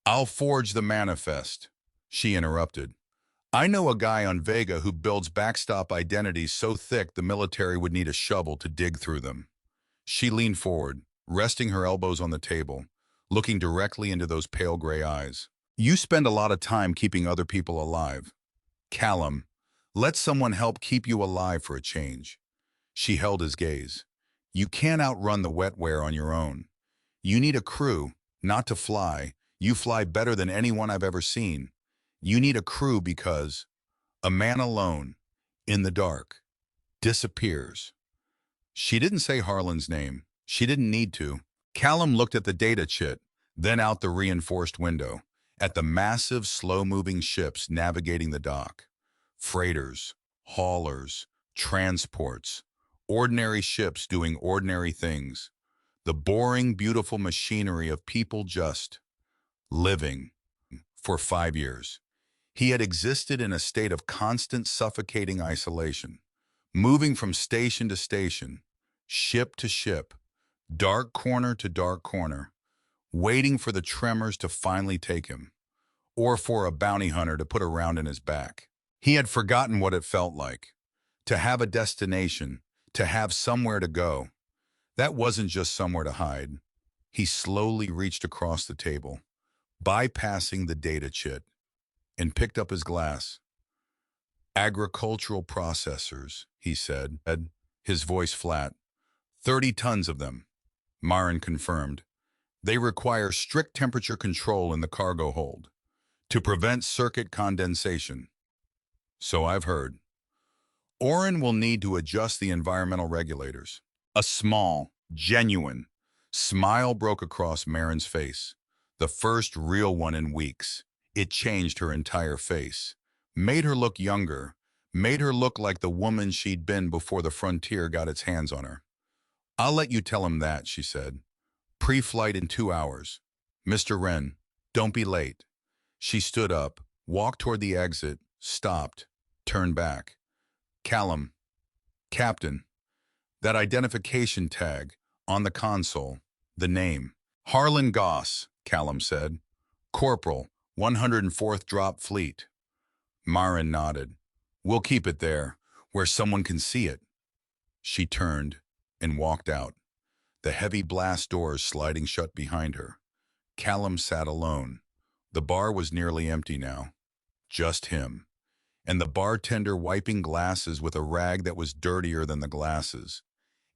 I'll forge the manifest." She interrupted. "I know a guy on Vega who builds backstop identities so thick the military would need a shovel to dig through them." She leaned forward, resting her elbows on the table, looking directly into those pale gray eyes. "You spend a lot of time keeping other people alive. Callum, let someone help keep you alive for a change." She held his gaze. "You can't outrun the wetware on your own. You need a crew, not to fly. You fly better than anyone I've ever seen. You need a crew because a man alone, in the dark, disappears." She didn't say Harlan's name. She didn't need to. Callum looked at the data chit, then out the reinforced window, at the massive, slow-moving ships navigating the dock. Freighters, haulers, transports, ordinary ships doing ordinary things. The boring, beautiful machinery of people just living. For 5 years, he had existed in a state of constant, suffocating isolation, moving from station to station, ship to ship, dark corner to dark corner, waiting for the tremors to finally take him, or for a bounty hunter to put a round in his back. He had forgotten what it felt like, to have a destination, to have somewhere to go. That wasn't just somewhere to hide. He slowly reached across the table, bypassing the data chit, and picked up his glass. "Agricultural processors," he said, his voice flat. 30 tons of them," Maren confirmed. "They require strict temperature control in the cargo hold to prevent circuit condensation." "So I've heard." "Oren will need to adjust the environmental regulators." A small, genuine smile broke across Maren's face, the first real one in weeks. It changed her entire face, made her look younger, made her look like the woman she'd been before the frontier got its hands on her. "I'll let you tell him that," she said. "Pre-flight in 2 hours. Mr. Wren, don't be late." She stood up, walked toward the exit, stopped, turned back. "Callum, Captain, that identification tag, On the console, the name. Harlan Goss, Callum said. Corporal, 104th Drop Fleet. Maren nodded. We'll keep it there, where someone can see it. She turned and walked out, the heavy blast doors sliding shut behind her. Callum sat alone. The bar was nearly empty now. Just him. And the bartender wiping glasses with a rag that was dirtier than the glasses.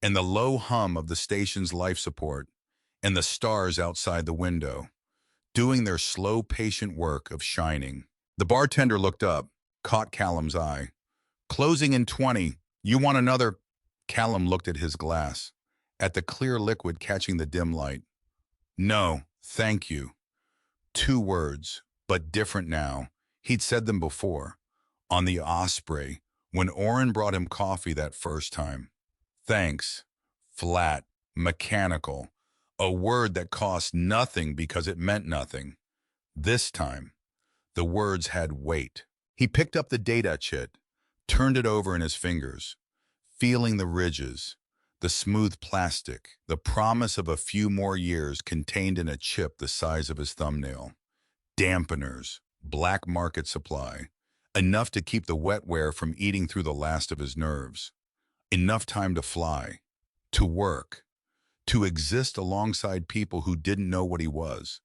And the low hum of the station's life support. And the stars outside the window, doing their slow, patient work of shining. The bartender looked up, caught Callum's eye. Closing in 20. You want another? Callum looked at his glass, at the clear liquid catching the dim light. No, thank you. 2 words, but different now. He'd said them before, on the Osprey, when Oren brought him coffee that first time. Thanks. Flat, mechanical. A word that cost nothing because it meant nothing. This time, the words had weight. He picked up the data chit, turned it over in his fingers, feeling the ridges, the smooth plastic, the promise of a few more years contained in a chip the size of his thumbnail. Dampeners, black market supply, enough to keep the wetware from eating through the last of his nerves. Enough time to fly, to work, to exist alongside people who didn't know what he was,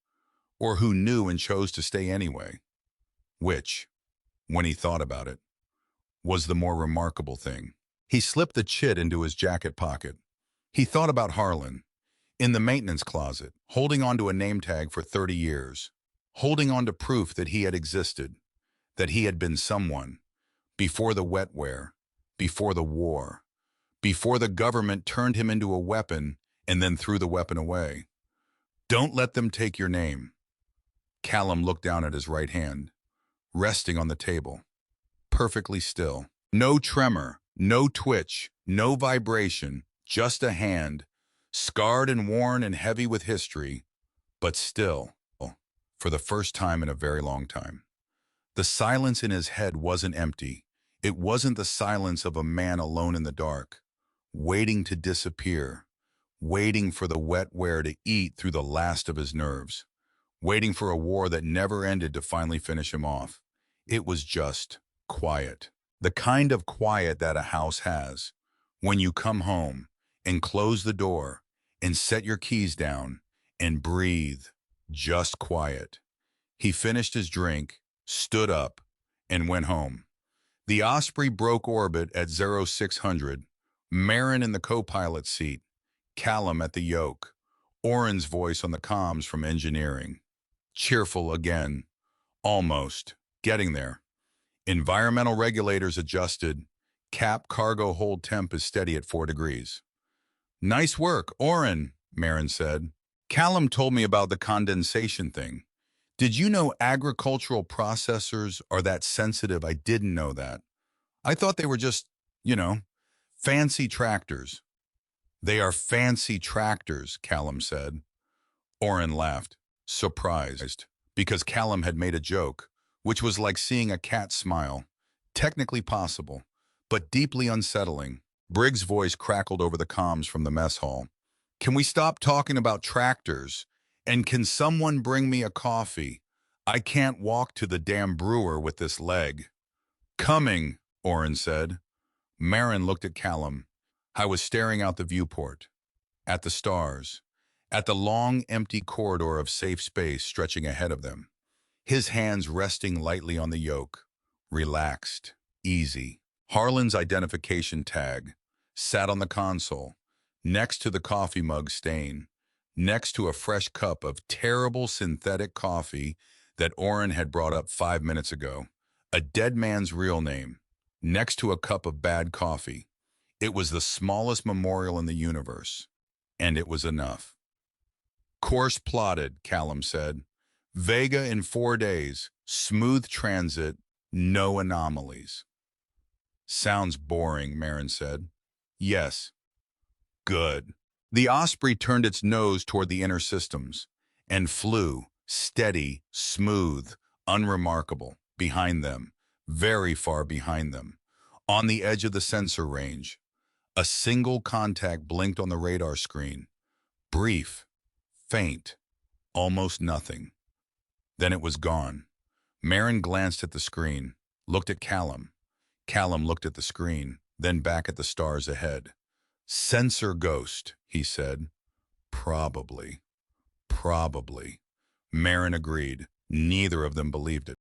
or who knew and chose to stay anyway. Which, when he thought about it, was the more remarkable thing. He slipped the chit into his jacket pocket. He thought about Harlan, in the maintenance closet, holding onto a name tag for 30 years, holding on to proof that he had existed, that he had been someone, before the wetware, before the war, before the government turned him into a weapon and then threw the weapon away. Don't let them take your name. Callum looked down at his right hand, resting on the table, perfectly still. No tremor, no twitch, no vibration, just a hand, scarred and worn and heavy with history, but still, for the first time in a very long time. The silence in his head wasn't empty. It wasn't the silence of a man alone in the dark, waiting to disappear, waiting for the wetware to eat through the last of his nerves, waiting for a war that never ended to finally finish him off. It was just quiet. The kind of quiet that a house has when you come home and close the door and set your keys down and breathe, just quiet. He finished his drink, stood up, and went home. The Osprey broke orbit at 0600, Maren in the co-pilot seat, Callum at the yoke, Oren's voice on the comms from engineering. Cheerful again, almost, getting there. Environmental regulators adjusted. Cap cargo hold temp is steady at 4 degrees. Nice work, Oren, Maren said. Callum told me about the condensation thing. Did you know agricultural processors are that sensitive? I didn't know that. I thought they were just, fancy tractors. They are fancy tractors, Callum said. Oren laughed, surprised, because Callum had made a joke, which was like seeing a cat smile. Technically possible, but deeply unsettling. Briggs' voice crackled over the comms from the mess hall. Can we stop talking about tractors? And can someone bring me a coffee? I can't walk to the damn brewer with this leg. Coming, Oren said. Maren looked at Callum. I was staring out the viewport, at the stars, at the long, empty corridor of safe space stretching ahead of them. His hands resting lightly on the yoke, relaxed, easy. Harlan's identification tag sat on the console, next to the coffee mug stain, next to a fresh cup of terrible synthetic coffee that Oren had brought up 5 minutes ago. A dead man's real name, next to a cup of bad coffee. It was the smallest memorial in the universe, and it was enough. Course plotted, Callum said. Vega in 4 days, smooth transit, no anomalies. Sounds boring, Maren said. Yes. Good. The Osprey turned its nose toward the inner systems and flew, steady, smooth, unremarkable, behind them, very far behind them, on the edge of the sensor range. A single contact blinked on the radar screen, Brief, faint, almost nothing. Then it was gone. Maren glanced at the screen, looked at Callum. Callum looked at the screen, then back at the stars ahead. Sensor ghost, he said. Probably. Probably. Maren agreed. Neither of them believed it.